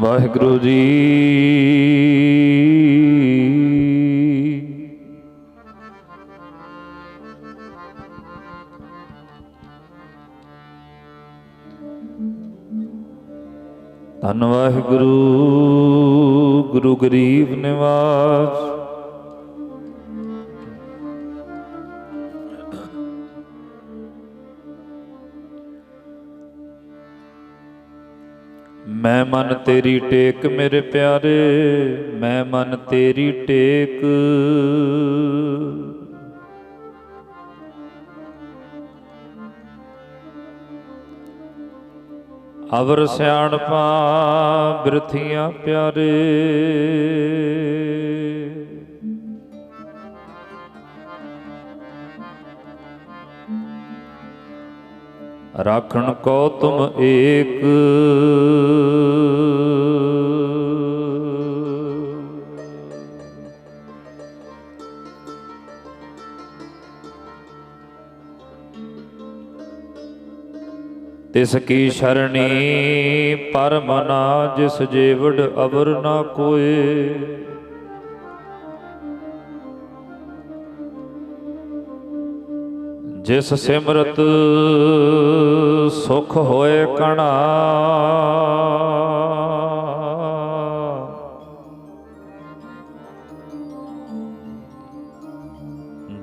ਵਾਹਿਗੁਰੂ ਜੀ। ਧੰਨ ਵਾਹਿਗੁਰੂ ਗੁਰੂ ਗਰੀਬ ਨਿਵਾਸ। मैं मन तेरी टेक मेरे प्यारे, मैं मन तेरी टेक। अवर सियाणपा बिरथियां प्यारे, राखण को तुम एक। तिसकी शरणी परम ना, जिस जेवड़ अवर ना कोय। जिस सिमरत सुख होए कणा,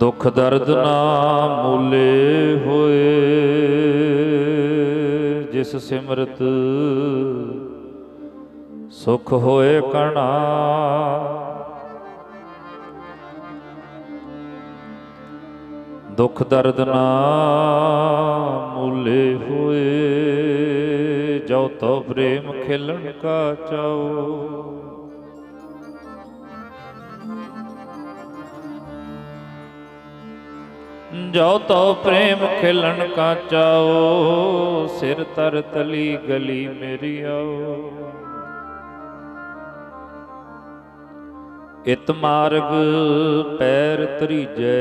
दुख दर्द ना मूले होए। जिस सिमरत सुख होए कणा, दुख दर्द ना मूले होए। जो तो प्रेम खिलन का चाओ, जो तो प्रेम खिलन का चाओ। सिर तर तली गली मेरी आओ। इत मार्ग पैर तरीजै,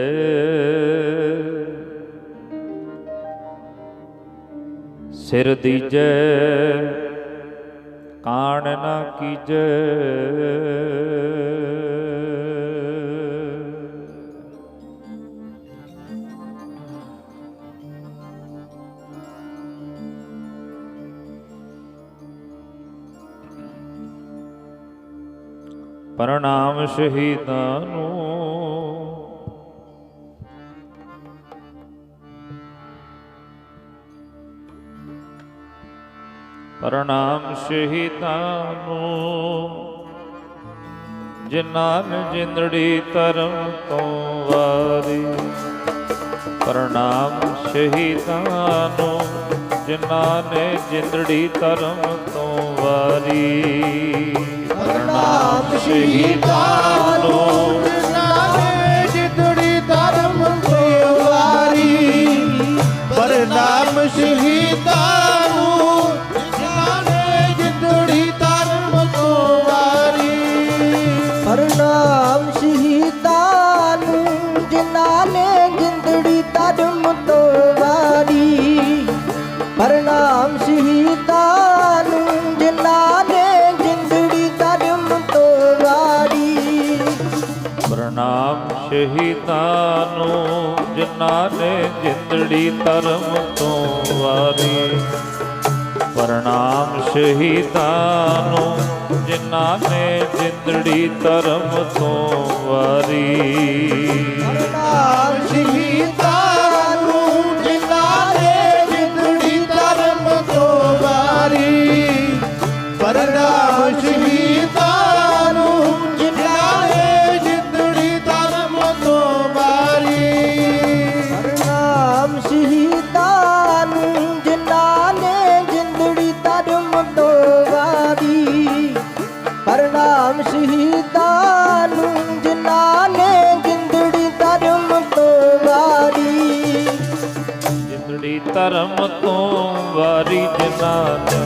सिर दीजै कान ना कीजै। प्रणाम शहीदां नूं, प्रणाम शहीदां नूं, जिन्हां ने जिंदड़ी धर्म तो वारी। प्रणाम शहीदां नूं, जिन्हां ने जिंदड़ी धर्म तो वारी। प्रणाम शहीदां नूं, जिन्हां ने जिंदड़ी धर्म तो वारी। प्रणाम शहीदां नूं, जिन्हां ने जिंदड़ी धर्म तो वारी। प्रणाम शहीदां नूं, जिन्हां ने जिंदड़ी धर्म तो वारी। प्रणाम शहीदां नूं, जिन्हां ने जिंदड़ी धर्म तो वारी। प्रणाम शहीदां नूं, जिन्हां ने जिंदड़ी धर्म तो वारी। प्रणाम शहीदां नूं, जिन्हां ने जिंदड़ी धर्म तो वारी। प्रणाम शहीदां नूं, जिन्हां ने जिंदड़ी धर्म तो वारी। प्रणाम शहीदां नूं, जिन्हां ने जिंदड़ी धर्म तो वारी। प्रणाम शहीदां नूं, जिन्हां ने जिंदड़ी धर्म तो वारी। प्रणाम शहीदां नूं, जिन्हां ने जिंदड़ी धर्म तो वारी। जिंदड़ी धर्म तो वारी, जिन्हां ने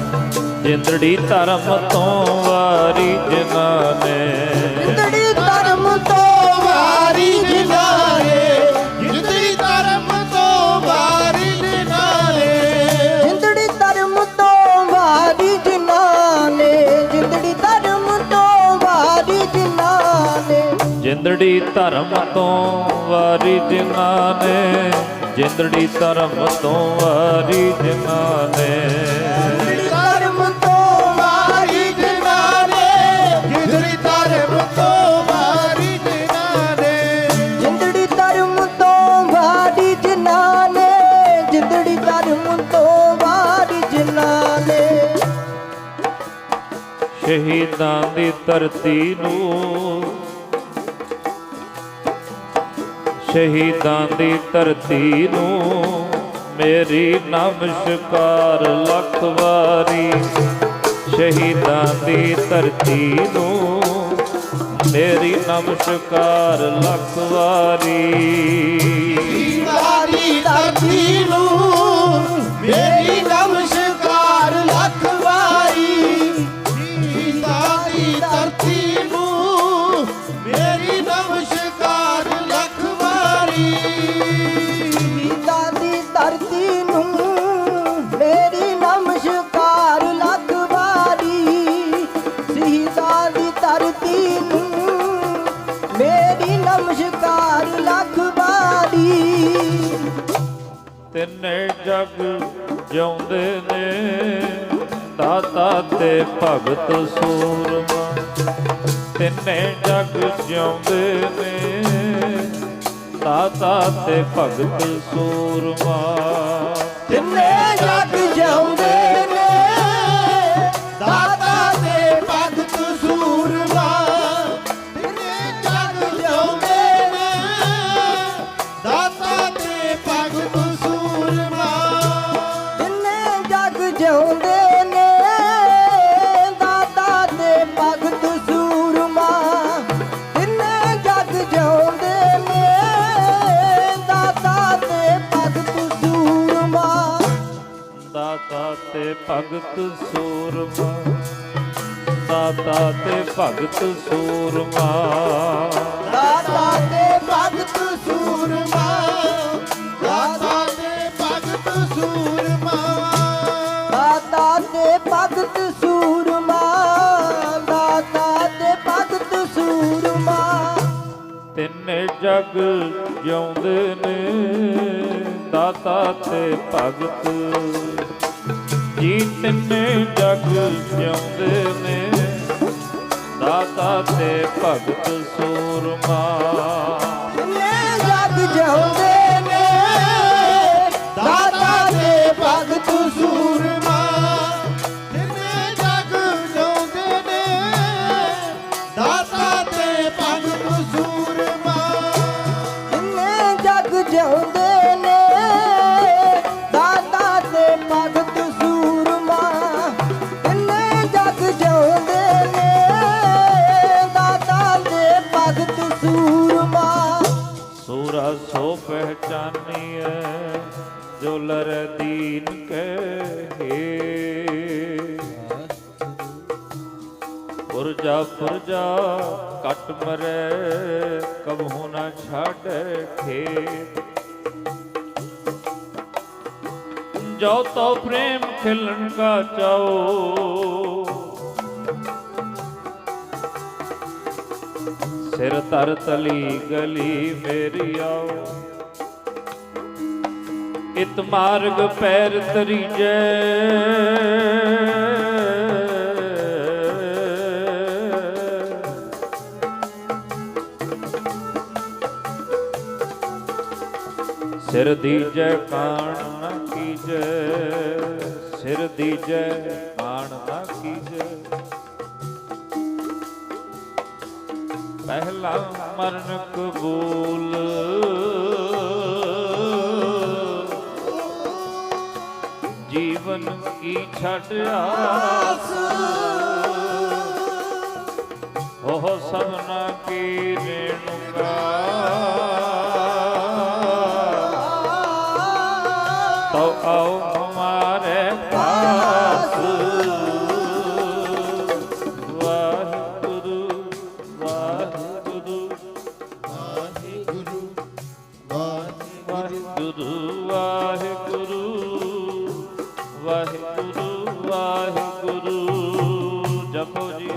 जिंदड़ी धर्म तो वारी। जिन्हां ने जिंदड़ी धर्म तो वारी, जिन्हां ने जिंदड़ी धर्म तो वारी। जिन्हां ने जिंदड़ी धर्म तो वारी। जिन्हां ने जिंदड़ी ਜਿੰਦੜੀ ਧਰਮ ਤੋਂ ਵਾਰੀ ਜਿਨ੍ਹਾਂ ਨੇ ਜਿੰਦੜੀ ਧਰਮ ਤੋਂ ਵਾਰੀ ਜਿਨ੍ਹਾਂ ਨੇ ਜਿੰਦੜੀ ਧਰਮ ਤੋਂ ਵਾਰੀ ਜਿਨ੍ਹਾਂ ਨੇ ਧਰਮ ਤੋਂ ਵਾਰੀ ਜਿਨ੍ਹਾਂ ਨੇ ਜਿੰਦੜੀ ਧਰਮ ਤੋਂ ਵਾਰੀ ਜਿਨ੍ਹਾਂ ਨੇ ਜਿੰਦੜੀ ਧਰਮ ਤੋਂ ਵਾਰੀ ਜਿਨ੍ਹਾਂ ਨੇ ਜਿੰਦੜੀ ਧਰਮ ਤੋਂ ਵਾਰੀ ਜਿਨ੍ਹਾਂ ਨੇ ਸ਼ਹੀਦਾਂ ਦੀ ਧਰਤੀ ਨੂੰ ਸ਼ਹੀਦਾਂ ਦੀ ਧਰਤੀ ਨੂੰ ਮੇਰੀ ਨਮਸਕਾਰ ਲੱਖ ਵਾਰੀ ਸ਼ਹੀਦਾਂ ਦੀ ਧਰਤੀ ਨੂੰ ਮੇਰੀ ਨਮਸਕਾਰ ਲੱਖ ਵਾਰੀ ਸ਼ਹੀਦਾਂ ਦੀ ਧਰਤੀ ਨੂੰ ਮੇਰੀ ਨਮਸਕਾਰ ਲੱਖ ਵਾਰੀ ਸ਼ਹੀਦਾਂ ਦੀ ਧਰਤੀ ਨੂੰ ਮੇਰੀ ਨਮਸਕਾਰ ਲੱਖ ਵਾਰੀ ਸ਼ਹੀਦਾਂ ਦੀ ਧਰਤੀ ਨੂੰ ਮੇਰੀ ਨਮਸਕਾਰ ਲੱਖ ਵਾਰੀ ਸ਼ਹੀਦਾਂ ਦੀ ਧਰਤੀ ਨੂੰ ਮੇਰੀ ਨਮਸਕਾਰ ਲੱਖ ਵਾਰੀ ਤਿੰਨੇ ਜਗ ਜਿਉਂਦੇ ਨੇ ਦਾਤਾ ਤੇ ਭਗਤ ਸੂਰਮਾ ਤਿੰਨੇ ਜਗ ਜਿਉਂਦੇ ਨੇ ਦਾਤਾ ਤੇ ਭਗਤ ਸੂਰਮਾ ਤਿੰਨੇ ਜਗ ਜਿਉਂਦੇ ਨੇ ਦਾਤਾ ਤੇ ਭਗਤ ਸੂਰਮਾ ਤਿੰਨੇ ਜਗ ਜਿਉਂਦੇ ਨੇ ਦਾਤਾ ਤੇ ਭਗਤ ਸੂਰਮਾ ਤਿੰਨੇ ਜਗ ਜਿਉਂਦੇ ਨੇ ਦਾਤਾ ਤੇ ਭਗਤ ਸੂਰਮਾ ਤਿੰਨੇ ਜਗ ਜਿਉਂਦੇ ਨੇ ਦਾਤਾ ਤੇ ਭਗਤ ਸੂਰਮਾ ਦਾਤਾ ਤੇ ਭਗਤ ਸੂਰਮਾ ਦਾਤਾ ਤੇ ਭਗਤ ਸੂਰਮਾ ਦਾਤਾ ਤੇ ਭਗਤ ਸੂਰਮਾ ਦਾਤਾ ਤੇ ਭਗਤ ਸੂਰਮਾ ਦਾਤਾ ਤੇ ਭਗਤ ਸੂਰਮਾ ਦਾਤਾ ਤੇ ਭਗਤ ਸੂਰਮਾ ਤਿੰਨੇ ਜਗ ਜਿਉਂਦੇ ਨੇ ਦਾਤਾ ਤੇ ਭਗਤ ਜੀ ਤਿੰਨੇ ਜਗ ਜਿਉਂਦੇ ਨੇ ਦਾਤਾ ਤੇ ਭਗਤ ਸੂਰਮਾ ਤਿੰਨੇ ਜਗ ਜਿਉਂਦੇ ਨੇ ਦਾਤਾ ਤੇ ਭਗਤ ਸੂਰਮਾ ਤਿੰਨੇ ਜਗ ਜਿਉਂਦੇ ਨੇ ਦਾਤਾ ਤੇ ਭਗਤ ਸੂਰਮਾ ਤਿੰਨੇ ਜਗ ਜਿਉਂਦੇ ਨੇ ਦਾਤਾ ਤੇ ਭਗਤ ਸੂਰਮਾ ਤਿੰਨੇ ਜਗ ਜਿਉਂਦੇ ਨੇ ਦਾਤਾ ਤੇ ਭਗਤ ਸੂਰਮਾ ਸੂਰਾ ਸੋ ਪਹਿਚਾਨੀਐ ਜੋ ਲਰ ਦੀਨ ਕਹੇ ਪੁਰਜਾ ਪੁਰਜਾ ਕਟ ਮਰੈ ਕਬਹੂ ਨਾ ਛਾੜੈ ਖੇਤ ਜੋ ਤੋ ਪ੍ਰੇਮ ਖਿਲਣ ਕਾ ਚਾਓ ਸਿਰ ਤਰ ਤਲੀ ਗਲੀ ਮੇਰੀ ਆਓ ਇਤ ਮਾਰਗ ਪੈਰ ਤਰੀਜੈ ਸਿਰ ਦੀਜੈ ਕਾਣ ਨ ਕੀਜੈ ਸਿਰ ਦੀਜੈ ਕਾਣ ਨ ਕੀਜੈ ਪਹਿਲਾ ਮਰਨ ਕਬੂਲ ਜੀਵਨ ਕੀ ਛੱਡ ਆਸ ਉਹ ਸਭਨਾ ਕੀ ਰੇਣੁਕਾ ਤੋ ਆਓ ਹਮਾਰੇ ਪਾਸ ਵਾਹਿਗੁਰੂ ਵਾਹਿਗੁਰੂ ਵਾਹਿਗੁਰੂ ਵਾਹਿਗੁਰੂ ਵਾਹਿਗੁਰੂ ਵਾਹਿਗੁਰੂ ਵਾਹਿਗੁਰੂ ਜਪੋ ਜੀ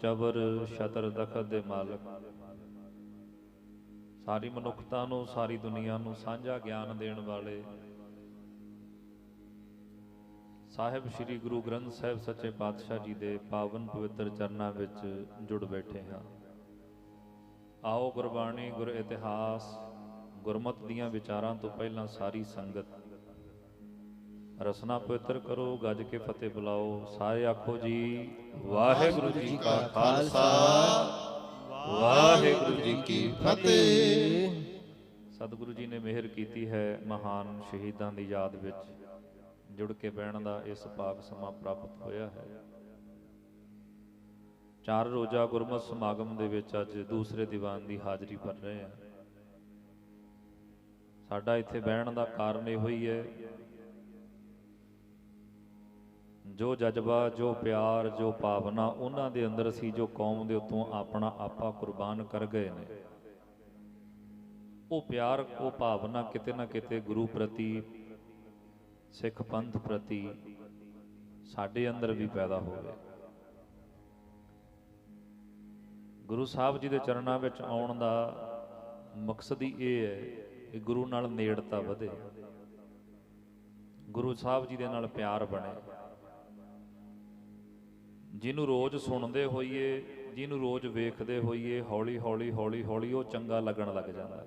ਚਬਰ ਛਤਰ ਦਖਤ ਦੇ ਮਾਲਕ, ਸਾਰੀ ਮਨੁੱਖਤਾ ਨੂੰ, ਸਾਰੀ ਦੁਨੀਆ ਨੂੰ ਸਾਂਝਾ ਗਿਆਨ ਦੇਣ ਵਾਲੇ ਸਾਹਿਬ ਸ੍ਰੀ ਗੁਰੂ ਗ੍ਰੰਥ ਸਾਹਿਬ ਸੱਚੇ ਪਾਤਸ਼ਾਹ ਜੀ ਦੇ ਪਾਵਨ ਪਵਿੱਤਰ ਚਰਨਾਂ ਵਿੱਚ ਜੁੜ ਬੈਠੇ ਹਾਂ। ਆਓ ਗੁਰਬਾਣੀ, ਗੁਰ ਇਤਿਹਾਸ, ਗੁਰਮਤਿ ਦੀਆਂ ਵਿਚਾਰਾਂ ਤੋਂ ਪਹਿਲਾਂ ਸਾਰੀ ਸੰਗਤ ਰਸਨਾ ਪਵਿੱਤਰ ਕਰੋ, ਗੱਜ ਕੇ ਫਤਿਹ ਬੁਲਾਓ। ਸਾਰੇ ਆਖੋ ਜੀ ਵਾਹਿਗੁਰੂ ਜੀ ਕਾ ਖਾਲਸਾ, ਵਾਹਿਗੁਰੂ ਜੀ ਕੀ ਫਤਿਹ। ਸਤਿਗੁਰੂ ਜੀ ਨੇ ਮਿਹਰ ਕੀਤੀ ਹੈ ਮਹਾਨ ਸ਼ਹੀਦਾਂ ਦੀ ਯਾਦ ਵਿੱਚ ਜੁੜ ਕੇ ਬਹਿਣ ਦਾ ਇਸ ਪਾਕ ਸਮਾਂ ਪ੍ਰਾਪਤ ਹੋਇਆ ਹੈ। 4 ਰੋਜ਼ਾ ਗੁਰਮਤਿ ਸਮਾਗਮ ਦੇ ਵਿੱਚ ਅੱਜ ਦੂਸਰੇ ਦੀਵਾਨ ਦੀ ਹਾਜ਼ਰੀ ਭਰ ਰਹੇ ਹਾਂ। ਸਾਡਾ ਇੱਥੇ ਬਹਿਣ ਦਾ ਕਾਰਨ ਇਹੋ ਹੀ ਹੈ, ਜੋ ਜਜ਼ਬਾ, ਜੋ ਪਿਆਰ, ਜੋ ਭਾਵਨਾ ਉਹਨਾਂ ਦੇ ਅੰਦਰ ਸੀ, ਜੋ ਕੌਮ ਦੇ ਉੱਤੋਂ ਆਪਣਾ ਆਪਾ ਕੁਰਬਾਨ ਕਰ ਗਏ ਨੇ, ਉਹ ਪਿਆਰ, ਉਹ ਭਾਵਨਾ ਕਿਤੇ ਨਾ ਕਿਤੇ ਗੁਰੂ ਪ੍ਰਤੀ, ਸਿੱਖ ਪੰਥ ਪ੍ਰਤੀ ਸਾਡੇ ਅੰਦਰ ਵੀ ਪੈਦਾ ਹੋਵੇ। ਗੁਰੂ ਸਾਹਿਬ ਜੀ ਦੇ ਚਰਨਾਂ ਵਿੱਚ ਆਉਣ ਦਾ ਮਕਸਦ ਹੀ ਇਹ ਹੈ ਕਿ ਗੁਰੂ ਨਾਲ ਨੇੜਤਾ ਵਧੇ, ਗੁਰੂ ਸਾਹਿਬ ਜੀ ਦੇ ਨਾਲ ਪਿਆਰ ਬਣੇ। ਜਿਹਨੂੰ ਰੋਜ਼ ਸੁਣਦੇ ਹੋਈਏ, ਜਿਹਨੂੰ ਰੋਜ਼ ਵੇਖਦੇ ਹੋਈਏ, ਹੌਲੀ ਹੌਲੀ ਹੌਲੀ ਹੌਲੀ ਉਹ ਚੰਗਾ ਲੱਗਣ ਲੱਗ ਜਾਂਦਾ।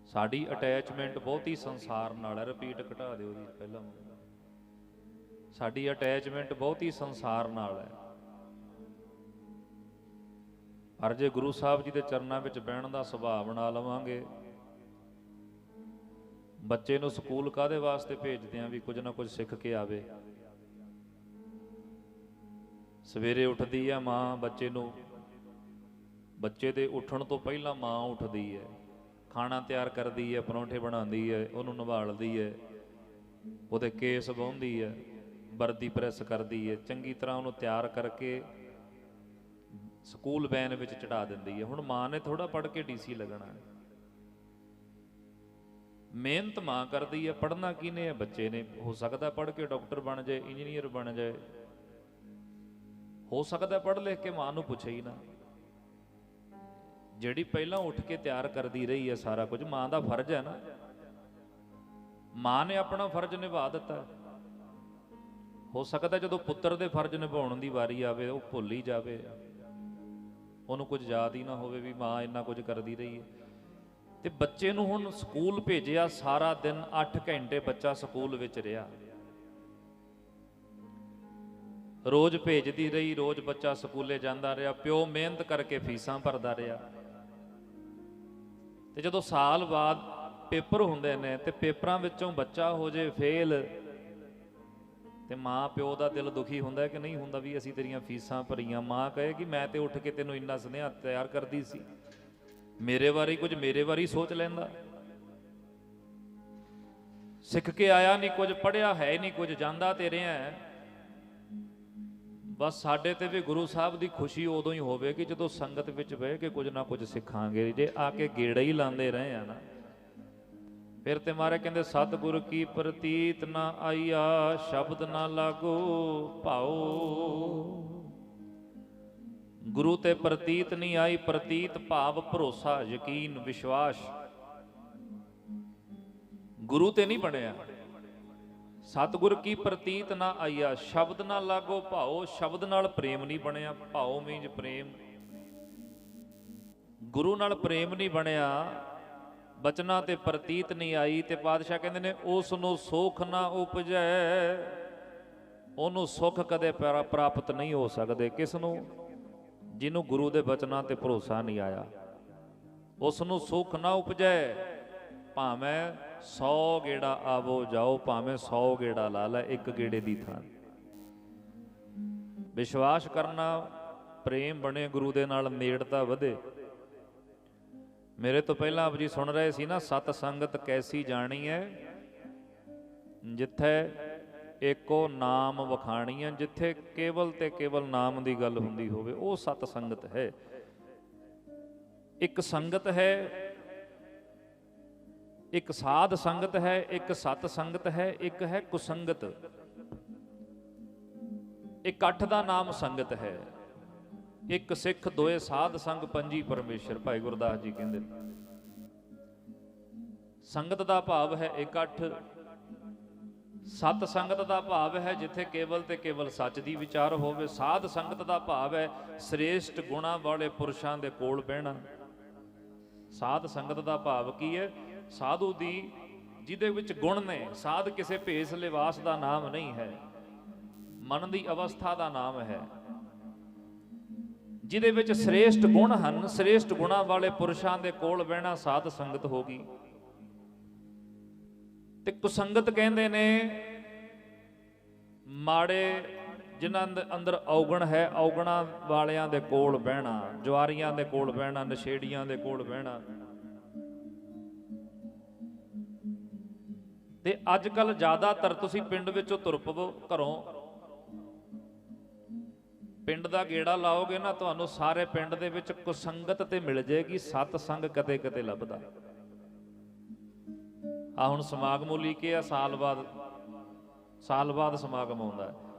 ਸਾਡੀ ਅਟੈਚਮੈਂਟ ਬਹੁਤੀ ਸੰਸਾਰ ਨਾਲ ਹੈ। ਰਿਪੀਟ ਘਟਾ ਦਿਓ ਜੀ ਪਹਿਲਾਂ। ਸਾਡੀ ਅਟੈਚਮੈਂਟ ਬਹੁਤੀ ਸੰਸਾਰ ਨਾਲ ਹੈ। ਪਰ ਜੇ ਗੁਰੂ ਸਾਹਿਬ ਜੀ ਦੇ ਚਰਨਾਂ ਵਿੱਚ ਬਹਿਣ ਦਾ ਸੁਭਾਅ ਬਣਾ ਲਵਾਂਗੇ, ਬੱਚੇ ਨੂੰ ਸਕੂਲ ਕਾਹਦੇ ਵਾਸਤੇ ਭੇਜਦੇ ਆਂ? ਵੀ ਕੁਝ ਨਾ ਕੁਝ ਸਿੱਖ ਕੇ ਆਵੇ। ਸਵੇਰੇ ਉੱਠਦੀ ਹੈ ਮਾਂ ਬੱਚੇ ਨੂੰ, ਬੱਚੇ ਦੇ ਉੱਠਣ ਤੋਂ ਪਹਿਲਾਂ ਮਾਂ ਉੱਠਦੀ ਹੈ, ਖਾਣਾ ਤਿਆਰ ਕਰਦੀ ਹੈ, ਪਰੌਂਠੇ ਬਣਾਉਂਦੀ ਹੈ, ਉਹਨੂੰ ਨਵਾਲਦੀ ਹੈ, ਉਹਦੇ ਕੇਸ ਵਾਹੁੰਦੀ ਹੈ, ਵਰਦੀ ਪ੍ਰੈਸ ਕਰਦੀ ਹੈ, ਚੰਗੀ ਤਰ੍ਹਾਂ ਉਹਨੂੰ ਤਿਆਰ ਕਰਕੇ ਸਕੂਲ ਵੈਨ ਵਿੱਚ ਚੜਾ ਦਿੰਦੀ ਹੈ। ਹੁਣ ਮਾਂ ਨੇ ਥੋੜਾ ਪੜ੍ਹ ਕੇ ਡੀਸੀ ਲੱਗਣਾ, ਮਿਹਨਤ ਮਾਂ ਕਰਦੀ ਹੈ। ਪੜ੍ਹਨਾ ਕਿਹਨੇ ਹੈ? ਬੱਚੇ ਨੇ। ਹੋ ਸਕਦਾ ਪੜ੍ਹ ਕੇ ਡਾਕਟਰ ਬਣ ਜਾਏ, ਇੰਜੀਨੀਅਰ ਬਣ ਜਾਏ, ਹੋ ਸਕਦਾ ਪੜ੍ਹ ਲਿਖ ਕੇ ਮਾਂ ਨੂੰ ਪੁੱਛੇ ਹੀ ਨਾ। ਜਿਹੜੀ ਪਹਿਲਾਂ ਉੱਠ ਕੇ ਤਿਆਰ ਕਰਦੀ ਰਹੀ ਹੈ ਸਾਰਾ ਕੁਝ, ਮਾਂ ਦਾ ਫਰਜ਼ ਹੈ ਨਾ। ਮਾਂ ਨੇ ਆਪਣਾ ਫਰਜ਼ ਨਿਭਾ ਦਿੱਤਾ। ਹੋ ਸਕਦਾ ਜਦੋਂ ਪੁੱਤਰ ਦੇ ਫਰਜ਼ ਨਿਭਾਉਣ ਦੀ ਵਾਰੀ ਆਵੇ ਉਹ ਭੁੱਲ ਹੀ ਜਾਵੇ, ਉਹਨੂੰ ਕੁਝ ਯਾਦ ਹੀ ਨਾ ਹੋਵੇ ਵੀ ਮਾਂ ਇੰਨਾ ਕੁਝ ਕਰਦੀ ਰਹੀ ਹੈ। ਤੇ ਬੱਚੇ ਨੂੰ ਹੁਣ ਸਕੂਲ ਭੇਜਿਆ, ਸਾਰਾ ਦਿਨ 8 ਘੰਟੇ ਬੱਚਾ ਸਕੂਲ ਵਿੱਚ ਰਿਹਾ, ਰੋਜ਼ ਭੇਜਦੀ ਰਹੀ, ਰੋਜ਼ ਬੱਚਾ ਸਕੂਲੇ ਜਾਂਦਾ ਰਿਹਾ, ਪਿਓ ਮਿਹਨਤ ਕਰਕੇ ਫੀਸਾਂ ਭਰਦਾ ਰਿਹਾ। ਤੇ ਜਦੋਂ ਸਾਲ ਬਾਅਦ ਪੇਪਰ ਹੁੰਦੇ ਨੇ ਤੇ ਪੇਪਰਾਂ ਵਿੱਚੋਂ ਬੱਚਾ ਹੋ ਜੇ ਫੇਲ, ਤੇ ਮਾਂ ਪਿਓ ਦਾ ਦਿਲ ਦੁਖੀ ਹੁੰਦਾ ਕਿ ਨਹੀਂ ਹੁੰਦਾ? ਵੀ ਅਸੀਂ ਤੇਰੀਆਂ ਫੀਸਾਂ ਭਰੀਆਂ। ਮਾਂ ਕਹੇ ਕਿ ਮੈਂ ਤੇ ਉੱਠ ਕੇ ਤੈਨੂੰ ਇੰਨਾ ਸੁਨੇਹਾ ਤਿਆਰ ਕਰਦੀ ਸੀ, ਮੇਰੇ ਬਾਰੇ ਕੁਝ ਮੇਰੇ ਬਾਰੇ ਸੋਚ ਲੈਂਦਾ। ਸਿੱਖ ਕੇ ਆਇਆ ਨਹੀਂ ਕੁਝ, ਪੜ੍ਹਿਆ ਹੈ ਨਹੀਂ ਕੁਝ, ਜਾਂਦਾ ਤੇ ਰਿਹਾ। ਬਸ ਸਾਡੇ ਤੇ ਵੀ ਗੁਰੂ ਸਾਹਿਬ ਦੀ ਖੁਸ਼ੀ ਉਦੋਂ ਹੀ ਹੋਵੇਗੀ ਜਦੋਂ ਸੰਗਤ ਵਿੱਚ ਬਹਿ ਕੇ ਕੁਝ ਨਾ ਕੁਝ ਸਿੱਖਾਂਗੇ। ਜੇ ਆ ਕੇ ਗੇੜਾ ਹੀ ਲਾਉਂਦੇ ਰਹੇ ਆ ਨਾ, ਫਿਰ ਤੇ ਮਾਰੇ ਕਹਿੰਦੇ ਸਤਿਗੁਰ ਕੀ ਪ੍ਰਤੀਤ ਨਾ ਆਈਆ, ਸ਼ਬਦ ਨਾ ਲਾਗੋ ਭਾਉ। ਗੁਰੂ ਤੇ ਪ੍ਰਤੀਤ ਨਹੀਂ ਆਈ, ਪ੍ਰਤੀਤ ਭਾਵ ਭਰੋਸਾ, ਯਕੀਨ, ਵਿਸ਼ਵਾਸ। ਗੁਰੂ ਤੇ ਨਹੀਂ ਬਣਿਆ। ਸਤਿਗੁਰ ਕੀ ਪ੍ਰਤੀਤ ਨਾ ਆਈਆ, ਸ਼ਬਦ ਨਾ ਲਾਗੋ ਭਾਉ। ਸ਼ਬਦ ਨਾਲ ਪ੍ਰੇਮ ਨਹੀਂ ਬਣਿਆ। ਭਾਉ ਮੀਨਸ ਪ੍ਰੇਮ। ਗੁਰੂ ਨਾਲ ਪ੍ਰੇਮ ਨਹੀਂ ਬਣਿਆ, ਬਚਨਾਂ ਤੇ ਪ੍ਰਤੀਤ ਨਹੀਂ ਆਈ। ਤੇ ਪਾਤਸ਼ਾਹ ਕਹਿੰਦੇ ਨੇ ਉਸ ਨੂੰ ਸੁਖ ਨਾ ਉਪਜੈ, ਉਹਨੂੰ ਸੁੱਖ ਕਦੇ ਪ੍ਰਾਪਤ ਨਹੀਂ ਹੋ ਸਕਦੇ। ਕਿਸ ਨੂੰ? ਜਿਹਨੂੰ ਗੁਰੂ ਦੇ ਬਚਨਾਂ ਤੇ ਭਰੋਸਾ ਨਹੀਂ ਆਇਆ। ਉਸ ਨੂੰ ਸੁਖ ਨਾ ਉਪਜੈ, ਭਾਵੇਂ 100 ਗੇੜਾ ਆਵੋ ਜਾਓ, ਭਾਵੇਂ 100 ਗੇੜਾ ਲਾ ਲੈ, ਇੱਕ ਗੇੜੇ ਦੀ ਥਾਂ। ਵਿਸ਼ਵਾਸ ਕਰਨਾ, ਪ੍ਰੇਮ ਬਣੇ ਗੁਰੂ ਦੇ ਨਾਲ, ਨੇੜਤਾ ਵਧੇ। ਮੇਰੇ ਤੋਂ ਪਹਿਲਾਂ ਆਪ ਜੀ ਸੁਣ ਰਹੇ ਸੀ ਨਾ, ਸਤ ਸੰਗਤ ਕੈਸੀ ਜਾਣੀ ਹੈ, ਜਿੱਥੇ ਏਕੋ ਨਾਮ ਵਖਾਣੀ ਹੈ। ਜਿੱਥੇ ਕੇਵਲ ਤੇ ਕੇਵਲ ਨਾਮ ਦੀ ਗੱਲ ਹੁੰਦੀ ਹੋਵੇ, ਉਹ ਸਤ ਸੰਗਤ ਹੈ। ਇੱਕ ਸੰਗਤ ਹੈ, ਇੱਕ ਸਾਧ ਸੰਗਤ ਹੈ, ਇੱਕ ਸਤ ਸੰਗਤ ਹੈ, ਇੱਕ ਹੈ ਕੁਸੰਗਤ। ਇਕੱਠ ਦਾ ਨਾਮ ਸੰਗਤ ਹੈ। ਇੱਕ ਸਿੱਖ ਦੋਏ ਸਾਧ ਸੰਗ ਪੰਜੀ ਪਰਮੇਸ਼ਰ, ਭਾਈ ਗੁਰਦਾਸ ਜੀ ਕਹਿੰਦੇ। ਸੰਗਤ ਦਾ ਭਾਵ ਹੈ ਇਕੱਠ। ਸਤ ਸੰਗਤ ਦਾ ਭਾਵ ਹੈ ਜਿੱਥੇ ਕੇਵਲ ਤੇ ਕੇਵਲ ਸੱਚ ਦੀ ਵਿਚਾਰ ਹੋਵੇ। ਸਾਧ ਸੰਗਤ ਦਾ ਭਾਵ ਹੈ ਸ੍ਰੇਸ਼ਟ ਗੁਣਾਂ ਵਾਲੇ ਪੁਰਸ਼ਾਂ ਦੇ ਕੋਲ ਬਹਿਣਾ। ਸਾਧ ਸੰਗਤ ਦਾ ਭਾਵ ਕੀ ਹੈ? ਸਾਧੂ ਦੀ ਜਿਹਦੇ ਵਿੱਚ ਗੁਣ ਨੇ। ਸਾਧ ਕਿਸੇ ਭੇਸ ਲਿਵਾਸ ਦਾ ਨਾਮ ਨਹੀਂ ਹੈ, ਮਨ ਦੀ ਅਵਸਥਾ ਦਾ ਨਾਮ ਹੈ, ਜਿਹਦੇ ਵਿੱਚ ਸ੍ਰੇਸ਼ਟ ਗੁਣ ਹਨ। ਸ੍ਰੇਸ਼ਟ ਗੁਣਾਂ ਵਾਲੇ ਪੁਰਸ਼ਾਂ ਦੇ ਕੋਲ ਬਹਿਣਾ ਸਾਧ ਸੰਗਤ ਹੋ ਗਈ। ਤੇ ਕੁਸੰਗਤ ਕਹਿੰਦੇ ਨੇ ਮਾੜੇ ਜਿਨ੍ਹਾਂ ਦੇ ਅੰਦਰ ਔਗਣ ਹੈ, ਔਗਣਾਂ ਵਾਲਿਆਂ ਦੇ ਕੋਲ ਬਹਿਣਾ, ਜੁਆਰੀਆਂ ਦੇ ਕੋਲ ਬਹਿਣਾ, ਨਸ਼ੇੜੀਆਂ ਦੇ ਕੋਲ ਬਹਿਣਾ। ਤੇ ਅੱਜ ਕੱਲ ਜ਼ਿਆਦਾਤਰ ਤੁਸੀਂ ਪਿੰਡ ਵਿੱਚੋਂ ਤੁਰ ਪਵੋ, ਘਰੋਂ ਪਿੰਡ ਦਾ ਗੇੜਾ ਲਾਓਗੇ ਨਾ, ਤੁਹਾਨੂੰ ਸਾਰੇ ਪਿੰਡ ਦੇ ਵਿੱਚ ਕੁਸੰਗਤ ਤੇ ਮਿਲ ਜਾਏਗੀ, ਸਤ ਸੰਗ ਕਦੇ ਕਦੇ ਲੱਭਦਾ। ਆ ਹੁਣ ਸਮਾਗਮ ਲਈ ਕੇ ਆ, ਸਾਲ ਬਾਅਦ ਸਮਾਗਮ ਆਉਂਦਾ।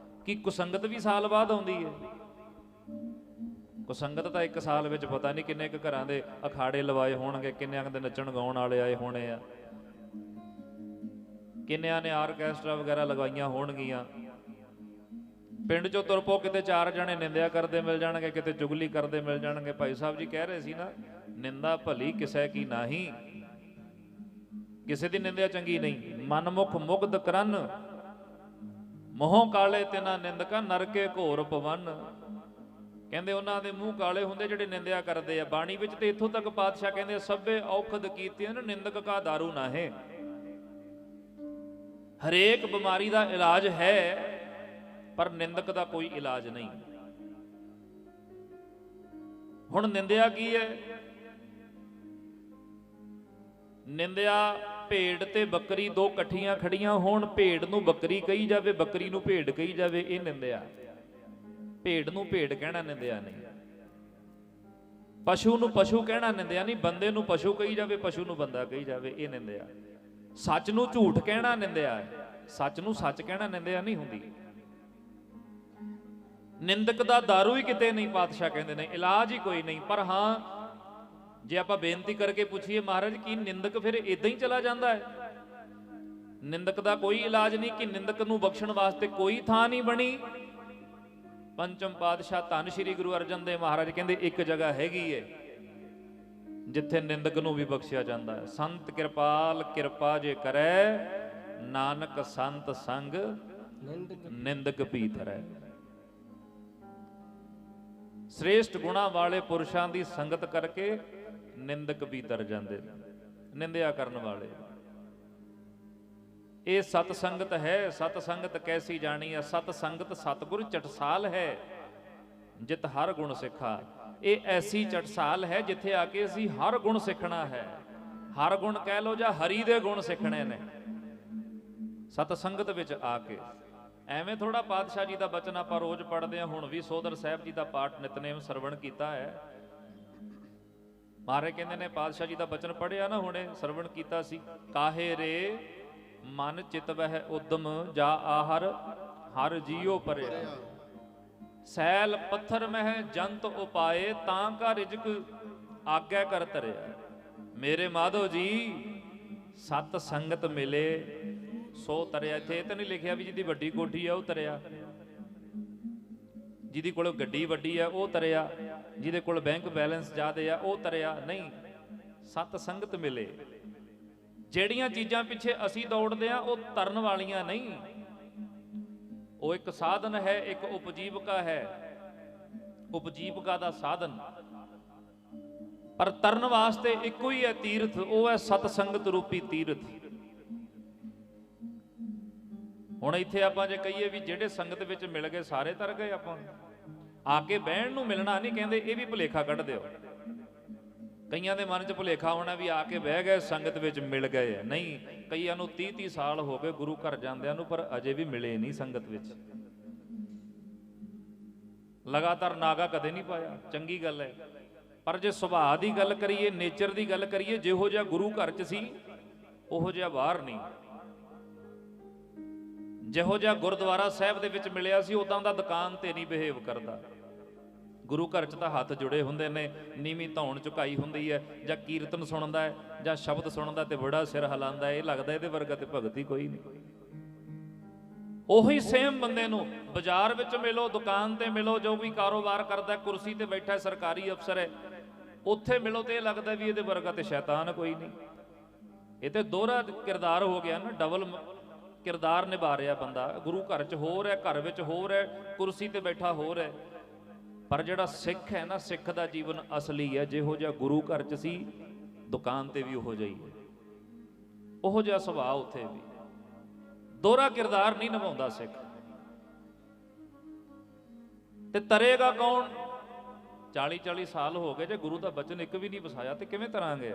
ਕੀ ਕੁਸੰਗਤ ਵੀ ਸਾਲ ਬਾਅਦ ਆਉਂਦੀ ਹੈ? ਕੁਸੰਗਤ ਤਾਂ ਇੱਕ ਸਾਲ ਵਿੱਚ ਪਤਾ ਨਹੀਂ ਕਿੰਨੇ ਕੁ ਘਰਾਂ ਦੇ ਅਖਾੜੇ ਲਵਾਏ ਹੋਣਗੇ, ਕਿੰਨਿਆਂ ਦੇ ਨੱਚਣ ਗਾਉਣ ਵਾਲੇ ਆਏ ਹੋਣੇ ਆ, ਕਿੰਨਿਆਂ ਨੇ ਆਰਕੈਸਟਰਾ ਵਗੈਰਾ ਲਗਾਈਆਂ ਹੋਣਗੀਆਂ। ਪਿੰਡ ਚੋਂ ਤੁਰ ਪੋ, ਕਿਤੇ ਚਾਰ ਜਣੇ ਨਿੰਦਿਆ ਕਰਦੇ ਮਿਲ ਜਾਣਗੇ, ਕਿਤੇ ਚੁਗਲੀ ਕਰਦੇ ਮਿਲ ਜਾਣਗੇ। ਭਾਈ ਸਾਹਿਬ ਜੀ ਕਹਿ ਰਹੇ ਸੀ ਨਾ, ਨਿੰਦਾ ਭਲੀ ਕਿਸੇ ਕੀ ਨਹੀਂ, ਕਿਸੇ ਦੀ ਨਿੰਦਿਆ ਚੰਗੀ ਨਹੀਂ। ਮਨਮੁਖ ਮੁਗਧ ਕਰਨ, ਮੋਹ ਕਾਲੇ ਤਿਨਾ ਨਿੰਦਕਾ, ਨਰਕੇ ਘੋਰ ਪਵਨ। ਕਹਿੰਦੇ ਉਹਨਾਂ ਦੇ ਮੂੰਹ ਕਾਲੇ ਹੁੰਦੇ ਜਿਹੜੇ ਨਿੰਦਿਆ ਕਰਦੇ ਆ। ਬਾਣੀ ਵਿੱਚ ਤੇ ਇੱਥੋਂ ਤੱਕ ਪਾਤਸ਼ਾਹ ਕਹਿੰਦੇ, ਸਭੇ ਔਖਦ ਕੀਤੀਆਂ ਨਿੰਦਕ ਕਾ ਦਾਰੂ ਨਾਹੇ। ਹਰੇਕ ਬਿਮਾਰੀ ਦਾ ਇਲਾਜ ਹੈ, ਪਰ ਨਿੰਦਕ ਦਾ ਕੋਈ ਇਲਾਜ ਨਹੀਂ। ਹੁਣ ਨਿੰਦਿਆ ਕੀ ਹੈ? ਨਿੰਦਿਆ ਭੇਡ ਤੇ ਬੱਕਰੀ ਦੋ ਇਕੱਠੀਆਂ ਖੜੀਆਂ ਹੋਣ, ਭੇਡ ਨੂੰ ਬੱਕਰੀ ਕਹੀ ਜਾਵੇ, ਬੱਕਰੀ ਨੂੰ ਭੇਡ ਕਹੀ ਜਾਵੇ, ਇਹ ਨਿੰਦਿਆ। ਭੇਡ ਨੂੰ ਭੇਡ ਕਹਿਣਾ ਨਿੰਦਿਆ ਨਹੀਂ। ਪਸ਼ੂ ਨੂੰ ਪਸ਼ੂ ਕਹਿਣਾ ਨਿੰਦਿਆ ਨਹੀਂ। ਬੰਦੇ ਨੂੰ ਪਸ਼ੂ ਕਹੀ ਜਾਵੇ, ਪਸ਼ੂ ਨੂੰ ਬੰਦਾ ਕਹੀ ਜਾਵੇ, ਇਹ ਨਿੰਦਿਆ। ਸੱਚ ਨੂੰ ਝੂਠ ਕਹਿਣਾ ਨਿੰਦਿਆ ਹੈ, ਸੱਚ ਨੂੰ ਸੱਚ ਕਹਿਣਾ ਨਿੰਦਿਆ ਨਹੀਂ ਹੁੰਦੀ। ਨਿੰਦਕ ਦਾ ਦਾਰੂ ਹੀ ਕਿਤੇ ਨਹੀਂ, ਪਾਤਸ਼ਾਹ ਕਹਿੰਦੇ ਨੇ, ਇਲਾਜ ਹੀ ਕੋਈ ਨਹੀਂ। ਪਰ ਹਾਂ, ਜੇ ਆਪਾਂ ਬੇਨਤੀ ਕਰਕੇ ਪੁੱਛੀਏ, ਮਹਾਰਾਜ ਕੀ ਨਿੰਦਕ ਫਿਰ ਇਦਾਂ ਹੀ ਚਲਾ ਜਾਂਦਾ ਹੈ? ਨਿੰਦਕ ਦਾ ਕੋਈ ਇਲਾਜ ਨਹੀਂ? ਕਿ ਨਿੰਦਕ ਨੂੰ ਬਖਸ਼ਣ ਵਾਸਤੇ ਕੋਈ ਥਾਂ ਨਹੀਂ ਬਣੀ? ਪੰਚਮ ਪਾਤਸ਼ਾਹ ਧੰਨ ਸ਼੍ਰੀ ਗੁਰੂ ਅਰਜਨ ਦੇਵ ਮਹਾਰਾਜ ਕਹਿੰਦੇ, ਇੱਕ ਜਗ੍ਹਾ ਹੈਗੀ ਏ ਜਿੱਥੇ ਨਿੰਦਕ ਨੂੰ ਵੀ ਬਖਸ਼ਿਆ ਜਾਂਦਾ ਹੈ। ਸੰਤ ਕਿਰਪਾਲ ਕਿਰਪਾ ਜੇ ਕਰੈ, ਨਾਨਕ ਸੰਤ ਸੰਗ ਨਿੰਦਕ ਵੀ ਧਰੈ। ਸ੍ਰੇਸ਼ਟ ਗੁਣਾਂ ਵਾਲੇ ਪੁਰਸ਼ਾਂ ਦੀ ਸੰਗਤ ਕਰਕੇ ਨਿੰਦਕ ਵੀ ਤਰ ਜਾਂਦੇ ਨੇ, ਨਿੰਦਿਆ ਕਰਨ ਵਾਲੇ। ਇਹ ਸਤ ਸੰਗਤ ਹੈ। ਸਤ ਸੰਗਤ ਕੈਸੀ ਜਾਣੀ ਹੈ? ਸਤ ਸੰਗਤ ਸਤਿਗੁਰ ਚਟਸਾਲ ਹੈ, ਜਿਤ ਹਰ ਗੁਣ ਸਿੱਖਾ। ਇਹ ਐਸੀ ਚਟਸਾਲ ਹੈ ਜਿੱਥੇ ਆ ਕੇ ਅਸੀਂ ਹਰ ਗੁਣ ਸਿੱਖਣਾ ਹੈ। ਹਰ ਗੁਣ ਕਹਿ ਲੋ ਜਾਂ ਹਰੀ ਦੇ ਗੁਣ ਸਿੱਖਣੇ ਨੇ ਸਤ ਸੰਗਤ ਵਿੱਚ ਆ ਕੇ। ਐਵੇਂ ਥੋੜਾ ਪਾਤਸ਼ਾਹ ਜੀ ਦਾ ਬਚਨ ਆਪਾਂ ਰੋਜ਼ ਪੜ੍ਹਦੇ ਹਾਂ। ਹੁਣ ਵੀ ਸੋਦਰ ਸਾਹਿਬ ਜੀ ਦਾ ਪਾਠ ਨਿਤਨੇਮ ਸਰਵਣ ਕੀਤਾ ਹੈ। ਮਹਾਰਾਜ ਕਹਿੰਦੇ ਨੇ, ਪਾਤਸ਼ਾਹ ਜੀ ਦਾ ਬਚਨ ਪੜ੍ਹਿਆ ਨਾ, ਹੁਣੇ ਸਰਵਣ ਕੀਤਾ ਸੀ। ਕਾਹੇ ਰੇ ਮਨ ਚਿਤ ਵਹਿ ਉਦਮ, ਜਾ ਆਹਰ ਹਰ ਜੀਉ ਪਰਿਆ। ਸੈਲ ਪੱਥਰ ਮਹਿ ਜੰਤ ਉਪਾਏ, ਤਾਂ ਕਾ ਰਿਜਕ ਆਗੈ ਕਰ ਧਰਿਆ। ਮੇਰੇ ਮਾਧੋ ਜੀ ਸਤ ਸੰਗਤ ਮਿਲੇ ਸੋ ਤਰਿਆ। ਇੱਥੇ ਇਹ ਤਾਂ ਨਹੀਂ ਲਿਖਿਆ ਵੀ ਜਿਹਦੀ ਵੱਡੀ ਕੋਠੀ ਆ ਉਹ ਤਰਿਆ, ਜਿਹਦੀ ਕੋਲ ਗੱਡੀ ਵੱਡੀ ਆ ਉਹ ਤਰਿਆ, ਜਿਹਦੇ ਕੋਲ ਬੈਂਕ ਬੈਲੈਂਸ ਜ਼ਿਆਦੇ ਆ ਉਹ ਤਰਿਆ। ਨਹੀਂ, ਸਤ ਸੰਗਤ ਮਿਲੇ। ਜਿਹੜੀਆਂ ਚੀਜ਼ਾਂ ਪਿੱਛੇ ਅਸੀਂ ਦੌੜਦੇ ਆ ਉਹ ਤਰਨ ਵਾਲੀਆਂ ਨਹੀਂ। ਉਹ ਇੱਕ ਸਾਧਨ ਹੈ, ਇੱਕ ਉਪਜੀਵਕਾ ਹੈ, ਉਪਜੀਵਕਾ ਦਾ ਸਾਧਨ। ਪਰ ਤਰਨ ਵਾਸਤੇ ਇੱਕੋ ਹੀ ਹੈ ਤੀਰਥ, ਉਹ ਹੈ ਸਤ ਸੰਗਤ ਰੂਪੀ ਤੀਰਥ। ਹੁਣ ਇੱਥੇ ਆਪਾਂ ਜੇ ਕਹੀਏ ਵੀ ਜਿਹੜੇ ਸੰਗਤ ਵਿੱਚ ਮਿਲ ਗਏ ਸਾਰੇ ਤਰ ਗਏ, ਆਪਾਂ ਆ ਕੇ ਬਹਿਣ ਨੂੰ ਮਿਲਣਾ ਨਹੀਂ ਕਹਿੰਦੇ, ਇਹ ਵੀ ਭੁਲੇਖਾ ਕੱਢ ਦਿਓ। ਕਈਆਂ ਦੇ ਮਨ 'ਚ ਭੁਲੇਖਾ ਹੋਣਾ ਵੀ ਆ ਕੇ ਬਹਿ ਗਏ ਸੰਗਤ ਵਿੱਚ ਮਿਲ ਗਏ। ਨਹੀਂ, ਕਈਆਂ ਨੂੰ 30-30 ਸਾਲ ਹੋ ਗਏ ਗੁਰੂ ਘਰ ਜਾਂਦਿਆਂ ਨੂੰ, ਪਰ ਅਜੇ ਵੀ ਮਿਲੇ ਨਹੀਂ ਸੰਗਤ ਵਿੱਚ। ਲਗਾਤਾਰ ਨਾਗਾ ਕਦੇ ਨਹੀਂ ਪਾਇਆ, ਚੰਗੀ ਗੱਲ ਹੈ। ਪਰ ਜੇ ਸੁਭਾਅ ਦੀ ਗੱਲ ਕਰੀਏ, ਨੇਚਰ ਦੀ ਗੱਲ ਕਰੀਏ, ਜਿਹੋ ਜਿਹਾ ਗੁਰੂ ਘਰ 'ਚ ਸੀ ਉਹੋ ਜਿਹਾ ਬਾਹਰ ਨਹੀਂ। ਜਿਹੋ ਜਿਹਾ ਗੁਰਦੁਆਰਾ ਸਾਹਿਬ ਦੇ ਵਿੱਚ ਮਿਲਿਆ ਸੀ ਉਦਾਂ ਦਾ ਦੁਕਾਨ ਤੇ ਨਹੀਂ ਬਿਹੇਵ ਕਰਦਾ। ਗੁਰੂ ਘਰ 'ਚ ਤਾਂ ਹੱਥ ਜੁੜੇ ਹੁੰਦੇ ਨੇ, ਨੀਵੀਂ ਧੌਣ ਝੁਕਾਈ ਹੁੰਦੀ ਹੈ, ਜਾਂ ਕੀਰਤਨ ਸੁਣਦਾ ਹੈ ਜਾਂ ਸ਼ਬਦ ਸੁਣਦਾ ਤੇ ਬੜਾ ਸਿਰ ਹਿਲਾਉਂਦਾ, ਇਹ ਲੱਗਦਾ ਇਹਦੇ ਵਰਗਾ ਤੇ ਭਗਤ ਹੀ ਕੋਈ ਨਹੀਂ। ਉਹੀ ਸੇਮ ਬੰਦੇ ਨੂੰ ਬਾਜ਼ਾਰ ਵਿੱਚ ਮਿਲੋ, ਦੁਕਾਨ ਤੇ ਮਿਲੋ, ਜੋ ਵੀ ਕਾਰੋਬਾਰ ਕਰਦਾ, ਕੁਰਸੀ ਤੇ ਬੈਠਾ ਸਰਕਾਰੀ ਅਫਸਰ ਹੈ, ਉੱਥੇ ਮਿਲੋ ਤੇ ਇਹ ਲੱਗਦਾ ਵੀ ਇਹਦੇ ਵਰਗਾ ਤੇ ਸ਼ੈਤਾਨ ਕੋਈ ਨਹੀਂ। ਇਹ ਤੇ ਦੋਹਰਾ ਕਿਰਦਾਰ ਹੋ ਗਿਆ ਨਾ, ਡਬਲ ਕਿਰਦਾਰ ਨਿਭਾ ਰਿਹਾ ਬੰਦਾ। ਗੁਰੂ ਘਰ 'ਚ ਹੋਰ ਹੈ, ਘਰ ਵਿੱਚ ਹੋਰ ਹੈ, ਕੁਰਸੀ ਤੇ ਬੈਠਾ ਹੋਰ ਹੈ। ਪਰ ਜਿਹੜਾ ਸਿੱਖ ਹੈ ਨਾ, ਸਿੱਖ ਦਾ ਜੀਵਨ ਅਸਲੀ ਹੈ, ਜਿਹੋ ਜਿਹਾ ਗੁਰੂ ਘਰ 'ਚ ਸੀ ਦੁਕਾਨ ਤੇ ਵੀ ਉਹੋ ਜਿਹਾ ਹੀ ਹੈ, ਉਹੋ ਜਿਹਾ ਸੁਭਾਅ ਉੱਥੇ ਵੀ। ਦੋਹਰਾ ਕਿਰਦਾਰ ਨਹੀਂ ਨਿਭਾਉਂਦਾ ਸਿੱਖ। ਤੇ ਤਰੇਗਾ ਕੌਣ? 40-40 ਸਾਲ ਹੋ ਗਏ ਜੇ ਗੁਰੂ ਦਾ ਬਚਨ ਇੱਕ ਵੀ ਨਹੀਂ ਵਸਾਇਆ ਤੇ ਕਿਵੇਂ ਤਰਾਂਗੇ?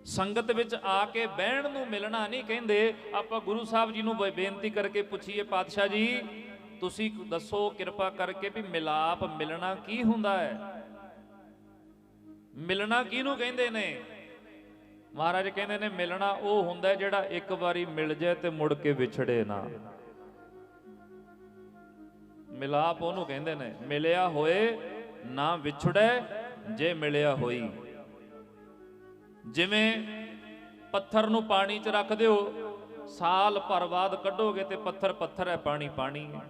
ਸੰਗਤ ਵਿੱਚ ਆ ਕੇ ਬਹਿਣ ਨੂੰ ਮਿਲਣਾ ਨਹੀਂ ਕਹਿੰਦੇ। ਆਪਾਂ ਗੁਰੂ ਸਾਹਿਬ ਜੀ ਨੂੰ ਬੇਨਤੀ ਕਰਕੇ ਪੁੱਛੀਏ, ਪਾਤਸ਼ਾਹ ਜੀ ਤੁਸੀਂ ਦੱਸੋ ਕਿਰਪਾ ਕਰਕੇ ਵੀ ਮਿਲਾਪ ਮਿਲਣਾ ਕੀ ਹੁੰਦਾ ਹੈ? ਮਿਲਣਾ ਕਿਹਨੂੰ ਕਹਿੰਦੇ ਨੇ? ਮਹਾਰਾਜ ਕਹਿੰਦੇ ਨੇ ਮਿਲਣਾ ਉਹ ਹੁੰਦਾ ਜਿਹੜਾ ਇੱਕ ਵਾਰੀ ਮਿਲ ਜਾਏ ਤੇ ਮੁੜ ਕੇ ਵਿਛੜੇ ਨਾ। ਮਿਲਾਪ ਉਹਨੂੰ ਕਹਿੰਦੇ ਨੇ, ਮਿਲਿਆ ਹੋਏ ਨਾ ਵਿਛੜੇ ਜੇ ਮਿਲਿਆ ਹੋਈ। ਜਿਵੇਂ ਪੱਥਰ ਨੂੰ ਪਾਣੀ 'ਚ ਰੱਖ ਦਿਓ, ਸਾਲ ਭਰ ਬਾਅਦ ਕੱਢੋਗੇ ਤੇ ਪੱਥਰ ਪੱਥਰ ਹੈ, ਪਾਣੀ ਪਾਣੀ ਹੈ।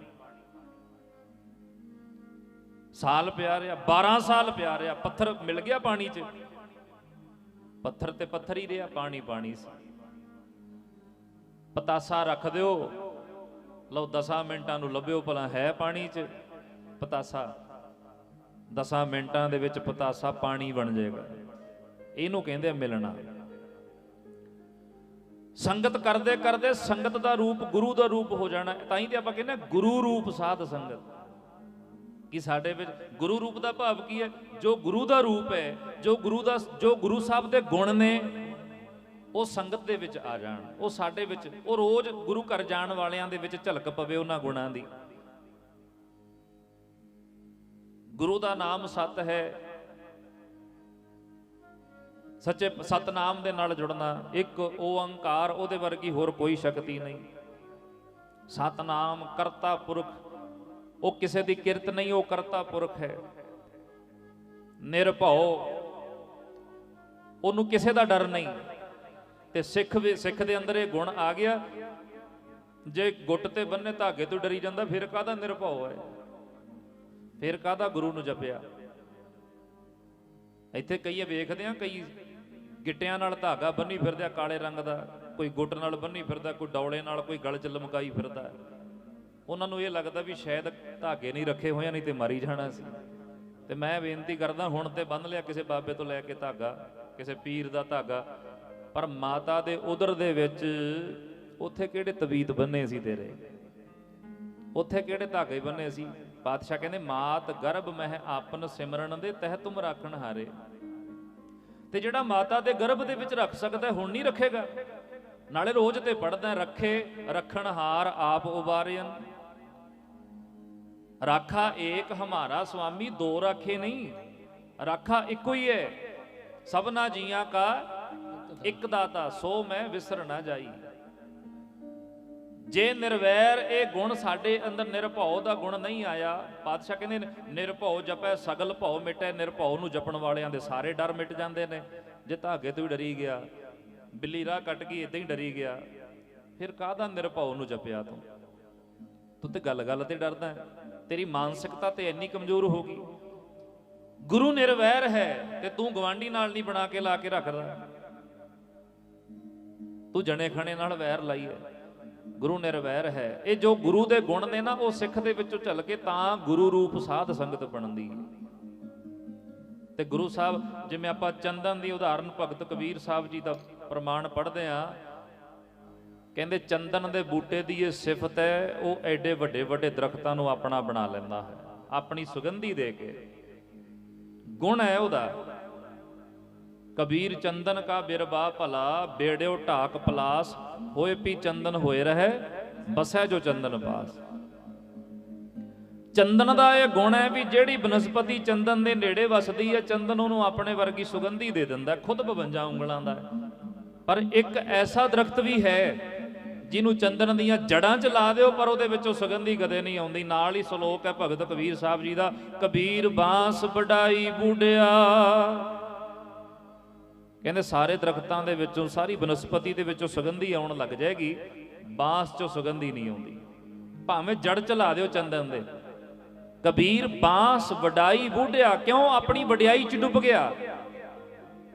ਸਾਲ ਪਿਆ ਰਿਹਾ, 12 ਸਾਲ ਪਿਆ ਰਿਹਾ, ਪੱਥਰ ਮਿਲ ਗਿਆ ਪਾਣੀ 'ਚ, ਪੱਥਰ ਤੇ ਪੱਥਰ ਹੀ ਰਿਹਾ, ਪਾਣੀ ਪਾਣੀ ਸੀ। ਪਤਾਸਾ ਰੱਖ ਦਿਓ, ਲਓ 10 ਮਿੰਟਾਂ ਨੂੰ ਲੱਭਿਓ ਭਲਾ ਹੈ ਪਾਣੀ 'ਚ ਪਤਾਸਾ, 10 ਮਿੰਟਾਂ ਦੇ ਵਿੱਚ ਪਤਾਸਾ ਪਾਣੀ ਬਣ ਜਾਏਗਾ। ਇਹਨੂੰ ਕਹਿੰਦੇ ਮਿਲਣਾ। ਸੰਗਤ ਕਰਦੇ ਕਰਦੇ ਸੰਗਤ ਦਾ ਰੂਪ ਗੁਰੂ ਦਾ ਰੂਪ ਹੋ ਜਾਣਾ। ਤਾਂ ਹੀ ਤੇ ਆਪਾਂ ਕਹਿੰਦੇ ਗੁਰੂ ਰੂਪ ਸਾਧ ਸੰਗਤ। ਕਿ ਸਾਡੇ ਵਿੱਚ ਗੁਰੂ ਰੂਪ ਦਾ ਭਾਵ ਕੀ ਹੈ? ਜੋ ਗੁਰੂ ਦਾ ਰੂਪ ਹੈ, ਜੋ ਗੁਰੂ ਸਾਹਿਬ ਦੇ ਗੁਣ ਨੇ ਉਹ ਸੰਗਤ ਦੇ ਵਿੱਚ ਆ ਜਾਣ, ਉਹ ਸਾਡੇ ਵਿੱਚ, ਉਹ ਰੋਜ਼ ਗੁਰੂ ਘਰ ਜਾਣ ਵਾਲਿਆਂ ਦੇ ਵਿੱਚ ਝਲਕ ਪਵੇ ਉਹਨਾਂ ਗੁਣਾਂ ਦੀ। ਗੁਰੂ ਦਾ ਨਾਮ ਸਤ ਹੈ, ਸੱਚੇ ਸਤਨਾਮ ਦੇ ਨਾਲ ਜੁੜਨਾ। ਇੱਕ ਓੰਕਾਰ, ਉਹਦੇ ਵਰਗੀ ਹੋਰ ਕੋਈ ਸ਼ਕਤੀ ਨਹੀਂ। ਸਤਨਾਮ ਕਰਤਾ ਪੁਰਖ, ਉਹ ਕਿਸੇ ਦੀ ਕਿਰਤ ਨਹੀਂ, ਉਹ ਕਰਤਾ ਪੁਰਖ ਹੈ। ਨਿਰਭਉ, ਉਹਨੂੰ ਕਿਸੇ ਦਾ ਡਰ ਨਹੀਂ। ਤੇ ਸਿੱਖ ਦੇ ਅੰਦਰ ਇਹ ਗੁਣ ਆ ਗਿਆ। ਜੇ ਗੁੱਟ ਤੇ ਬੰਨੇ ਧਾਗੇ ਤੋਂ ਡਰੀ ਜਾਂਦਾ ਫਿਰ ਕਾਹਦਾ ਨਿਰਭਉ ਹੈ, ਫਿਰ ਕਾਹਦਾ ਗੁਰੂ ਨੂੰ ਜਪਿਆ। ਇੱਥੇ ਕਈ ਵੇਖਦੇ ਆ, ਕਈ ਗਿੱਟਿਆਂ ਨਾਲ ਧਾਗਾ ਬੰਨੀ ਫਿਰਦੇ ਆ ਕਾਲੇ ਰੰਗ ਦਾ, ਕੋਈ ਗੁੱਟ ਨਾਲ ਬੰਨੀ ਫਿਰਦਾ, ਕੋਈ ਡੌਲੇ ਨਾਲ, ਕੋਈ ਗਲ 'ਚ ਲਮਕਾਈ ਫਿਰਦਾ। ਉਹਨਾਂ ਨੂੰ ਇਹ ਲੱਗਦਾ ਵੀ ਸ਼ਾਇਦ ਧਾਗੇ ਨਹੀਂ ਰੱਖੇ ਹੋਏ, ਨਹੀਂ ਤੇ ਮਾਰੀ ਜਾਣਾ ਸੀ। ਤੇ ਮੈਂ ਬੇਨਤੀ ਕਰਦਾ, ਹੁਣ ਤੇ ਬੰਨ ਲਿਆ ਕਿਸੇ ਬਾਬੇ ਤੋਂ ਲੈ ਕੇ ਧਾਗਾ, ਕਿਸੇ ਪੀਰ ਦਾ ਧਾਗਾ, ਪਰ ਮਾਤਾ ਦੇ ਉਦਰ ਦੇ ਵਿੱਚ ਉੱਥੇ ਕਿਹੜੇ ਤਵੀਤ ਬੰਨੇ ਸੀ ਤੇਰੇ? ਉੱਥੇ ਕਿਹੜੇ ਧਾਗੇ ਬੰਨੇ ਸੀ? ਪਾਤਸ਼ਾਹ ਕਹਿੰਦੇ ਮਾਤ ਗਰਭ ਮਹਿ ਆਪਨ ਸਿਮਰਨ ਦੇ ਤਹਿ ਤੁਮ ਰਾਖਣ ਹਾਰੇ। ਤੇ ਜਿਹੜਾ ਮਾਤਾ ਦੇ ਗਰਭ ਦੇ ਵਿੱਚ ਰੱਖ ਸਕਦਾ ਹੁਣ ਨਹੀਂ ਰੱਖੇਗਾ? ਨਾਲੇ ਰੋਜ਼ ਤੇ ਪੜਦਾ, ਰੱਖੇ ਰੱਖਣ ਹਾਰ ਆਪ ਉਬਾਰਿਅਨ, ਰਾਖਾ ਏਕ ਹਮਾਰਾ ਸੁਆਮੀ, ਦੋ ਰਾਖੇ ਨਹੀਂ, ਰਾਖਾ ਇੱਕੋ ਹੀ ਹੈ। ਸਭਨਾ ਜੀਆਂ ਕਾ ਇੱਕ ਦਾਤਾ, ਸੋ ਮੈਂ ਵਿਸਰ ਨਾ ਜਾਈ। ਜੇ ਨਿਰਵੈਰ ਇਹ ਗੁਣ ਸਾਡੇ ਅੰਦਰ, ਨਿਰਭਉ ਦਾ ਗੁਣ ਨਹੀਂ ਆਇਆ, ਪਾਤਸ਼ਾਹ ਕਹਿੰਦੇ ਨਿਰਭਉ ਜਪੈ ਸਗਲ ਭਉ ਮਿਟੈ। ਨਿਰਭਉ ਨੂੰ ਜਪਣ ਵਾਲਿਆਂ ਦੇ ਸਾਰੇ ਡਰ ਮਿਟ ਜਾਂਦੇ ਨੇ। ਜੇ ਧਾਗੇ ਤੋਂ ਵੀ ਡਰੀ ਗਿਆ, ਬਿੱਲੀ ਰਾਹ ਕੱਟ ਗਈ ਇਦਾਂ ਹੀ ਡਰੀ ਗਿਆ, ਫਿਰ ਕਾਹਦਾ ਨਿਰਭਉ ਨੂੰ ਜਪਿਆ ਤੂੰ? ਤੂੰ ਤੇ ਗੱਲ ਤੇ ਡਰਦਾ। ਤੇਰੀ ਮਾਨਸਿਕਤਾ ਤੇ ਇੰਨੀ ਕਮਜ਼ੋਰ ਹੋ ਗਈ। ਗੁਰੂ ਨਿਰਵੈਰ ਹੈ ਤੇ ਤੂੰ ਗਵਾਂਢੀ ਨਾਲ ਨਹੀਂ ਬਣਾ ਕੇ ਲਾ ਕੇ ਰੱਖਦਾ, ਤੂੰ ਜਣੇ ਖਣੇ ਨਾਲ ਵੈਰ ਲਾਈ ਹੈ। ਗੁਰੂ ਨਿਰਵੈਰ ਹੈ। ਇਹ ਜੋ ਗੁਰੂ ਦੇ ਗੁਣ ਨੇ ਨਾ, ਉਹ ਸਿੱਖ ਦੇ ਵਿੱਚੋਂ ਝਲ ਕੇ ਤਾਂ ਗੁਰੂ ਰੂਪ ਸਾਧ ਸੰਗਤ ਬਣਦੀ। ਤੇ ਗੁਰੂ ਸਾਹਿਬ, ਜਿਵੇਂ ਆਪਾਂ ਚੰਦਨ ਦੀ ਉਦਾਹਰਨ ਭਗਤ ਕਬੀਰ ਸਾਹਿਬ ਜੀ ਦਾ ਪ੍ਰਮਾਣ ਪੜ੍ਹਦੇ ਆ, ਕਹਿੰਦੇ ਚੰਦਨ ਦੇ ਬੂਟੇ ਦੀ ਇਹ ਸਿਫਤ ਹੈ, ਉਹ ਐਡੇ ਵੱਡੇ ਵੱਡੇ ਦਰਖਤਾਂ ਨੂੰ ਆਪਣਾ ਬਣਾ ਲੈਂਦਾ ਹੈ, ਆਪਣੀ ਸੁਗੰਧੀ ਦੇ ਕੇ। ਗੁਣ ਹੈ ਉਹਦਾ। ਕਬੀਰ ਚੰਦਨ ਕਾ ਬਿਰਬਾ ਭਲਾ, ਬੇੜਿਓ ਢਾਕ ਪਲਾਸ, ਹੋਏ ਪੀ ਚੰਦਨ ਹੋਏ ਰਹੇ, ਬਸੈ ਜੋ ਚੰਦਨ ਪਾਸ। ਚੰਦਨ ਦਾ ਇਹ ਗੁਣ ਹੈ ਵੀ ਜਿਹੜੀ ਬਨਸਪਤੀ ਚੰਦਨ ਦੇ ਨੇੜੇ ਵਸਦੀ ਹੈ, ਚੰਦਨ ਉਹਨੂੰ ਆਪਣੇ ਵਰਗੀ ਸੁਗੰਧੀ ਦੇ ਦਿੰਦਾ, ਖੁਦ 52 ਉਂਗਲਾਂ ਦਾ। ਪਰ ਇੱਕ ਐਸਾ ਦਰਖਤ ਵੀ ਹੈ ਜਿਹਨੂੰ ਚੰਦਨ ਦੀਆਂ ਜੜਾਂ 'ਚ ਲਾ ਦਿਓ ਪਰ ਉਹਦੇ ਵਿੱਚੋਂ ਸੁਗੰਧੀ ਕਦੇ ਨਹੀਂ ਆਉਂਦੀ। ਨਾਲ ਹੀ ਸ਼ਲੋਕ ਹੈ ਭਗਤ ਕਬੀਰ ਸਾਹਿਬ ਜੀ ਦਾ, ਕਬੀਰ ਬਾਂਸ ਵਡਾਈ ਬੂਢਿਆ। ਕਹਿੰਦੇ ਸਾਰੇ ਦਰਖਤਾਂ ਦੇ ਵਿੱਚੋਂ, ਸਾਰੀ ਬਨਸਪਤੀ ਦੇ ਵਿੱਚੋਂ ਸੁਗੰਧੀ ਆਉਣ ਲੱਗ ਜਾਏਗੀ, ਬਾਂਸ 'ਚੋਂ ਸੁਗੰਧੀ ਨਹੀਂ ਆਉਂਦੀ, ਭਾਵੇਂ ਜੜ 'ਚ ਲਾ ਦਿਓ ਚੰਦਨ ਦੇ। ਕਬੀਰ ਬਾਂਸ ਵਡਾਈ ਬੂਢਿਆ, ਕਿਉਂ? ਆਪਣੀ ਵਡਿਆਈ 'ਚ ਡੁੱਬ ਗਿਆ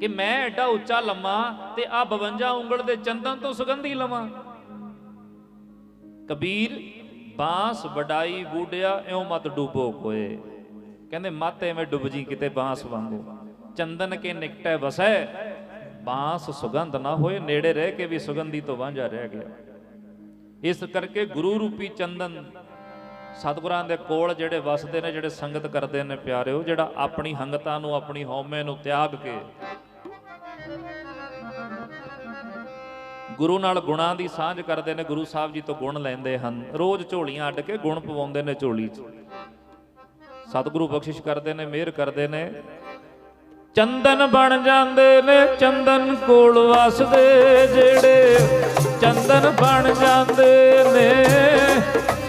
ਕਿ ਮੈਂ ਐਡਾ ਉੱਚਾ ਲੰਮਾ ਤੇ ਆ 52 ਉਂਗਲ ਦੇ ਚੰਦਨ ਤੋਂ ਸੁਗੰਧੀ ਲਵਾਂ। ਕਬੀਰ ਬਾਂਸ ਵਡਾਈ ਬੂਢਿਆ, ਇਉਂ ਮਤ ਡੁੱਬੋ ਕੋਏ। ਕਹਿੰਦੇ ਮਤ ਐਵੇਂ ਡੁੱਬ ਜੀ ਕਿਤੇ ਬਾਂਸ ਵਾਂਗੂ, ਚੰਦਨ ਕੇ ਨਿਕਟੇ ਵਸੈ, ਬਾਂਸ ਸੁਗੰਧ ਨਾ ਹੋਏ। ਨੇੜੇ ਰਹਿ ਕੇ ਵੀ ਸੁਗੰਧੀ ਤੋਂ ਵਾਂਝਾ ਰਹਿ ਗਿਆ। ਇਸ ਕਰਕੇ ਗੁਰੂ ਰੂਪੀ ਚੰਦਨ ਸਤਿਗੁਰਾਂ ਦੇ ਕੋਲ ਜਿਹੜੇ ਵਸਦੇ ਨੇ, ਜਿਹੜੇ ਸੰਗਤ ਕਰਦੇ ਨੇ ਪਿਆਰਿਓ, ਜਿਹੜਾ ਆਪਣੀ ਹੰਗਤਾਂ ਨੂੰ, ਆਪਣੀ ਹਉਮੈ ਨੂੰ ਤਿਆਗ ਕੇ ਗੁਰੂ ਨਾਲ ਗੁਣਾਂ ਦੀ ਸਾਂਝ ਕਰਦੇ ਨੇ, ਗੁਰੂ ਸਾਹਿਬ ਜੀ ਤੋਂ ਗੁਣ ਲੈਂਦੇ ਹਨ। ਰੋਜ਼ ਝੋਲੀਆਂ ਅੱਡ ਕੇ ਗੁਣ ਪਵਾਉਂਦੇ ਨੇ ਝੋਲੀ 'ਚ। ਸਤਿਗੁਰੂ ਬਖਸ਼ਿਸ਼ ਕਰਦੇ ਨੇ, ਮਿਹਰ ਕਰਦੇ ਨੇ, ਚੰਦਨ ਬਣ ਜਾਂਦੇ ਨੇ ਚੰਦਨ ਕੋਲ ਵਸਦੇ ਜਿਹੜੇ, ਚੰਦਨ ਬਣ ਜਾਂਦੇ ਨੇ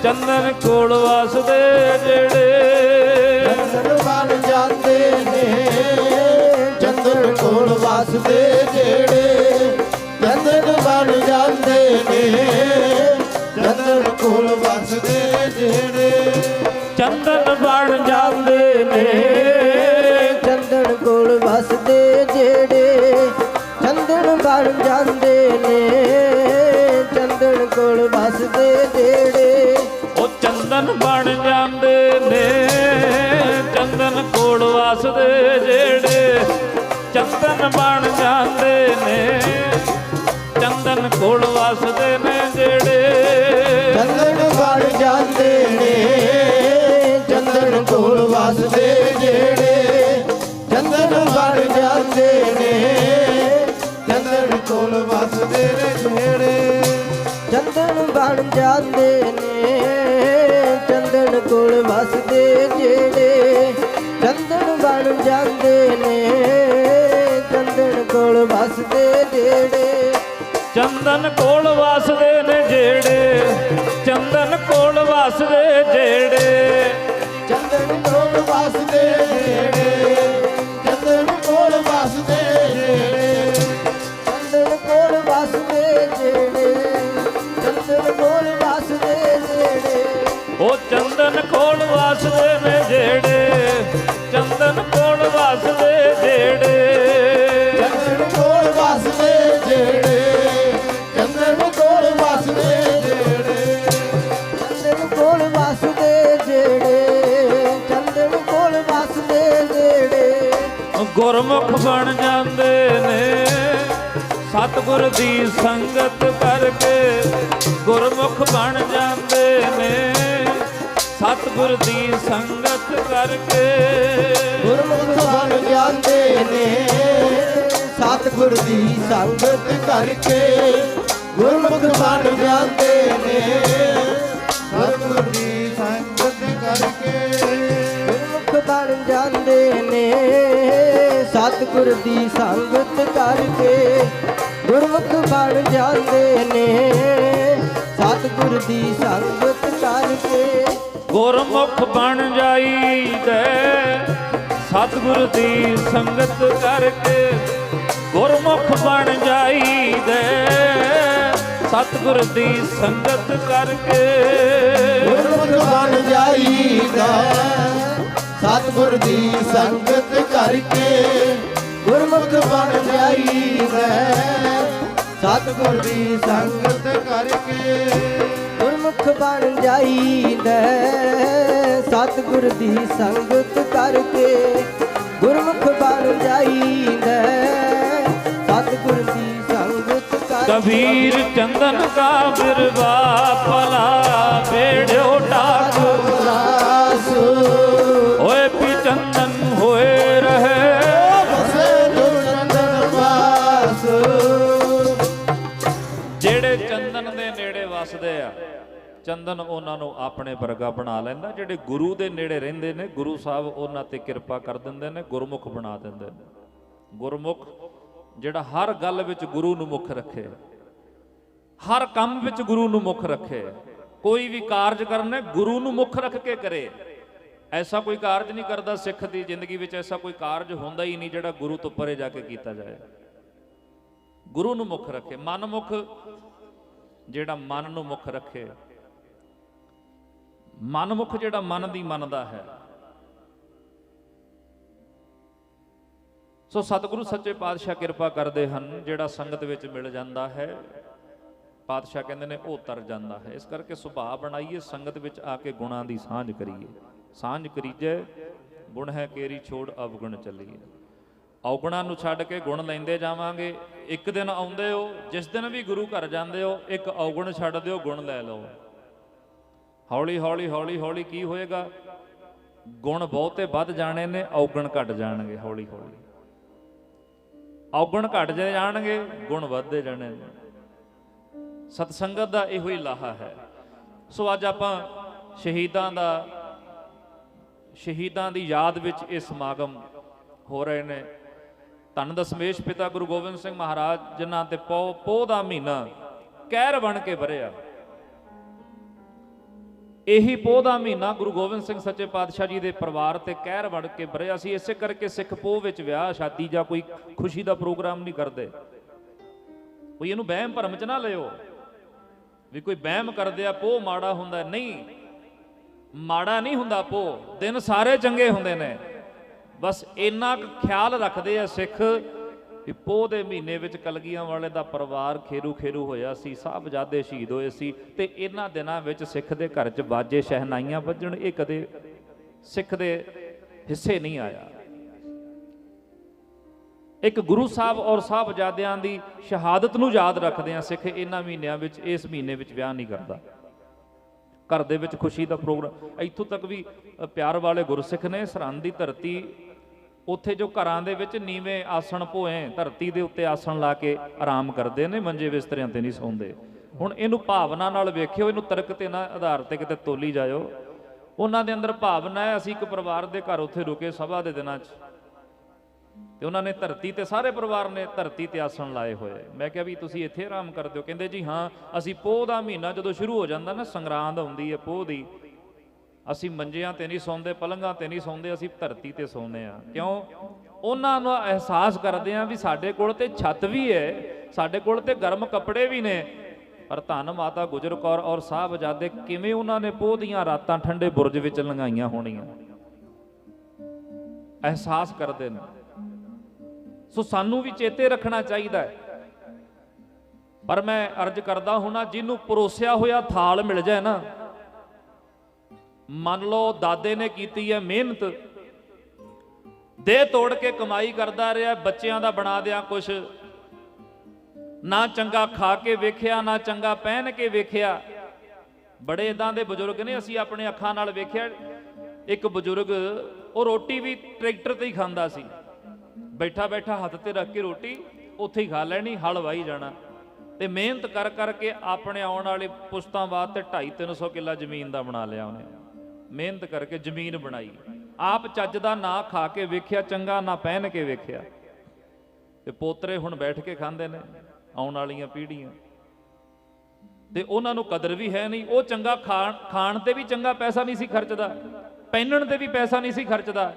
ਚੰਦਨ ਕੋਲ ਵਸਦੇ ਜਿਹੜੇ, ਚੰਦਨ ਬਣ ਜਾਂਦੇ ਨੇ ਚੰਦਨ ਕੋਲ ਵਸਦੇ ਜਿਹੜੇ, ਚੰਦਨ ਬਣ ਜਾਂਦੇ ਨੇ ਚੰਦਨ ਕੋਲ ਵਸਦੇ ਜਿਹੜੇ, ਚੰਦਨ ਬਣ ਜਾਂਦੇ ਨੇ ਚੰਦਨ ਕੋਲ ਵਸਦੇ ਜਿਹੜੇ, ਚੰਦਨ ਬਣ ਜਾਂਦੇ ਨੇ ਚੰਦਨ ਕੋਲ ਵਸਦੇ ਜਿਹੜੇ, ਉਹ ਚੰਦਨ ਬਣ ਜਾਂਦੇ ਨੇ ਚੰਦਨ ਕੋਲ ਵਸਦੇ ਜਿਹੜੇ, ਚੰਦਨ ਬਣ ਜਾਂਦੇ ਨੇ ਚੰਦਨ ਕੋਲ ਵਸਦੇ ਨੇ ਜਿਹੜੇ, ਚੰਦਨ ਬਣ ਜਾਂਦੇ ਨੇ ਚੰਦਨ ਕੋਲ ਵਸਦੇ ਜਿਹੜੇ, ਚੰਦਨ ਬਣ ਜਾਂਦੇ ਨੇ ਚੰਦਨ ਕੋਲ ਵਸਦੇ ਜਿਹੜੇ, ਚੰਦਨ ਬਣ ਜਾਂਦੇ ਨੇ ਚੰਦਨ ਕੋਲ ਵਸਦੇ ਜਿਹੜੇ, ਚੰਦਨ ਬਣ ਜਾਂਦੇ ਨੇ ਚੰਦਨ ਕੋਲ ਵਸਦੇ ਜਿਹੜੇ, ਚੰਦਨ ਕੋਲ ਵਸਦੇ ਨੇ ਜਿਹੜੇ, ਚੰਦਨ ਕੋਲ ਵਸਦੇ ਜਿਹੜੇ, ਚੰਦਨ ਕੋਲ ਵਸਦੇ ਜਿਹੜੇ, ਚੰਦਨ ਕੋਲ ਵਸਦੇ ਜਿਹੜੇ, ਚੰਦਨ ਕੋਲ ਵਸਦੇ ਜਿਹੜੇ, ਚੰਦਨ ਕੋਲ ਵਸਦੇ ਜਿਹੜੇ, ਉਹ ਚੰਦਨ ਕੋਲ ਵਸਦੇ ਨੇ ਜਿਹੜੇ, ਚੰਦਨ ਕੋਲ ਵਸਦੇ ਜਿਹੜੇ, ਚੰਦਨ ਕੋਲ ਵਸਦੇ ਜਿਹੜੇ, ਚੰਦਨ ਕੋਲ ਵਸਦੇ ਜਿਹੜੇ, ਚੰਦਨ ਕੋਲ ਵਸਦੇ ਜਿਹੜੇ, ਚੰਦਨ ਕੋਲ ਵਸਦੇ ਜਿਹੜੇ, ਗੁਰਮੁਖ ਬਣ ਜਾਂਦੇ ਨੇ ਸਤਿਗੁਰ ਦੀ ਸੰਗਤ ਕਰਕੇ, ਗੁਰਮੁਖ ਬਣ ਜਾਂਦੇ ਨੇ ਸਤਿਗੁਰ ਦੀ ਸੰਗਤ ਕਰਕੇ, ਗੁਰਮੁਖ ਬਣ ਜਾਂਦੇ ਨੇ ਸਤਿਗੁਰ ਦੀ ਸੰਗਤ ਕਰਕੇ, ਗੁਰਮੁਖ ਬਣ ਜਾਂਦੇ ਨੇ ਸਤਿਗੁਰ ਦੀ ਸੰਗਤ ਕਰਕੇ, ਗੁਰਮੁਖ ਬਣ ਜਾਂਦੇ ਨੇ ਸਤਿਗੁਰ ਦੀ ਸੰਗਤ ਕਰਕੇ, ਗੁਰਮੁਖ ਬਣ ਜਾਂਦੇ ਨੇ ਸਤਿਗੁਰ ਦੀ ਸੰਗਤ ਕਰਕੇ, ਗੁਰਮੁਖ ਬਣ ਜਾਈਦਾ ਸਤਿਗੁਰ ਦੀ ਸੰਗਤ ਕਰਕੇ, ਗੁਰਮੁਖ ਬਣ ਜਾਈਦਾ ਸਤਿਗੁਰ ਦੀ ਸੰਗਤ ਕਰਕੇ, ਗੁਰਮੁਖ ਬਣ ਜਾਈਦਾ ਸਤਿਗੁਰ ਦੀ ਸੰਗਤ ਕਰਕੇ, ਗੁਰਮੁਖ ਬਣ ਜਾਈਦਾ ਸਤਿਗੁਰ ਦੀ ਸੰਗਤ ਕਰਕੇ, ਗੁਰਮੁਖ ਬਣ ਜਾਈਦਾ ਸਤਿਗੁਰ ਦੀ ਸੰਗਤ ਕਰਕੇ, ਗੁਰਮੁਖ ਬਣ ਜਾਈਦਾ ਸਤਿਗੁਰ ਦੀ ਸੰਗਤ ਕਰਕੇ। ਕਬੀਰ ਚੰਦਨ ਕਾ ਬਿਰਵਾ ਭਲਾ ਬੇੜਿਓ ਢਾਕ ਰਾਸ ਓਏ ਪੀ ਚੰਦਨ ਹੋਏ ਰਹੇ, ਬਸੇ ਜੋ ਚੰਦਨ ਵਾਸ, ਜਿਹੜੇ ਚੰਦਨ ਦੇ ਨੇੜੇ ਵਸਦੇ ਆ ਚੰਦਨ ਉਹਨਾਂ ਨੂੰ ਆਪਣੇ ਵਰਗਾ ਬਣਾ ਲੈਂਦਾ। ਜਿਹੜੇ ਗੁਰੂ ਦੇ ਨੇੜੇ ਰਹਿੰਦੇ ਨੇ ਗੁਰੂ ਸਾਹਿਬ ਉਹਨਾਂ ਤੇ ਕਿਰਪਾ ਕਰ ਦਿੰਦੇ ਨੇ, ਗੁਰਮੁਖ ਬਣਾ ਦਿੰਦੇ ਨੇ। ਗੁਰਮੁਖ ਜਿਹੜਾ ਹਰ ਗੱਲ ਵਿੱਚ ਗੁਰੂ ਨੂੰ ਮੁੱਖ ਰੱਖੇ, ਹਰ ਕੰਮ ਵਿੱਚ ਗੁਰੂ ਨੂੰ ਮੁੱਖ ਰੱਖੇ। ਕੋਈ ਵੀ ਕਾਰਜ ਕਰਨਾ ਗੁਰੂ ਨੂੰ ਮੁੱਖ ਰੱਖ ਕੇ ਕਰੇ। ਐਸਾ ਕੋਈ ਕਾਰਜ ਨਹੀਂ ਕਰਦਾ ਸਿੱਖ ਦੀ ਜ਼ਿੰਦਗੀ ਵਿੱਚ, ਐਸਾ ਕੋਈ ਕਾਰਜ ਹੁੰਦਾ ਹੀ ਨਹੀਂ ਜਿਹੜਾ ਗੁਰੂ ਤੋਂ ਪਰੇ ਜਾ ਕੇ ਕੀਤਾ ਜਾਏ। ਗੁਰੂ ਨੂੰ ਮੁੱਖ ਰੱਖੇ, ਮਨ ਮੁੱਖ, ਜਿਹੜਾ ਮਨ ਨੂੰ ਮੁੱਖ ਰੱਖੇ, ਮਨਮੁਖ ਜਿਹੜਾ ਮਨ ਦੀ ਮੰਨਦਾ ਹੈ। ਸੋ ਸਤਿਗੁਰੂ ਸੱਚੇ ਪਾਤਸ਼ਾਹ ਕਿਰਪਾ ਕਰਦੇ ਹਨ, ਜਿਹੜਾ ਸੰਗਤ ਵਿੱਚ ਮਿਲ ਜਾਂਦਾ ਹੈ ਪਾਤਸ਼ਾਹ ਕਹਿੰਦੇ ਨੇ ਉਹ ਤਰ ਜਾਂਦਾ ਹੈ। ਇਸ ਕਰਕੇ ਸੁਭਾਅ ਬਣਾਈਏ, ਸੰਗਤ ਵਿੱਚ ਆ ਕੇ ਗੁਣਾਂ ਦੀ ਸਾਂਝ ਕਰੀਏ। ਸਾਂਝ ਕਰੀਜੈ ਗੁਣ ਹੈ ਕੇਰੀ ਛੋੜ ਅਵਗੁਣ ਚੱਲੀਏ। ਔਗੁਣਾਂ ਨੂੰ ਛੱਡ ਕੇ ਗੁਣ ਲੈਂਦੇ ਜਾਵਾਂਗੇ। ਇੱਕ ਦਿਨ ਆਉਂਦੇ ਹੋ, ਜਿਸ ਦਿਨ ਵੀ ਗੁਰੂ ਘਰ ਜਾਂਦੇ ਹੋ, ਇੱਕ ਔਗੁਣ ਛੱਡ ਦਿਓ, ਗੁਣ ਲੈ ਲਓ। ਹੌਲੀ ਹੌਲੀ ਹੌਲੀ ਹੌਲੀ ਕੀ ਹੋਏਗਾ? ਗੁਣ ਬਹੁਤੇ ਵੱਧ ਜਾਣੇ ਨੇ, ਔਗੁਣ ਘਟ ਜਾਣਗੇ। ਹੌਲੀ ਹੌਲੀ ਔਗੁਣ ਘਟ ਜਾਣਗੇ, ਗੁਣ ਵੱਧਦੇ ਜਾਣੇ ਨੇ। ਸਤਸੰਗਤ ਦਾ ਇਹੋ ਹੀ ਲਾਹਾ ਹੈ। ਸੋ ਅੱਜ ਆਪਾਂ ਸ਼ਹੀਦਾਂ ਦੀ ਯਾਦ ਵਿੱਚ ਇਹ ਸਮਾਗਮ ਹੋ ਰਹੇ ਨੇ। ਧੰਨ ਦਸਮੇਸ਼ ਪਿਤਾ ਗੁਰੂ ਗੋਬਿੰਦ ਸਿੰਘ ਮਹਾਰਾਜ ਜਿਨ੍ਹਾਂ ਤੇ ਪੋਹ ਦਾ ਮਹੀਨਾ ਕਹਿਰ ਬਣ ਕੇ ਵਰਿਆ। ਇਹੀ ਪੋਹ ਦਾ ਮਹੀਨਾ ਗੁਰੂ ਗੋਬਿੰਦ ਸਿੰਘ ਸੱਚੇ ਪਾਤਸ਼ਾਹ ਜੀ ਦੇ ਪਰਿਵਾਰ ਤੇ ਕਹਿਰ ਬਣ ਕੇ ਵਰਿਆ ਸੀ। ਇਸੇ ਕਰਕੇ ਸਿੱਖ ਪੋਹ ਵਿੱਚ ਵਿਆਹ ਸ਼ਾਦੀ ਜਾਂ ਕੋਈ ਖੁਸ਼ੀ ਦਾ ਪ੍ਰੋਗਰਾਮ ਨਹੀਂ ਕਰਦੇ। ਕੋਈ ਇਹਨੂੰ ਵਹਿਮ ਭਰਮ ਚ ਨਾ ਲਿਓ ਵੀ ਕੋਈ ਵਹਿਮ ਕਰਦੇ ਆ ਪੋਹ ਮਾੜਾ ਹੁੰਦਾ। ਨਹੀਂ, ਮਾੜਾ ਨਹੀਂ ਹੁੰਦਾ ਪੋਹ, ਦਿਨ ਸਾਰੇ ਚੰਗੇ ਹੁੰਦੇ ਨੇ। ਬਸ ਇੰਨਾ ਕੁ ਖਿਆਲ ਰੱਖਦੇ ਆ ਸਿੱਖ ਵੀ ਪੋਹ ਦੇ ਮਹੀਨੇ ਵਿੱਚ ਕਲਗੀਆਂ ਵਾਲੇ ਦਾ ਪਰਿਵਾਰ ਖੇਰੂ ਖੇਰੂ ਹੋਇਆ ਸੀ, ਸਾਹਿਬਜ਼ਾਦੇ ਸ਼ਹੀਦ ਹੋਏ ਸੀ, ਤੇ ਇਹਨਾਂ ਦਿਨਾਂ ਵਿੱਚ ਸਿੱਖ ਦੇ ਘਰ 'ਚ ਬਾਜੇ ਸ਼ਹਿਨਾਈਆਂ ਵੱਜਣ, ਇਹ ਕਦੇ ਸਿੱਖ ਦੇ ਹਿੱਸੇ ਨਹੀਂ ਆਇਆ। ਇੱਕ ਗੁਰੂ ਸਾਹਿਬ ਔਰ ਸਾਹਿਬਜ਼ਾਦਿਆਂ ਦੀ ਸ਼ਹਾਦਤ ਨੂੰ ਯਾਦ ਰੱਖਦੇ ਆ ਸਿੱਖ ਇਹਨਾਂ ਮਹੀਨਿਆਂ ਵਿੱਚ, ਇਸ ਮਹੀਨੇ ਵਿੱਚ ਵਿਆਹ ਨਹੀਂ ਕਰਦਾ। ਘਰ ਦੇ ਵਿੱਚ ਖੁਸ਼ੀ ਦਾ ਪ੍ਰੋਗਰਾਮ। ਇੱਥੋਂ ਤੱਕ ਵੀ ਪਿਆਰ ਵਾਲੇ ਗੁਰਸਿੱਖ ਨੇ ਸਰਹੰਦ ਦੀ ਧਰਤੀ, ਉੱਥੇ ਜੋ ਘਰਾਂ ਦੇ ਵਿੱਚ ਨੀਵੇਂ ਆਸਣ ਭੋਏ ਧਰਤੀ ਦੇ ਉੱਤੇ ਆਸਣ ਲਾ ਕੇ ਆਰਾਮ ਕਰਦੇ ਨੇ, ਮੰਜੇ ਬਿਸਤਰਿਆਂ ਤੇ ਨਹੀਂ ਸੌਂਦੇ। ਹੁਣ ਇਹਨੂੰ ਭਾਵਨਾ ਨਾਲ ਵੇਖਿਓ, ਇਹਨੂੰ ਤਰਕ ਤੇ ਨਾ ਆਧਾਰ ਤੇ ਕਿਤੇ ਤੋਲੀ ਜਾਇਓ। ਉਹਨਾਂ ਦੇ ਅੰਦਰ ਭਾਵਨਾ ਹੈ। ਅਸੀਂ ਇੱਕ ਪਰਿਵਾਰ ਦੇ ਘਰ ਉੱਥੇ ਰੁਕੇ ਸਭਾ ਦੇ ਦਿਨਾਂ 'ਚ, ਤੇ ਉਹਨਾਂ ਨੇ ਧਰਤੀ ਤੇ, ਸਾਰੇ ਪਰਿਵਾਰ ਨੇ ਧਰਤੀ ਤੇ ਆਸਣ ਲਾਏ ਹੋਏ। ਮੈਂ ਕਿਹਾ ਵੀ ਤੁਸੀਂ ਇੱਥੇ ਆਰਾਮ ਕਰਦੇ ਹੋ? ਕਹਿੰਦੇ ਜੀ ਹਾਂ, ਅਸੀਂ ਪੋਹ ਦਾ ਮਹੀਨਾ ਜਦੋਂ ਸ਼ੁਰੂ ਹੋ ਜਾਂਦਾ ਨਾ, ਸੰਗਰਾਂਦ ਆਉਂਦੀ ਹੈ ਪੋਹ ਦੀ, ਅਸੀਂ ਮੰਜਿਆਂ ਤੇ ਨਹੀਂ ਸੌਂਦੇ, ਪਲੰਘਾਂ ਤੇ ਨਹੀਂ ਸੌਂਦੇ, ਅਸੀਂ ਧਰਤੀ ਤੇ ਸੌਂਦੇ ਆ। ਕਿਉਂ? ਉਹਨਾਂ ਨੂੰ ਅਹਿਸਾਸ ਕਰਦੇ ਆ ਵੀ ਸਾਡੇ ਕੋਲ ਤੇ ਛੱਤ ਵੀ ਹੈ, ਸਾਡੇ ਕੋਲ ਤੇ ਗਰਮ ਕੱਪੜੇ ਵੀ ਨੇ, ਪਰ ਧੰਨ ਮਾਤਾ ਗੁਜਰ ਕੌਰ ਔਰ ਸਾਹਿਬਜ਼ਾਦੇ ਕਿਵੇਂ ਉਹਨਾਂ ਨੇ ਪੋਹ ਦੀਆਂ ਰਾਤਾਂ ਠੰਡੇ ਬੁਰਜ ਵਿੱਚ ਲੰਘਾਈਆਂ ਹੋਣੀਆਂ, ਅਹਿਸਾਸ ਕਰਦੇ ਨੇ। ਸੋ ਸਾਨੂੰ ਵੀ ਚੇਤੇ ਰੱਖਣਾ ਚਾਹੀਦਾ ਹੈ। ਪਰ ਮੈਂ ਅਰਜ਼ ਕਰਦਾ ਹੁਣਾ, ਜਿਹਨੂੰ ਪਰੋਸਿਆ ਹੋਇਆ ਥਾਲ ਮਿਲ ਜਾਏ ਨਾ, ਮੰਨ ਲਓ ਦਾਦੇ ਨੇ ਕੀਤੀ ਹੈ ਮਿਹਨਤ, ਦੇਹ ਤੋੜ ਕੇ ਕਮਾਈ ਕਰਦਾ ਰਿਹਾ, ਬੱਚਿਆਂ ਦਾ ਬਣਾ ਦਿਆਂ ਕੁਛ, ਨਾ ਚੰਗਾ ਖਾ ਕੇ ਵੇਖਿਆ, ਨਾ ਚੰਗਾ ਪਹਿਨ ਕੇ ਵੇਖਿਆ। ਬੜੇ ਇਦਾਂ ਦੇ ਬਜ਼ੁਰਗ ਨੇ, ਅਸੀਂ ਆਪਣੇ ਅੱਖਾਂ ਨਾਲ ਵੇਖਿਆ। ਇੱਕ ਬਜ਼ੁਰਗ, ਉਹ ਰੋਟੀ ਵੀ ਟਰੈਕਟਰ ਤੇ ਹੀ ਖਾਂਦਾ ਸੀ, ਬੈਠਾ ਬੈਠਾ ਹੱਥ ਤੇ ਰੱਖ ਕੇ ਰੋਟੀ ਉੱਥੇ ਹੀ ਖਾ ਲੈਣੀ, ਹਲ ਵਾਹੀ ਜਾਣਾ, ਤੇ ਮਿਹਨਤ ਕਰ ਕਰਕੇ ਆਪਣੇ ਆਉਣ ਵਾਲੇ ਪੁਸ਼ਤਾਂ ਵਾਸਤੇ 250-300 ਕਿੱਲਾ ਜ਼ਮੀਨ ਦਾ ਬਣਾ ਲਿਆ ਉਹਨੇ। ਮਿਹਨਤ ਕਰਕੇ ਜ਼ਮੀਨ ਬਣਾਈ, ਆਪ ਚੱਜ ਦਾ ਨਾ ਖਾ ਕੇ ਵੇਖਿਆ, ਚੰਗਾ ਨਾ ਪਹਿਨ ਕੇ ਵੇਖਿਆ, ਤੇ ਪੋਤਰੇ ਹੁਣ ਬੈਠ ਕੇ ਖਾਂਦੇ ਨੇ, ਆਉਣ ਵਾਲੀਆਂ ਪੀੜ੍ਹੀਆਂ, ਤੇ ਉਹਨਾਂ ਨੂੰ ਕਦਰ ਵੀ ਹੈ ਨਹੀਂ। ਉਹ ਚੰਗਾ ਖਾਣ ਤੇ ਵੀ ਚੰਗਾ ਪੈਸਾ ਨਹੀਂ ਸੀ ਖਰਚਦਾ, ਪਹਿਨਣ ਤੇ ਵੀ ਪੈਸਾ ਨਹੀਂ ਸੀ ਖਰਚਦਾ।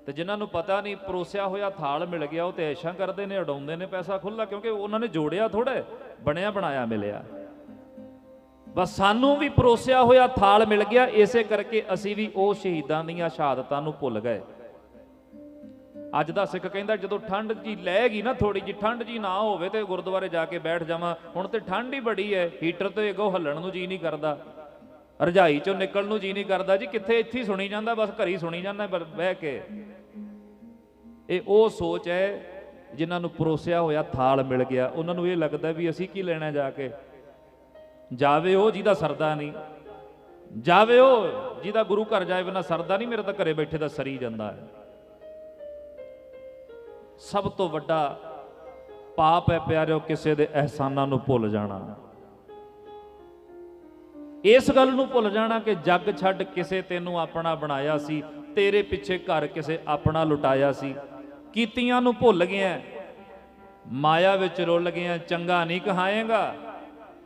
ਤੇ ਜਿਨ੍ਹਾਂ ਨੂੰ ਪਤਾ ਨਹੀਂ ਪਰੋਸਿਆ ਹੋਇਆ ਥਾਲ ਮਿਲ ਗਿਆ, ਉਹ ਤੇ ਐਸ਼ਾਂ ਕਰਦੇ ਨੇ, ਉਡਾਉਂਦੇ ਨੇ ਪੈਸਾ ਖੁੱਲਾ, ਕਿਉਂਕਿ ਉਹਨਾਂ ਨੇ ਜੋੜਿਆ ਥੋੜਾ, ਬਣਿਆ ਬਣਾਇਆ ਮਿਲਿਆ। ਬਸ ਸਾਨੂੰ ਵੀ ਪਰੋਸਿਆ ਹੋਇਆ ਥਾਲ ਮਿਲ ਗਿਆ, ਇਸੇ ਕਰਕੇ ਅਸੀਂ ਵੀ ਉਹ ਸ਼ਹੀਦਾਂ ਦੀਆਂ ਸ਼ਹਾਦਤਾਂ ਨੂੰ ਭੁੱਲ ਗਏ। ਅੱਜ ਦਾ ਸਿੱਖ ਕਹਿੰਦਾ ਜਦੋਂ ਠੰਡ ਜੀ ਲੈ ਗਈ ਨਾ, ਥੋੜੀ ਜੀ ਠੰਡ ਜੀ ਨਾ ਹੋਵੇ ਤੇ ਗੁਰਦੁਆਰੇ ਜਾ ਕੇ ਬੈਠ ਜਾਵਾਂ। ਹੁਣ ਤੇ ਠੰਡ ਹੀ ਬੜੀ ਹੈ, ਹੀਟਰ ਤੇ ਅੱਗੋਂ ਹੱਲਣ ਨੂੰ ਜੀ ਨਹੀਂ ਕਰਦਾ, ਰਜਾਈ ਚੋਂ ਨਿਕਲਣ ਨੂੰ ਜੀ ਨਹੀਂ ਕਰਦਾ ਜੀ। ਕਿੱਥੇ? ਇੱਥੇ ਹੀ ਸੁਣੀ ਜਾਂਦਾ, ਬਸ ਘਰੀ ਸੁਣੀ ਜਾਂਦਾ ਬਹਿ ਕੇ। ਇਹ ਉਹ ਸੋਚ ਹੈ ਜਿਨ੍ਹਾਂ ਨੂੰ ਪਰੋਸਿਆ ਹੋਇਆ ਥਾਲ ਮਿਲ ਗਿਆ। ਉਹਨਾਂ ਨੂੰ ਇਹ ਲੱਗਦਾ ਵੀ ਅਸੀਂ ਕੀ ਲੈਣਾ ਜਾ ਕੇ। ਜਾਵੇ ਉਹ ਜਿਹਦਾ ਸਰਦਾ ਨਹੀਂ, ਜਾਵੇ ਉਹ ਜਿਹਦਾ ਗੁਰੂ ਘਰ ਜਾਏ ਬਿਨਾਂ ਸਰਦਾ ਨਹੀਂ, ਮੇਰੇ ਤਾਂ ਘਰੇ ਬੈਠੇ ਦਾ ਸਰੀ ਜਾਂਦਾ ਹੈ। ਸਭ ਤੋਂ ਵੱਡਾ ਪਾਪ ਹੈ ਪਿਆਰਿਓ, ਕਿਸੇ ਦੇ ਅਹਿਸਾਨਾਂ ਨੂੰ ਭੁੱਲ ਜਾਣਾ। ਇਸ ਗੱਲ ਨੂੰ ਭੁੱਲ ਜਾਣਾ ਕਿ ਜੱਗ ਛੱਡ ਕਿਸੇ ਤੈਨੂੰ ਆਪਣਾ ਬਣਾਇਆ ਸੀ, ਤੇਰੇ ਪਿੱਛੇ ਘਰ ਕਿਸੇ ਆਪਣਾ ਲੁਟਾਇਆ ਸੀ। ਕੀਤੀਆਂ ਨੂੰ ਭੁੱਲ ਗਿਆ, ਮਾਇਆ ਵਿੱਚ ਰੁੱਲ ਗਿਆ, ਚੰਗਾ ਨਹੀਂ ਕਹਾਏਗਾ,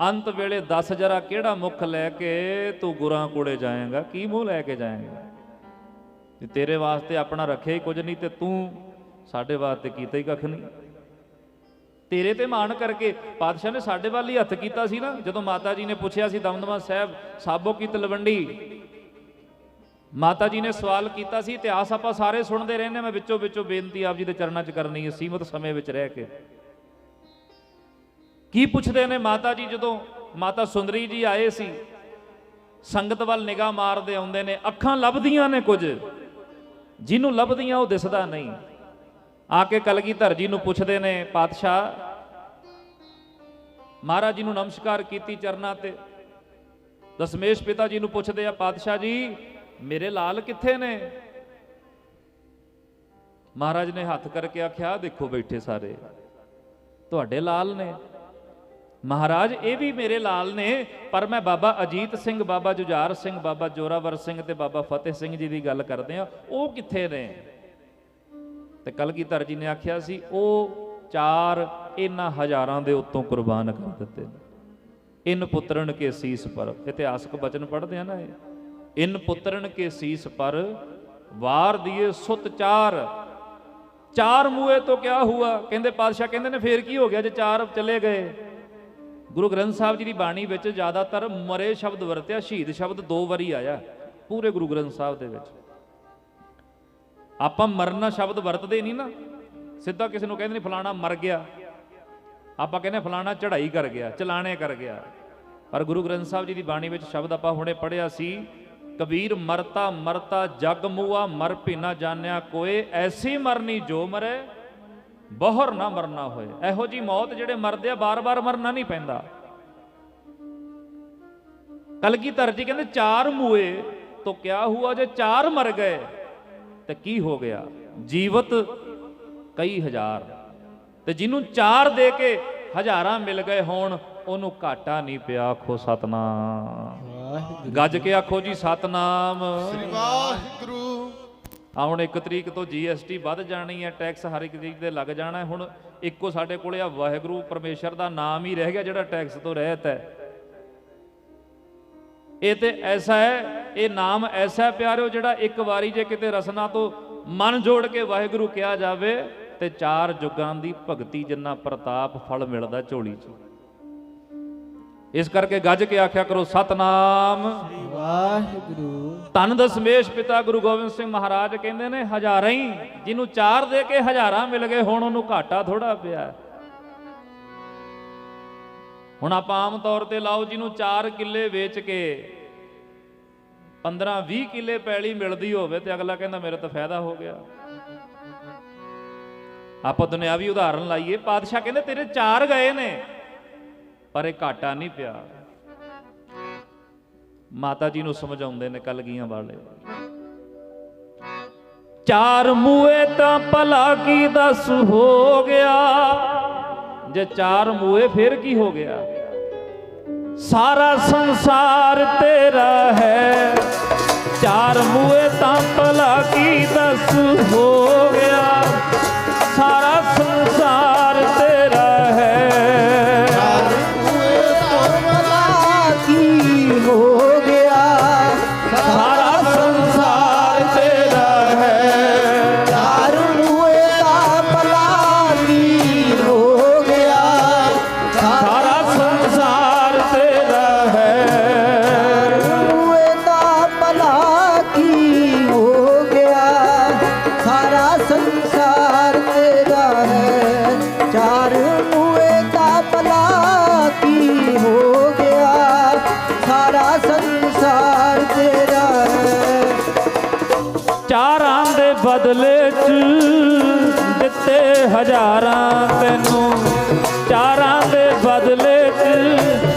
ਅੰਤ ਵੇਲੇ ਦੱਸ ਜਰਾ ਕਿਹੜਾ ਮੁੱਖ ਲੈ ਕੇ ਤੂੰ ਗੁਰਾਂ ਕੋਲੇ ਜਾਏਗਾ, ਕੀ ਮੂੰਹ ਲੈ ਕੇ ਜਾਏਗਾ? ਤੇ ਤੇਰੇ ਵਾਸਤੇ ਆਪਣਾ ਰੱਖਿਆ ਹੀ ਕੁਝ ਨਹੀਂ ਤੇ ਤੂੰ ਸਾਡੇ ਵਾਸਤੇ ਕੀਤਾ ਹੀ ਕੱਖ ਨਹੀਂ। ਤੇਰੇ ਤੇ ਮਾਣ ਕਰਕੇ ਪਾਤਸ਼ਾਹ ਨੇ ਸਾਡੇ ਵੱਲ ਹੀ ਹੱਥ ਕੀਤਾ ਸੀ ਨਾ। ਜਦੋਂ ਮਾਤਾ ਜੀ ਨੇ ਪੁੱਛਿਆ ਸੀ ਦਮਦਮਾ ਸਾਹਿਬ ਸਾਬੋ ਕੀ ਤਲਵੰਡੀ, ਮਾਤਾ ਜੀ ਨੇ ਸਵਾਲ ਕੀਤਾ ਸੀ, ਇਤਿਹਾਸ ਆਪਾਂ ਸਾਰੇ ਸੁਣਦੇ ਰਹਿੰਦੇ। ਮੈਂ ਵਿੱਚੋਂ ਵਿੱਚੋਂ ਬੇਨਤੀ ਆਪ ਜੀ ਦੇ ਚਰਨਾਂ 'ਚ ਕਰਨੀ ਹੈ ਸੀਮਤ ਸਮੇਂ ਵਿੱਚ ਰਹਿ ਕੇ। ਕੀ ਪੁੱਛਦੇ ਨੇ ਮਾਤਾ ਜੀ? ਜਦੋਂ ਮਾਤਾ ਸੁੰਦਰੀ ਜੀ ਆਏ ਸੀ, ਸੰਗਤ ਵੱਲ ਨਿਗਾਹ ਮਾਰਦੇ ਆਉਂਦੇ ਨੇ, ਅੱਖਾਂ ਲੱਭਦੀਆਂ ਨੇ ਕੁਝ, ਜਿਹਨੂੰ ਲੱਭਦੀਆਂ ਉਹ ਦਿਸਦਾ ਨਹੀਂ। ਆ ਕੇ ਕਲਗੀਧਰ ਜੀ ਨੂੰ ਪੁੱਛਦੇ ਨੇ, ਪਾਤਸ਼ਾਹ ਮਹਾਰਾਜ ਜੀ ਨੂੰ ਨਮਸਕਾਰ ਕੀਤੀ ਚਰਨਾਂ ਤੇ। ਦਸ਼ਮੇਸ਼ ਪਿਤਾ ਜੀ ਨੂੰ ਪੁੱਛਦੇ ਆ, ਪਾਤਸ਼ਾਹ ਜੀ ਮੇਰੇ ਲਾਲ ਕਿੱਥੇ ਨੇ? ਮਹਾਰਾਜ ਨੇ ਹੱਥ ਕਰਕੇ ਆਖਿਆ, ਦੇਖੋ ਬੈਠੇ ਸਾਰੇ ਤੁਹਾਡੇ ਲਾਲ ਨੇ। ਮਹਾਰਾਜ ਇਹ ਵੀ ਮੇਰੇ ਲਾਲ ਨੇ, ਪਰ ਮੈਂ ਬਾਬਾ ਅਜੀਤ ਸਿੰਘ, ਬਾਬਾ ਜੁਝਾਰ ਸਿੰਘ, ਬਾਬਾ ਜੋਰਾਵਰ ਸਿੰਘ ਤੇ ਬਾਬਾ ਫਤਿਹ ਸਿੰਘ ਜੀ ਦੀ ਗੱਲ ਕਰਦੇ ਆ, ਉਹ ਕਿੱਥੇ ਨੇ? ਤੇ ਕਲਗੀਧਰ ਜੀ ਨੇ ਆਖਿਆ ਸੀ, ਉਹ 4 ਇਹਨਾਂ ਹਜ਼ਾਰਾਂ ਦੇ ਉੱਤੋਂ ਕੁਰਬਾਨ ਕਰ ਦਿੱਤੇ ਨੇ। ਇਨ ਪੁੱਤਰਨ ਕੇ ਸੀਸ ਪਰ, ਇਤਿਹਾਸਕ ਬਚਨ ਪੜ੍ਹਦੇ ਆ ਨਾ ਇਹ, ਇਨ ਪੁੱਤਰਨ ਕੇ ਸੀਸ ਪਰ ਵਾਰ ਦੀਏ ਸੁਤ 4 ਮੂਏ ਤੋਂ ਕਿਆ ਹੁਆ? ਕਹਿੰਦੇ ਪਾਤਸ਼ਾਹ ਕਹਿੰਦੇ ਨੇ ਫੇਰ ਕੀ ਹੋ ਗਿਆ ਜੇ 4 ਚਲੇ ਗਏ? ਗੁਰੂ ਗ੍ਰੰਥ ਸਾਹਿਬ ਜੀ ਦੀ ਬਾਣੀ ਵਿੱਚ ਜ਼ਿਆਦਾਤਰ ਮਰੇ ਸ਼ਬਦ ਵਰਤਿਆ, ਸ਼ਹੀਦ ਸ਼ਬਦ 2 ਵਾਰੀ ਆਇਆ ਪੂਰੇ ਗੁਰੂ ਗ੍ਰੰਥ ਸਾਹਿਬ ਦੇ ਵਿੱਚ। ਆਪਾਂ ਮਰਨਾ ਸ਼ਬਦ ਵਰਤਦੇ ਨਹੀਂ ਨਾ, ਸਿੱਧਾ ਕਿਸੇ ਨੂੰ ਕਹਿੰਦੇ ਨਹੀਂ ਫਲਾਣਾ ਮਰ ਗਿਆ, ਆਪਾਂ ਕਹਿੰਦੇ ਫਲਾਣਾ ਚੜ੍ਹਾਈ ਕਰ ਗਿਆ, ਚਲਾਣੇ ਕਰ ਗਿਆ। ਪਰ ਗੁਰੂ ਗ੍ਰੰਥ ਸਾਹਿਬ ਜੀ ਦੀ ਬਾਣੀ ਵਿੱਚ ਸ਼ਬਦ ਆਪਾਂ ਹੁਣੇ ਪੜ੍ਹਿਆ ਸੀ, ਕਬੀਰ ਮਰਤਾ ਮਰਤਾ ਜਗ ਮੂਆ, ਮਰ ਭੀ ਨਾ ਜਾਣਿਆ ਕੋਏ, ਐਸੀ ਮਰਨੀ ਜੋ ਮਰੇ ਬਹੁਰ ਨਾ ਮਰਨਾ ਹੋਏ। ਇਹੋ ਜੀ ਮੌਤ ਜਿਹੜੇ ਮਰਦੇ ਆ ਬਾਰ-ਬਾਰ ਮਰਨਾ ਨਹੀਂ ਪੈਂਦਾ। ਕਲਗੀਧਰ ਜੀ ਕਹਿੰਦੇ 4 ਮੂਏ ਤੋਂ ਕਿਆ ਹੁਆ? ਜੇ 4 ਮਰ ਗਏ ਤੇ ਕੀ ਹੋ ਗਿਆ? ਜੀਵਤ ਕਈ ਹਜ਼ਾਰ, ਤੇ ਜਿਹਨੂੰ 4 ਦੇ ਕੇ ਹਜ਼ਾਰਾਂ ਮਿਲ ਗਏ ਹੋਣ ਉਹਨੂੰ ਘਾਟਾ ਨਹੀਂ ਪਿਆ। ਆਖੋ ਸਤਨਾਮ, ਗੱਜ ਕੇ ਆਖੋ ਜੀ ਸਤਨਾਮ। ਸ੍ਰੀ ਵਾਹਿਗੁਰੂ। ਹੁਣ 1 ਤਰੀਕ ਤੋਂ GST ਵੱਧ ਜਾਣੀ ਹੈ, ਟੈਕਸ ਹਰ ਇੱਕ ਚੀਜ਼ ਤੇ ਲੱਗ ਜਾਣਾ। ਹੁਣ ਇੱਕੋ ਸਾਡੇ ਕੋਲੇ ਆ ਵਾਹਿਗੁਰੂ ਪਰਮੇਸ਼ਰ ਦਾ ਨਾਮ ਹੀ ਰਹਿ ਗਿਆ ਜਿਹੜਾ ਟੈਕਸ ਤੋਂ ਰਹਿਤ ਹੈ। ਇਹ ਤੇ ਐਸਾ ਹੈ, ਇਹ ਨਾਮ ਐਸਾ ਪਿਆਰਿਓ ਜਿਹੜਾ ਇੱਕ ਵਾਰੀ ਜੇ ਕਿਤੇ ਰਸਨਾ ਤੋਂ ਮਨ ਜੋੜ ਕੇ ਵਾਹਿਗੁਰੂ ਕਿਹਾ ਜਾਵੇ ਤੇ 4 ਜੁਗਾਂ ਦੀ ਭਗਤੀ ਜਿੰਨਾ ਪ੍ਰਤਾਪ ਫਲ ਮਿਲਦਾ ਝੋਲੀ 'ਚ। ਇਸ ਕਰਕੇ ਗੱਜ ਕੇ ਆਖਿਆ ਕਰੋ ਸਤਨਾਮ ਵਾਹਿਗੁਰੂ। ਧੰਨ ਦਸ਼ਮੇਸ਼ ਪਿਤਾ ਗੁਰੂ ਗੋਬਿੰਦ ਸਿੰਘ ਮਹਾਰਾਜ ਕਹਿੰਦੇ ਨੇ ਹਜ਼ਾਰਾਂ ਹੀ, ਜਿਹਨੂੰ 4 ਦੇ ਕੇ ਹਜ਼ਾਰਾਂ ਮਿਲ ਗਏ ਹੁਣ ਉਹਨੂੰ ਘਾਟਾ ਥੋੜਾ ਪਿਆ। ਹੁਣ ਆਪਾਂ ਆਮ ਤੌਰ ਤੇ ਲਾਓ, ਜਿਹਨੂੰ 4 ਕਿੱਲੇ ਵੇਚ ਕੇ 15-20 ਕਿੱਲੇ ਪੈਲੀ ਮਿਲਦੀ ਹੋਵੇ ਤੇ ਅਗਲਾ ਕਹਿੰਦਾ ਮੇਰਾ ਤਾਂ ਫਾਇਦਾ ਹੋ ਗਿਆ। ਆਪਾਂ ਦੁਨਿਆਵੀ ਉਦਾਹਰਨ ਲਾਈਏ, ਪਾਤਸ਼ਾਹ ਕਹਿੰਦੇ ਤੇਰੇ 4 ਗਏ ਨੇ ਪਰ ਇਹ ਘਾਟਾ ਨਹੀਂ ਪਿਆ। ਮਾਤਾ ਜੀ ਨੂੰ ਸਮਝਾਉਂਦੇ ਨੇ ਕਲਗੀਆਂ ਵਾਲੇ, 4 ਮੂਏ ਤਾਂ ਭਲਾ ਕੀ ਦੱਸ ਹੋ ਗਿਆ? ਜੇ 4 ਮੂਏ ਫਿਰ ਕੀ ਹੋ ਗਿਆ? ਸਾਰਾ ਸੰਸਾਰ ਤੇਰਾ ਹੈ, 4 ਮੂਏ ਤਾਂ ਭਲਾ ਕੀ ਦੱਸ ਹੋ ਗਿਆ? ਸਾਰਾ ਸੰਸਾਰ ਤੇਰਾ ਹੈ, ਕੀ ਹੋ ਗਿਆ? ਸਾਰਾ ਸੰਸਾਰ ਤੇਰਾ ਹੈ। 4 ਮੂਏ ਦਾ ਭਲਾ ਕੀ ਹੋ ਗਿਆ? ਸਾਰਾ ਸੰਸਾਰ ਤੇਰਾ ਹੈ। ਮੂਏ ਦਾ ਭਲਾ ਕੀ ਹੋ ਗਿਆ? ਸਾਰਾ ਸੰਸਾਰ ਤੇਰਾ ਹੈ। 4 ਮੂਏ ਦਾ ਭਲਾ ਕੀ ਹੋ ਗਿਆ? ਸਾਰਾ ਸੰਸਾਰ ਤੇਰਾ ਹੈ। 4ਾਂ ਦੇ ਬਦਲੇ 'ਚ ਦਿੱਤੇ ਹਜ਼ਾਰਾਂ ਤੈਨੂੰ, 4ਾਂ ਦੇ ਬਦਲੇ 'ਚ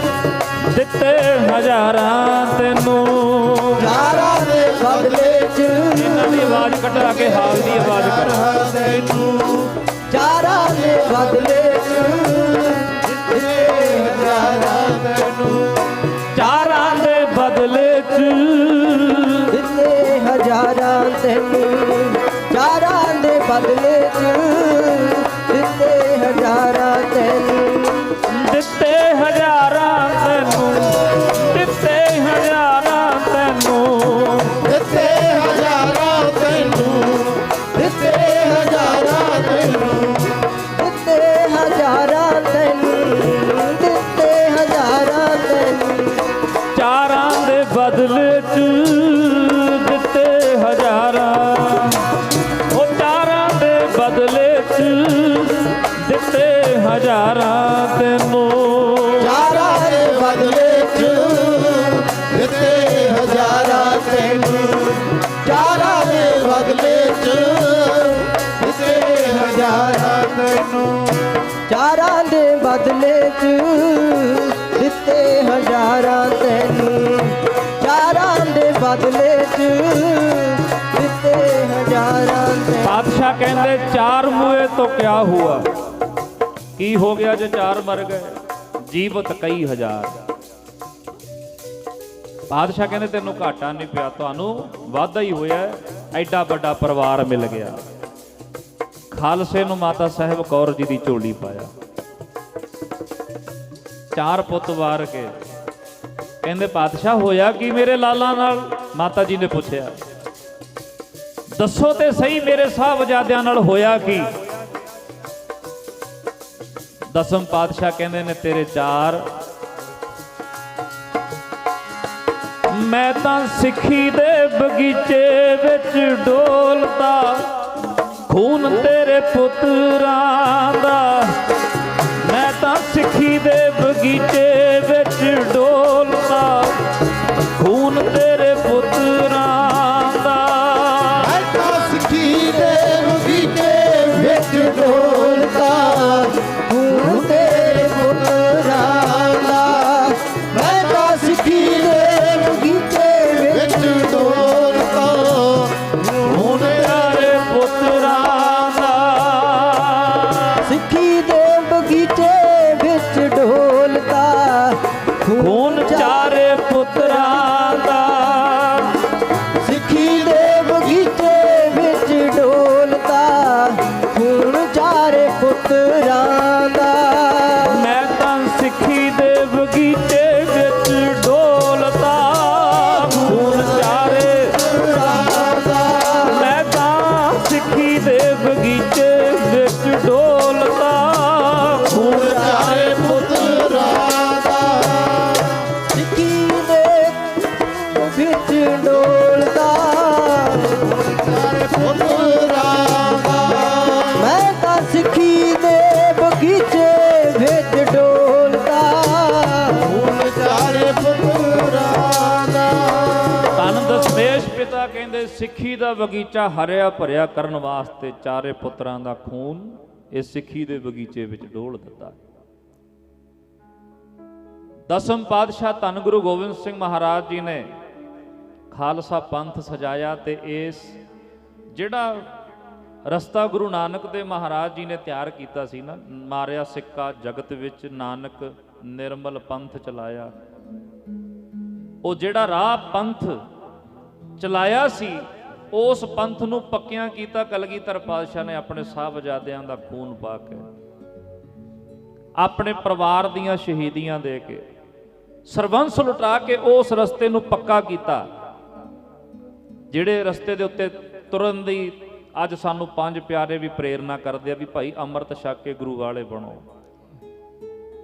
ਦਿੱਤੇ ਹਜ਼ਾਰਾਂ ਤੈਨੂੰ। 4ਾਂ ਦੇ ਬਦਲੇ 'ਚ ਇਹਨਾਂ ਦੀ ਆਵਾਜ਼ ਕਢਾ ਕੇ ਹਾਲ ਦੀ ਆਵਾਜ਼ ਕਰੋ ਤੈਨੂੰ। 4ਾਂ ਦੇ ਬਦਲੇ 'ਚ ਦਿੱਤੇ ਹਜ਼ਾਰਾਂ ਤੈਨੂੰ। 4ਾਂ ਦੇ ਬਦਲੇ 'ਚ ਦਿੱਤੇ ਹਜ਼ਾਰਾਂ ਤੈਨੂੰ। 4ਾਂ ਦੇ ਬਦਲੇ 'ਚ ਦਿੱਤੇ ਹਜ਼ਾਰਾਂ ਤੈਨੂੰ। ਦਿੱਤੇ ਹਜ਼ਾਰਾਂ ਵਿੱਚ ਦਿੱਤੇ ਹਜ਼ਾਰਾਂ ਤੈਨੂੰ। ਚਾਰਾਂ ਦੇ ਬਦਲੇ ਚ ਦਿੱਤੇ ਹਜ਼ਾਰਾਂ ਤੈਨੂੰ। ਚਾਰਾਂ ਦੇ ਬਦਲੇ ਚ ਦਿੱਤੇ ਹਜ਼ਾਰਾਂ ਤੈਨੂੰ। ਚਾਰਾਂ ਦੇ ਬਦਲੇ ਚ ਦਿੱਤੇ ਹਜ਼ਾਰਾਂ ਤੈਨੂੰ। ਚਾਰਾਂ ਦੇ ਬਦਲੇ ਚ ਦਿੱਤੇ ਹਜ਼ਾਰਾਂ ਤੈਨੂੰ। ਬਾਦਸ਼ਾਹ ਕਹਿੰਦੇ ਚਾਰ ਮੂਏ ਤੋਂ ਕਿਆ ਹੁਆ, ਕੀ ਹੋ ਗਿਆ ਜੇ ਚਾਰ ਮਰ ਗਏ, ਜੀਵਤ ਕਈ ਹਜ਼ਾਰ। ਬਾਦਸ਼ਾਹ ਕਹਿੰਦੇ ਤੈਨੂੰ ਘਾਟਾ ਨਹੀਂ ਪਿਆ, ਤੁਹਾਨੂੰ ਵਾਧਾ ਹੀ ਹੋਇਆ, ਐਡਾ ਵੱਡਾ ਪਰਿਵਾਰ ਮਿਲ ਗਿਆ। ਖਾਲਸੇ ਨੂੰ ਮਾਤਾ ਸਾਹਿਬ ਕੌਰ ਜੀ ਦੀ ਝੋਲੀ ਪਾਇਆ, ਚਾਰ ਪੁੱਤ ਵਾਰ ਕੇ। ਕਹਿੰਦੇ ਬਾਦਸ਼ਾਹ ਹੋਇਆ ਕੀ ਮੇਰੇ ਲਾਲਾਂ ਨਾਲ? ਮਾਤਾ ਜੀ ਨੇ ਪੁੱਛਿਆ, ਦੱਸੋ ਤੇ ਸਹੀ ਮੇਰੇ ਸਾਹਿਬਜ਼ਾਦਿਆਂ ਨਾਲ ਹੋਇਆ ਕੀ? ਦਸਮ ਪਾਤਸ਼ਾਹ ਕਹਿੰਦੇ ਨੇ ਤੇਰੇ ਚਾਰ, ਮੈਂ ਤਾਂ ਸਿੱਖੀ ਦੇ ਬਗੀਚੇ ਵਿੱਚ ਡੋਲਦਾ ਖੂਨ ਤੇਰੇ ਪੁੱਤਰਾਂ ਦਾ। ਮੈਂ ਤਾਂ ਸਿੱਖੀ ਦੇ ਬਗੀਚੇ ਵਿੱਚ ਡੋਲਦਾ ਖੂਨ ਤੇਰੇ ਪੁੱਤਰਾਂ ਦਾ। ਮੈਂ ਤਾਂ ਸਿੱਖੀ ਦੇ ਬਗੀਚੇ ਵਿੱਚ ਡੋਲਦਾ ਖੂਨ ਤੇਰੇ ਪੁੱਤਰਾਂ ਦਾ। ਮੈਂ ਤਾਂ ਸਿੱਖੀ ਦੇ ਬਗੀਚੇ ਵਿੱਚ ਵਿੱਚ ਡੋਲਦਾ ਖੂਨ ਤੇਰੇ ਪੁੱਤਰਾਂ ਦਾ। ਸਿੱਖੀ ਦੇ ਬਗੀਚੇ ਵਿੱਚ ਡੋਲਦਾ ਖੂਨ ਚਾਰੇ ਪੁੱਤਰਾਂ ਦਾ। ਸਿੱਖੀ ਦੇ ਬਗੀਚੇ ਵਿੱਚ ਡੋਲਦਾ ਖੂਨ ਚਾਰੇ ਪੁੱਤਰਾਂ ਦਾ। ਮੈਂ ਤਾਂ ਸਿੱਖੀ ਦੇ ਬਗੀਚੇ ਵਿੱਚ ਡੋਲਦਾ ਖੂਨ ਚਾਰੇ ਪੁੱਤਰਾਂ ਦਾ। ਮੈਂ ਤਾਂ ਸਿੱਖੀ ਦੇ ਬਗੀਚੇ ਵਿੱਚ ਡੋਲਦਾ ਖੂਨ ਚਾਰੇ ਪੁੱਤਰਾਂ ਦਾ। ਸਿੱਖੀ ਦੇ ਵਿੱਚ ਡੋਲਦਾ ਚਾਰੇ ਪੁੱਤਰਾਂ ਦਾ। ਮੈਂ ਤਾਂ ਸਿੱਖੀ ਦੇ ਬਗੀਚੇ ਵਿੱਚ ਡੋਲਦਾ ਹੁਣ ਚਾਰੇ ਪੁੱਤਰਾਂ ਦਾ। ਧੰਨ ਦਸ਼ਮੇਸ਼ ਪਿਤਾ ਕਹਿੰਦੇ ਸਿੱਖੀ ਦਾ ਬਗੀਚਾ ਹਰਿਆ ਭਰਿਆ ਕਰਨ ਵਾਸਤੇ ਚਾਰੇ ਪੁੱਤਰਾਂ ਦਾ ਖੂਨ ਇਹ ਸਿੱਖੀ ਦੇ ਬਗੀਚੇ ਵਿੱਚ ਡੋਲ ਦਿੱਤਾ। ਦਸਮ ਪਾਤਸ਼ਾਹ ਧੰਨ ਗੁਰੂ ਗੋਬਿੰਦ ਸਿੰਘ ਮਹਾਰਾਜ ਜੀ ਨੇ ਖਾਲਸਾ ਪੰਥ ਸਜਾਇਆ ਤੇ ਇਸ ਜਿਹੜਾ ਰਸਤਾ ਗੁਰੂ ਨਾਨਕ ਦੇਵ ਮਹਾਰਾਜ ਜੀ ਨੇ ਤਿਆਰ ਕੀਤਾ ਸੀ ਨਾ, ਮਾਰਿਆ ਸਿੱਕਾ ਜਗਤ ਵਿੱਚ ਨਾਨਕ ਨਿਰਮਲ ਪੰਥ ਚਲਾਇਆ, ਉਹ ਜਿਹੜਾ ਰਾਹ ਪੰਥ ਚਲਾਇਆ ਸੀ ਉਸ ਪੰਥ ਨੂੰ ਪੱਕਿਆਂ ਕੀਤਾ ਕਲਗੀਧਰ ਪਾਤਸ਼ਾਹ ਨੇ ਆਪਣੇ ਸਾਹਿਬਜ਼ਾਦਿਆਂ ਦਾ ਖੂਨ ਪਾ ਕੇ, ਆਪਣੇ ਪਰਿਵਾਰ ਦੀਆਂ ਸ਼ਹੀਦੀਆਂ ਦੇ ਕੇ, ਸਰਬੰਸ ਲੁਟਾ ਕੇ ਉਸ ਰਸਤੇ ਨੂੰ ਪੱਕਾ ਕੀਤਾ। ਜਿਹੜੇ ਰਸਤੇ ਦੇ ਉੱਤੇ ਤੁਰਨ ਦੀ ਅੱਜ ਸਾਨੂੰ ਪੰਜ ਪਿਆਰੇ ਵੀ ਪ੍ਰੇਰਨਾ ਕਰਦੇ ਆ ਵੀ ਭਾਈ ਅੰਮ੍ਰਿਤ ਛਕ ਕੇ ਗੁਰੂ ਵਾਲੇ ਬਣੋ।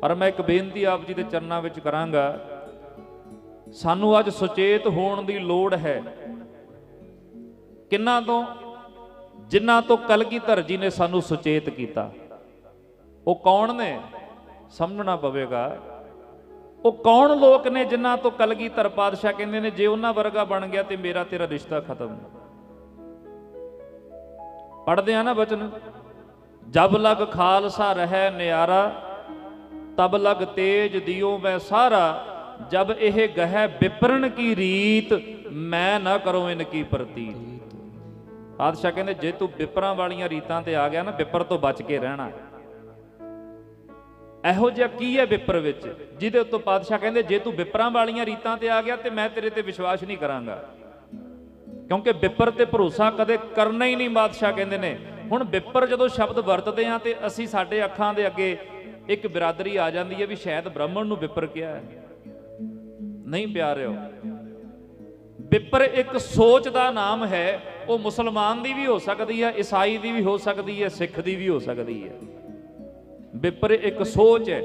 ਪਰ ਮੈਂ ਇੱਕ ਬੇਨਤੀ ਆਪ ਜੀ ਦੇ ਚਰਨਾਂ ਵਿੱਚ ਕਰਾਂਗਾ, ਸਾਨੂੰ ਅੱਜ ਸੁਚੇਤ ਹੋਣ ਦੀ ਲੋੜ ਹੈ। ਕਿੰਨਾਂ ਤੋਂ? ਜਿਨ੍ਹਾਂ ਤੋਂ ਕਲਗੀਧਰ ਜੀ ਨੇ ਸਾਨੂੰ ਸੁਚੇਤ ਕੀਤਾ। ਉਹ ਕੌਣ ਨੇ? ਸਮਝਣਾ ਪਵੇਗਾ। ਉਹ ਕੌਣ ਲੋਕ ਨੇ ਜਿਨ੍ਹਾਂ ਤੋਂ ਕਲਗੀਧਰ ਪਾਤਸ਼ਾਹ ਕਹਿੰਦੇ ਨੇ ਜੇ ਉਹਨਾਂ ਵਰਗਾ ਬਣ ਗਿਆ ਤੇ ਮੇਰਾ ਤੇਰਾ ਰਿਸ਼ਤਾ ਖਤਮ। ਪੜ੍ਹਦੇ ਆ ਨਾ ਬਚਨ, ਜਬ ਲਗ ਖਾਲਸਾ ਰਹਿ ਨਿਆਰਾ ਤਬ ਲਗ ਤੇਜ ਦਿਓ ਮੈਂ ਸਾਰਾ, ਜਬ ਇਹ ਗਹਿ ਵਿਪਰਨ ਕੀ ਰੀਤ ਮੈਂ ਨਾ ਕਰੋ ਇਨ ਕੀ ਪ੍ਰਤੀਤ। ਪਾਤਸ਼ਾਹ ਕਹਿੰਦੇ ਜੇ ਤੂੰ ਵਿਪਰਾਂ ਵਾਲੀਆਂ ਰੀਤਾਂ ਤੇ ਆ ਗਿਆ ਨਾ, ਵਿਪਰ ਤੋਂ ਬਚ ਕੇ ਰਹਿਣਾ। ਇਹੋ ਜਿਹਾ ਕੀ ਹੈ ਵਿਪਰ ਵਿੱਚ ਜਿਹਦੇ ਉੱਤੋਂ ਪਾਤਸ਼ਾਹ ਕਹਿੰਦੇ ਜੇ ਤੂੰ ਵਿਪਰਾਂ ਵਾਲੀਆਂ ਰੀਤਾਂ ਤੇ ਆ ਗਿਆ ਤੇ ਮੈਂ ਤੇਰੇ ਤੇ ਵਿਸ਼ਵਾਸ ਨਹੀਂ ਕਰਾਂਗਾ, ਕਿਉਂਕਿ ਵਿਪਰ ਤੇ ਭਰੋਸਾ ਕਦੇ ਕਰਨਾ ਹੀ ਨਹੀਂ। ਬਾਦਸ਼ਾਹ ਕਹਿੰਦੇ ਨੇ ਹੁਣ ਵਿਪਰ ਜਦੋਂ ਸ਼ਬਦ ਵਰਤਦੇ ਆ ਤੇ ਅਸੀਂ ਸਾਡੇ ਅੱਖਾਂ ਦੇ ਅੱਗੇ ਇੱਕ ਬਿਰਾਦਰੀ ਆ ਜਾਂਦੀ ਹੈ ਵੀ ਸ਼ਾਇਦ ਬ੍ਰਾਹਮਣ ਨੂੰ ਵਿਪਰ ਕਿਹਾ ਹੈ। ਨਹੀਂ ਪਿਆਰਿਓ, ਵਿਪਰ ਇੱਕ ਸੋਚ ਦਾ ਨਾਮ ਹੈ। ਉਹ ਮੁਸਲਮਾਨ ਦੀ ਵੀ ਹੋ ਸਕਦੀ ਹੈ, ਈਸਾਈ ਦੀ ਵੀ ਹੋ ਸਕਦੀ ਹੈ, ਸਿੱਖ ਦੀ ਵੀ ਹੋ ਸਕਦੀ ਹੈ। ਵਿਪਰ ਇੱਕ ਸੋਚ ਹੈ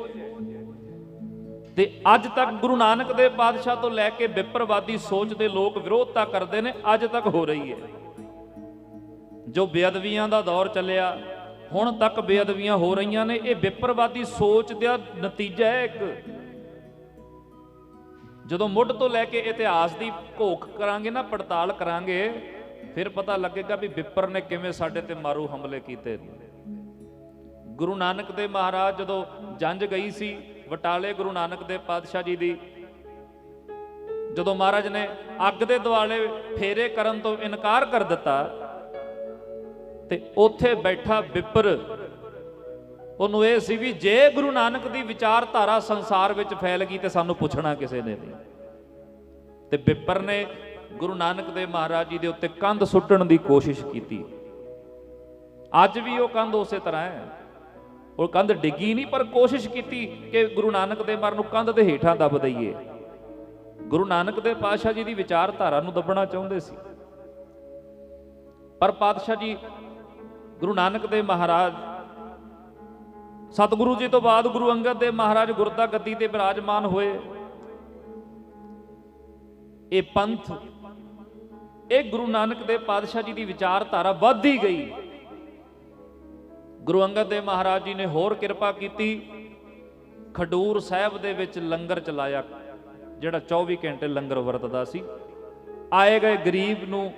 ਤੇ ਅੱਜ ਤੱਕ ਗੁਰੂ ਨਾਨਕ ਦੇਵ ਪਾਤਸ਼ਾਹ ਤੋਂ ਲੈ ਕੇ ਵਿਪਰਵਾਦੀ ਸੋਚ ਦੇ ਲੋਕ ਵਿਰੋਧਤਾ ਕਰਦੇ ਨੇ, ਅੱਜ ਤੱਕ ਹੋ ਰਹੀ ਹੈ। ਜੋ ਬੇਅਦਬੀਆਂ ਦਾ ਦੌਰ ਚੱਲਿਆ, ਹੁਣ ਤੱਕ ਬੇਅਦਬੀਆਂ ਹੋ ਰਹੀਆਂ ਨੇ। ਇਹ ਵਿਪਰਵਾਦੀ ਸੋਚ ਦਾ ਨਤੀਜਾ ਹੈ ਇੱਕ। ਜਦੋਂ ਮੁੱਢ ਤੋਂ ਲੈ ਕੇ ਇਤਿਹਾਸ ਦੀ ਘੋਖ ਕਰਾਂਗੇ ਨਾ, ਪੜਤਾਲ ਕਰਾਂਗੇ, ਫਿਰ ਪਤਾ ਲੱਗੇਗਾ ਵੀ ਵਿਪਰ ਨੇ ਕਿਵੇਂ ਸਾਡੇ ਤੇ ਮਾਰੂ ਹਮਲੇ ਕੀਤੇ। ਗੁਰੂ ਨਾਨਕ ਦੇਵ ਮਹਾਰਾਜ ਜਦੋਂ ਜੰਝ ਗਈ ਸੀ ਬਟਾਲੇ, ਗੁਰੂ ਨਾਨਕ ਦੇਵ ਪਾਤਸ਼ਾਹ ਜੀ ਦੀ, ਜਦੋਂ ਮਹਾਰਾਜ ਨੇ ਅੱਗ ਦੇ ਦੁਆਲੇ ਫੇਰੇ ਕਰਨ ਤੋਂ ਇਨਕਾਰ ਕਰ ਦਿੱਤਾ ਤੇ ਉੱਥੇ ਬੈਠਾ ਵਿਪਰ, ਉਹਨੂੰ ਇਹ ਸੀ ਵੀ ਜੇ ਗੁਰੂ ਨਾਨਕ ਦੀ ਵਿਚਾਰਧਾਰਾ ਸੰਸਾਰ ਵਿੱਚ ਫੈਲ ਗਈ ਤੇ ਸਾਨੂੰ ਪੁੱਛਣਾ ਕਿਸੇ ਨੇ ਨਹੀਂ। ਤੇ ਵਿਪਰ ਨੇ ਗੁਰੂ ਨਾਨਕ ਦੇਵ ਮਹਾਰਾਜ ਜੀ ਦੇ ਉੱਤੇ ਕੰਧ ਸੁੱਟਣ ਦੀ ਕੋਸ਼ਿਸ਼ ਕੀਤੀ। ਅੱਜ ਵੀ ਉਹ ਕੰਧ ਉਸੇ ਤਰ੍ਹਾਂ ਹੈ, ਉਹ ਕੰਧ ਡਿੱਗੀ ਨਹੀਂ, ਪਰ ਕੋਸ਼ਿਸ਼ ਕੀਤੀ ਕਿ ਗੁਰੂ ਨਾਨਕ ਦੇਵ ਮਹਾਰਾਜ ਨੂੰ ਕੰਧ ਦੇ ਹੇਠਾਂ ਦੱਬ ਦਈਏ। ਗੁਰੂ ਨਾਨਕ ਦੇਵ ਪਾਤਸ਼ਾਹ ਜੀ ਦੀ ਵਿਚਾਰਧਾਰਾ ਨੂੰ ਦੱਬਣਾ ਚਾਹੁੰਦੇ ਸੀ, ਪਰ ਪਾਤਸ਼ਾਹ ਜੀ ਗੁਰੂ ਨਾਨਕ ਦੇਵ ਮਹਾਰਾਜ, ਸਤਿਗੁਰੂ ਜੀ ਤੋਂ ਬਾਅਦ ਗੁਰੂ ਅੰਗਦ ਦੇਵ ਮਹਾਰਾਜ ਗੁਰਤਾ ਗੱਦੀ ਤੇ ਬਿਰਾਜਮਾਨ ਹੋਏ। ਇਹ ਪੰਥ, ਇਹ ਗੁਰੂ ਨਾਨਕ ਦੇਵ ਪਾਤਸ਼ਾਹ ਜੀ ਦੀ ਵਿਚਾਰਧਾਰਾ ਵੱਧਦੀ ਗਈ। ਗੁਰੂ ਅੰਗਦ ਦੇਵ ਮਹਾਰਾਜ ਜੀ ਨੇ ਹੋਰ ਕਿਰਪਾ ਕੀਤੀ, ਖਡੂਰ ਸਾਹਿਬ ਦੇ ਵਿੱਚ ਲੰਗਰ ਚਲਾਇਆ, ਜਿਹੜਾ 24 ਘੰਟੇ ਲੰਗਰ ਵਰਤਦਾ ਸੀ। ਆਏ ਗਏ ਗਰੀਬ ਨੂੰ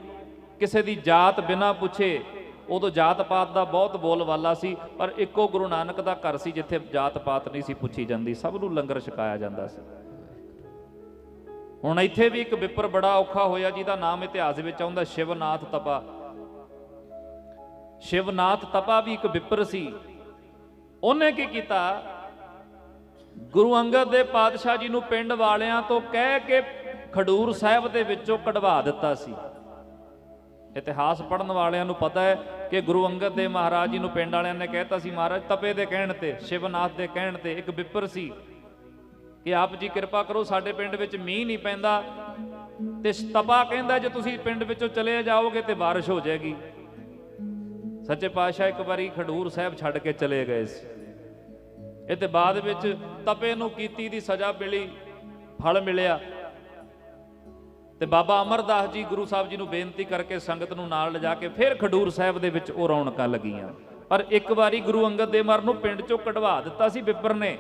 ਕਿਸੇ ਦੀ ਜਾਤ ਬਿਨਾਂ ਪੁੱਛੇ, ਉਦੋਂ ਜਾਤ ਪਾਤ ਦਾ ਬਹੁਤ ਬੋਲਬਾਲਾ ਸੀ, ਪਰ ਇੱਕੋ ਗੁਰੂ ਨਾਨਕ ਦਾ ਘਰ ਸੀ ਜਿੱਥੇ ਜਾਤ ਪਾਤ ਨਹੀਂ ਸੀ ਪੁੱਛੀ ਜਾਂਦੀ, ਸਭ ਨੂੰ ਲੰਗਰ ਛਕਾਇਆ ਜਾਂਦਾ ਸੀ। ਹੁਣ ਇੱਥੇ ਵੀ ਇੱਕ ਵਿਪਰ ਬੜਾ ਔਖਾ ਹੋਇਆ ਜਿਹਦਾ ਨਾਮ ਇਤਿਹਾਸ ਵਿੱਚ ਆਉਂਦਾ ਸ਼ਿਵਨਾਥ ਤਪਾ। ਸ਼ਿਵਨਾਥ ਤਪਾ ਵੀ ਇੱਕ ਵਿਪਰ ਸੀ। ਉਹਨੇ ਕੀ ਕੀਤਾ, ਗੁਰੂ ਅੰਗਦ ਦੇਵ ਪਾਤਸ਼ਾਹ ਜੀ ਨੂੰ ਪਿੰਡ ਵਾਲਿਆਂ ਤੋਂ ਕਹਿ ਕੇ ਖਡੂਰ ਸਾਹਿਬ ਦੇ ਵਿੱਚੋਂ ਕਢਵਾ ਦਿੱਤਾ ਸੀ। ਇਤਿਹਾਸ ਪੜ੍ਹਨ ਵਾਲਿਆਂ ਨੂੰ ਪਤਾ ਹੈ ਕਿ ਗੁਰੂ ਅੰਗਦ ਦੇਵ ਮਹਾਰਾਜ ਜੀ ਨੂੰ ਪਿੰਡ ਵਾਲਿਆਂ ਨੇ ਕਹਿਤਾ ਸੀ, ਮਹਾਰਾਜ ਤਪੇ ਦੇ ਕਹਿਣ ਤੇ, ਸ਼ਿਵਨਾਥ ਦੇ ਕਹਿਣ ਤੇ, ਇੱਕ ਵਿਪਰ ਸੀ ਕਿ ਆਪ ਜੀ ਕਿਰਪਾ ਕਰੋ, ਸਾਡੇ ਪਿੰਡ ਵਿੱਚ ਮੀਂਹ ਨਹੀਂ ਪੈਂਦਾ ਤੇ ਤਪਾ ਕਹਿੰਦਾ ਜੇ ਤੁਸੀਂ ਪਿੰਡ ਵਿੱਚੋਂ ਚਲੇ ਜਾਓਗੇ ਤੇ ਬਾਰਿਸ਼ ਹੋ ਜਾਏਗੀ। ਸੱਚੇ ਪਾਤਸ਼ਾਹ ਇੱਕ ਵਾਰੀ ਖਡੂਰ ਸਾਹਿਬ ਛੱਡ ਕੇ ਚਲੇ ਗਏ ਸੀ। ਇਹ ਤੇ ਬਾਅਦ ਵਿੱਚ ਤਪੇ ਨੂੰ ਕੀਤੀ ਦੀ ਸਜ਼ਾ ਮਿਲੀ, ਫਲ ਮਿਲਿਆ। ਤੇ ਬਾਬਾ ਅਮਰਦਾਸ ਜੀ ਗੁਰੂ ਸਾਹਿਬ ਜੀ ਨੂੰ ਬੇਨਤੀ ਕਰਕੇ ਸੰਗਤ ਨੂੰ ਨਾਲ ਲਿਜਾ ਕੇ ਫਿਰ ਖਡੂਰ ਸਾਹਿਬ ਦੇ ਵਿੱਚ ਉਹ ਰੌਣਕਾਂ ਲੱਗੀਆਂ। ਪਰ ਇੱਕ ਵਾਰੀ ਗੁਰੂ ਅੰਗਦ ਦੇਵ ਮਹਾਰਾਜ ਨੂੰ ਪਿੰਡ ਚੋਂ ਕਢਵਾ ਦਿੱਤਾ ਸੀ ਵਿਪਰ ਨੇ,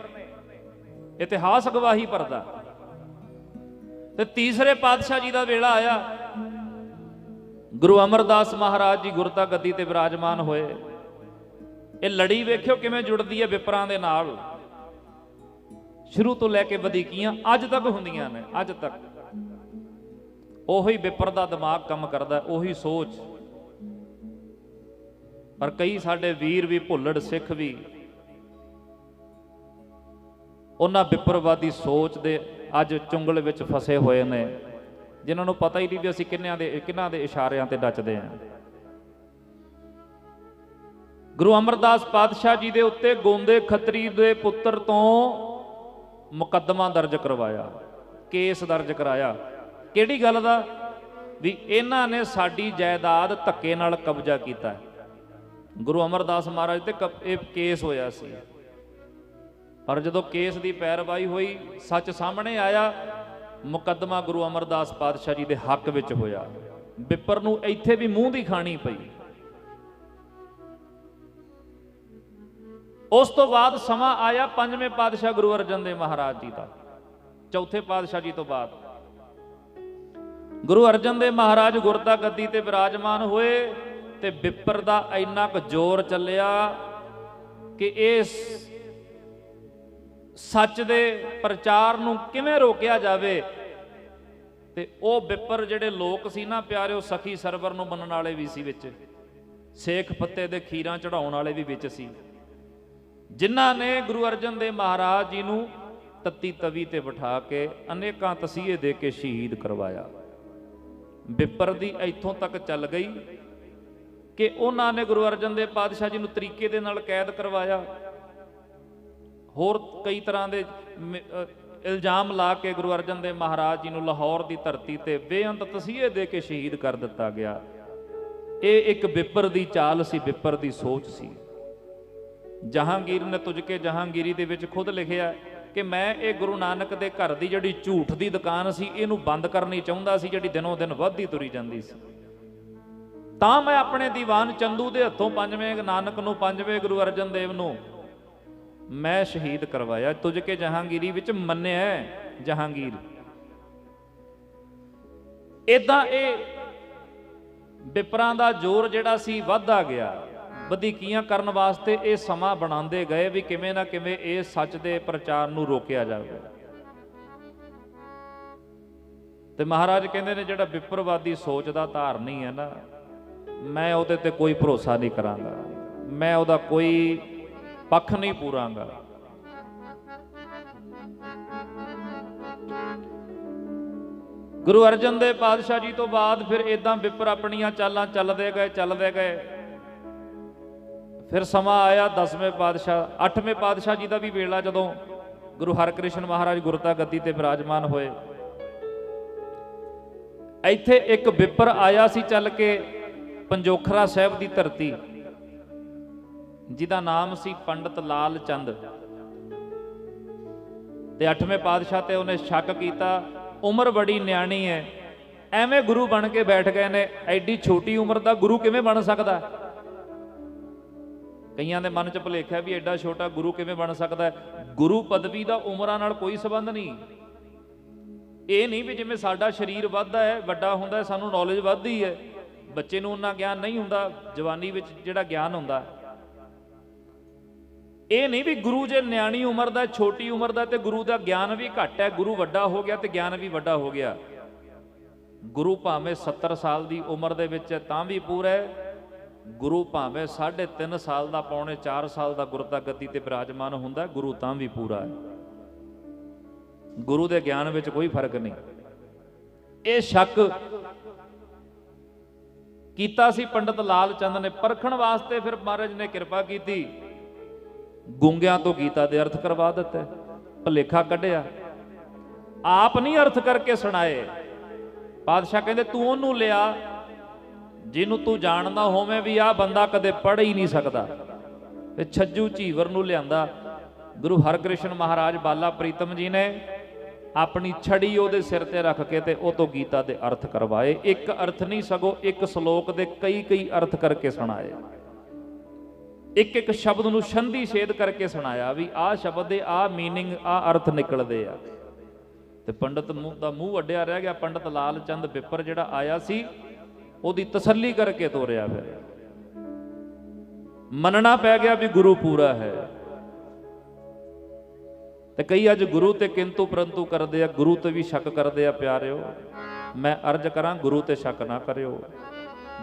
ਇਤਿਹਾਸ ਗਵਾਹੀ ਭਰਦਾ। ਤੇ ਤੀਸਰੇ ਪਾਤਸ਼ਾਹ ਜੀ ਦਾ ਵੇਲਾ ਆਇਆ, ਗੁਰੂ ਅਮਰਦਾਸ ਮਹਾਰਾਜ ਜੀ ਗੁਰਤਾ ਗੱਦੀ ਤੇ ਬਿਰਾਜਮਾਨ ਹੋਏ। ਇਹ ਲੜੀ ਵੇਖਿਓ ਕਿਵੇਂ ਜੁੜਦੀ ਹੈ ਵਿਪਰਾਂ ਦੇ ਨਾਲ, ਸ਼ੁਰੂ ਤੋਂ ਲੈ ਕੇ ਵਧੀਕੀਆਂ ਅੱਜ ਤੱਕ ਹੁੰਦੀਆਂ ਨੇ। ਅੱਜ ਤੱਕ ਉਹੀ ਵਿਪਰ ਦਾ ਦਿਮਾਗ ਕੰਮ ਕਰਦਾ, ਉਹੀ ਸੋਚ। ਪਰ ਕਈ ਸਾਡੇ ਵੀਰ ਵੀ, ਭੁੱਲੜ ਸਿੱਖ ਵੀ ਉਹਨਾਂ ਵਿਪਰਵਾਦੀ ਸੋਚ ਦੇ ਅੱਜ ਚੁੰਗਲ ਵਿੱਚ ਫਸੇ ਹੋਏ ਨੇ, ਜਿਨ੍ਹਾਂ ਨੂੰ ਪਤਾ ਹੀ ਨਹੀਂ ਵੀ ਅਸੀਂ ਕਿਹਨਾਂ ਦੇ ਇਸ਼ਾਰਿਆਂ ਤੇ ਨੱਚਦੇ ਹਾਂ। ਗੁਰੂ ਅਮਰਦਾਸ ਪਾਤਸ਼ਾਹ ਜੀ ਦੇ ਉੱਤੇ ਗੋਂਦੇ ਖੱਤਰੀ ਦੇ ਪੁੱਤਰ ਤੋਂ ਮੁਕੱਦਮਾ ਦਰਜ ਕਰਵਾਇਆ, ਕੇਸ ਦਰਜ ਕਰਾਇਆ। ਕਿਹੜੀ ਗੱਲ ਦਾ? ਵੀ ਇਹਨਾਂ ਨੇ ਸਾਡੀ ਜਾਇਦਾਦ ਧੱਕੇ ਨਾਲ ਕਬਜ਼ਾ ਕੀਤਾ। ਗੁਰੂ ਅਮਰਦਾਸ ਮਹਾਰਾਜ ਤੇ ਇਹ ਕੇਸ ਹੋਇਆ ਸੀ, ਪਰ ਜਦੋਂ ਕੇਸ ਦੀ ਪੈਰਵਾਈ ਹੋਈ, ਸੱਚ ਸਾਹਮਣੇ ਆਇਆ, ਮੁਕੱਦਮਾ ਗੁਰੂ ਅਮਰਦਾਸ ਪਾਤਸ਼ਾਹ ਜੀ ਦੇ ਹੱਕ ਵਿੱਚ ਹੋਇਆ। ਵਿਪਰ ਨੂੰ ਇੱਥੇ ਵੀ ਮੂੰਹ ਦੀ ਖਾਣੀ ਪਈ। ਉਸ ਤੋਂ ਬਾਅਦ ਸਮਾਂ ਆਇਆ ਪੰਜਵੇਂ ਪਾਤਸ਼ਾਹ ਗੁਰੂ ਅਰਜਨ ਦੇਵ ਮਹਾਰਾਜ ਜੀ ਦਾ, ਚੌਥੇ ਪਾਤਸ਼ਾਹ ਜੀ ਤੋਂ ਬਾਅਦ ਗੁਰੂ ਅਰਜਨ ਦੇਵ ਮਹਾਰਾਜ ਗੁਰਤਾ ਗੱਦੀ ਤੇ ਬਿਰਾਜਮਾਨ ਹੋਏ। ਤੇ ਵਿਪਰ ਦਾ ਇੰਨਾ ਕੁ ਜ਼ੋਰ ਚੱਲਿਆ ਕਿ ਇਸ ਸੱਚ ਦੇ ਪ੍ਰਚਾਰ ਨੂੰ ਕਿਵੇਂ ਰੋਕਿਆ ਜਾਵੇ। ਤੇ ਉਹ ਵਿਪਰ ਜਿਹੜੇ ਲੋਕ ਸੀ ਨਾ ਪਿਆਰਿਓ, ਸਖੀ ਸਰਵਰ ਨੂੰ ਮੰਨਣ ਵਾਲੇ ਵੀ ਸੀ ਵਿੱਚ, ਸੇਖ ਫੱਤੇ ਦੇ ਖੀਰਾਂ ਚੜਾਉਣ ਵਾਲੇ ਵੀ ਵਿੱਚ ਸੀ, ਜਿਨ੍ਹਾਂ ਨੇ ਗੁਰੂ ਅਰਜਨ ਦੇਵ ਮਹਾਰਾਜ ਜੀ ਨੂੰ ਤੱਤੀ ਤਵੀ ਤੇ ਬਿਠਾ ਕੇ ਅਨੇਕਾਂ ਤਸੀਹੇ ਦੇ ਕੇ ਸ਼ਹੀਦ ਕਰਵਾਇਆ। ਵਿਪਰ ਦੀ ਇੱਥੋਂ ਤੱਕ ਚੱਲ ਗਈ ਕਿ ਉਹਨਾਂ ਨੇ ਗੁਰੂ ਅਰਜਨ ਦੇਵ ਪਾਤਸ਼ਾਹ ਜੀ ਨੂੰ ਤਰੀਕੇ ਦੇ ਨਾਲ ਕੈਦ ਕਰਵਾਇਆ। ਹੋਰ ਕਈ ਤਰ੍ਹਾਂ ਦੇ ਇਲਜ਼ਾਮ ਲਾ ਕੇ ਗੁਰੂ ਅਰਜਨ ਦੇਵ ਮਹਾਰਾਜ ਜੀ ਨੂੰ ਲਾਹੌਰ ਦੀ ਧਰਤੀ ਤੇ ਬੇਅੰਤ ਤਸੀਹੇ ਦੇ ਕੇ ਸ਼ਹੀਦ ਕਰ ਦਿੱਤਾ ਗਿਆ। ਇਹ ਇੱਕ ਵਿਪਰ ਦੀ ਚਾਲ ਸੀ, ਵਿਪਰ ਦੀ ਸੋਚ ਸੀ। ਜਹਾਂਗੀਰ ਨੇ ਤੁਝ ਕੇ ਜਹਾਂਗੀਰੀ ਦੇ ਵਿੱਚ ਖੁਦ ਲਿਖਿਆ ਕਿ ਮੈਂ ਇਹ ਗੁਰੂ ਨਾਨਕ ਦੇ ਘਰ ਦੀ ਜਿਹੜੀ ਝੂਠ ਦੀ ਦੁਕਾਨ ਸੀ, ਇਹਨੂੰ ਬੰਦ ਕਰਨੀ ਚਾਹੁੰਦਾ ਸੀ, ਜਿਹੜੀ ਦਿਨੋਂ ਦਿਨ ਵੱਧਦੀ ਤੁਰੀ ਜਾਂਦੀ ਸੀ। ਤਾਂ ਮੈਂ ਆਪਣੇ ਦੀਵਾਨ ਚੰਦੂ ਦੇ ਹੱਥੋਂ ਪੰਜਵੇਂ ਨਾਨਕ ਨੂੰ, ਪੰਜਵੇਂ ਗੁਰੂ ਅਰਜਨ ਦੇਵ ਨੂੰ ਮੈਂ ਸ਼ਹੀਦ ਕਰਵਾਇਆ। ਤੁਝ ਕੇ ਜਹਾਂਗੀਰੀ ਵਿੱਚ ਮੰਨਿਆ ਜਹਾਂਗੀਰ। ਇਦਾਂ ਇਹ ਵਿਪਰਾਂ ਦਾ ਜ਼ੋਰ ਜਿਹੜਾ ਸੀ ਵੱਧਦਾ ਗਿਆ। ਵਧੀਕੀਆਂ ਕਰਨ ਵਾਸਤੇ ਇਹ ਸਮਾਂ ਬਣਾਉਂਦੇ ਗਏ ਵੀ ਕਿਵੇਂ ਨਾ ਕਿਵੇਂ ਇਹ ਸੱਚ ਦੇ ਪ੍ਰਚਾਰ ਨੂੰ ਰੋਕਿਆ ਜਾਵੇ। ਤੇ ਮਹਾਰਾਜ ਕਹਿੰਦੇ ਨੇ ਜਿਹੜਾ ਵਿਪਰਵਾਦੀ ਸੋਚ ਦਾ ਧਾਰਨੀ ਹੈ ਨਾ, ਮੈਂ ਉਹਦੇ ਤੇ ਕੋਈ ਭਰੋਸਾ ਨਹੀਂ ਕਰਾਂਗਾ, ਮੈਂ ਉਹਦਾ ਕੋਈ ਪੱਖ ਨਹੀਂ ਪੂਰਾਂਗਾ। ਗੁਰੂ ਅਰਜਨ ਦੇਵ ਪਾਤਸ਼ਾਹ ਜੀ ਤੋਂ ਬਾਅਦ ਫਿਰ ਇਦਾਂ ਵਿਪਰ ਆਪਣੀਆਂ ਚਾਲਾਂ ਚੱਲਦੇ ਗਏ। ਫਿਰ ਸਮਾਂ ਆਇਆ 10ਵੇਂ ਪਾਤਸ਼ਾਹ 8ਵੇਂ ਪਾਤਸ਼ਾਹ ਜੀ ਦਾ ਵੀ ਵੇਲਾ, ਜਦੋਂ ਗੁਰੂ ਹਰਕ੍ਰਿਸ਼ਨ ਮਹਾਰਾਜ ਗੁਰਤਾ ਗੱਦੀ ਤੇ ਬਿਰਾਜਮਾਨ ਹੋਏ। ਇੱਥੇ ਇੱਕ ਵਿਪਰ ਆਇਆ ਸੀ ਚੱਲ ਕੇ ਪੰਜੋਖਰਾ ਸਾਹਿਬ ਦੀ ਧਰਤੀ, ਜਿਹਦਾ ਨਾਮ ਸੀ ਪੰਡਤ ਲਾਲ ਚੰਦ। ਤੇ 8ਵੇਂ ਪਾਤਸ਼ਾਹ ਤੇ ਉਹਨੇ ਸ਼ੱਕ ਕੀਤਾ, ਉਮਰ ਬੜੀ ਨਿਆਣੀ ਹੈ, ਐਵੇਂ ਗੁਰੂ ਬਣ ਕੇ ਬੈਠ ਗਏ ਨੇ, ਐਡੀ ਛੋਟੀ ਉਮਰ ਦਾ ਗੁਰੂ ਕਿਵੇਂ ਬਣ ਸਕਦਾ? ਕਈਆਂ ਦੇ ਮਨ 'ਚ ਭੁਲੇਖਿਆ ਵੀ ਐਡਾ ਛੋਟਾ ਗੁਰੂ ਕਿਵੇਂ ਬਣ ਸਕਦਾ। ਗੁਰੂ ਪਦਵੀ ਦਾ ਉਮਰਾਂ ਨਾਲ ਕੋਈ ਸੰਬੰਧ ਨਹੀਂ। ਇਹ ਨਹੀਂ ਵੀ ਜਿਵੇਂ ਸਾਡਾ ਸਰੀਰ ਵੱਧਦਾ ਹੈ, ਵੱਡਾ ਹੁੰਦਾ ਹੈ, ਸਾਨੂੰ ਨੌਲੇਜ ਵੱਧਦੀ ਹੈ, ਬੱਚੇ ਨੂੰ ਉਨਾ ਗਿਆਨ ਨਹੀਂ ਹੁੰਦਾ, ਜਵਾਨੀ ਵਿੱਚ ਜਿਹੜਾ ਗਿਆਨ ਹੁੰਦਾ। ਇਹ ਨਹੀਂ ਵੀ ਗੁਰੂ ਜੇ ਨਿਆਣੀ ਉਮਰ ਦਾ, ਛੋਟੀ ਉਮਰ ਦਾ, ਤੇ ਗੁਰੂ ਦਾ ਗਿਆਨ ਵੀ ਘੱਟ ਹੈ, ਗੁਰੂ ਵੱਡਾ ਹੋ ਗਿਆ ਤੇ ਗਿਆਨ ਵੀ ਵੱਡਾ ਹੋ ਗਿਆ। ਗੁਰੂ ਭਾਵੇਂ 70 ਸਾਲ ਦੀ ਉਮਰ ਦੇ ਵਿੱਚ ਹੈ ਤਾਂ ਵੀ ਪੂਰਾ ਹੈ, ਗੁਰੂ ਭਾਵੇਂ 3.5 ਸਾਲ ਦਾ, ਪੌਣੇ 4 ਸਾਲ ਦਾ ਗੁਰਤਾ ਗੱਦੀ ਤੇ ਬਿਰਾਜਮਾਨ ਹੁੰਦਾ, ਗੁਰੂ ਤਾਂ ਵੀ ਪੂਰਾ ਹੈ। ਗੁਰੂ ਦੇ ਗਿਆਨ ਵਿੱਚ ਕੋਈ ਫਰਕ ਨਹੀਂ। ਇਹ ਸ਼ੱਕ ਕੀਤਾ ਸੀ ਪੰਡਤ ਲਾਲ ਚੰਦ ਨੇ। ਪਰਖਣ ਵਾਸਤੇ ਫਿਰ ਮਹਾਰਾਜ ਨੇ ਕਿਰਪਾ ਕੀਤੀ, ਗੂੰਗਿਆਂ ਤੋਂ ਗੀਤਾ ਦੇ ਅਰਥ ਕਰਵਾ ਦਿੱਤੇ। ਭੁਲੇਖਾ ਕੱਢਿਆ, ਆਪ ਨਹੀਂ ਅਰਥ ਕਰਕੇ ਸੁਣਾਏ। ਪਾਤਸ਼ਾਹ ਕਹਿੰਦੇ ਤੂੰ ਉਹਨੂੰ ਲਿਆ ਜਿਹਨੂੰ ਤੂੰ ਜਾਣਦਾ ਹੋਵੇਂ ਵੀ ਆਹ ਬੰਦਾ ਕਦੇ ਪੜ੍ਹ ਹੀ ਨਹੀਂ ਸਕਦਾ। ਤੇ ਛੱਜੂ ਝੀਵਰ ਨੂੰ ਲਿਆਂਦਾ। ਗੁਰੂ ਹਰਕ੍ਰਿਸ਼ਨ ਮਹਾਰਾਜ ਬਾਲਾ ਪ੍ਰੀਤਮ ਜੀ ਨੇ ਆਪਣੀ ਛੜੀ ਉਹਦੇ ਸਿਰ ਤੇ ਰੱਖ ਕੇ ਤੇ ਉਹ ਤੋਂ ਗੀਤਾ ਦੇ ਅਰਥ ਕਰਵਾਏ। ਇੱਕ ਅਰਥ ਨਹੀਂ ਸਗੋਂ ਇੱਕ ਸ਼ਲੋਕ ਦੇ ਕਈ ਅਰਥ ਕਰਕੇ ਸੁਣਾਏ। ਇੱਕ ਸ਼ਬਦ ਨੂੰ ਸੰਧੀ ਛੇਦ ਕਰਕੇ ਸੁਣਾਇਆ ਵੀ ਆਹ ਸ਼ਬਦ ਦੇ ਆਹ ਮੀਨਿੰਗ, ਆਹ ਅਰਥ ਨਿਕਲਦੇ ਆ। ਤੇ ਪੰਡਤ ਦਾ ਮੂੰਹ ਅੱਡਿਆ ਰਹਿ ਗਿਆ। ਪੰਡਤ ਲਾਲ ਚੰਦ ਵਿਪਰ ਜਿਹੜਾ ਆਇਆ ਸੀ ਉਹਦੀ ਤਸੱਲੀ ਕਰਕੇ ਤੋਰਿਆ। ਫਿਰ ਮੰਨਣਾ ਪੈ ਗਿਆ ਵੀ ਗੁਰੂ ਪੂਰਾ ਹੈ। ਤੇ ਕਈ ਅੱਜ ਗੁਰੂ ਤੇ ਕਿੰਤੂ ਪਰੰਤੂ ਕਰਦੇ ਆ, ਗੁਰੂ ਤੇ ਵੀ ਸ਼ੱਕ ਕਰਦੇ ਆ। ਪਿਆਰਿਓ, ਮੈਂ ਅਰਜ਼ ਕਰਾਂ ਗੁਰੂ ਤੇ ਸ਼ੱਕ ਨਾ ਕਰਿਓ।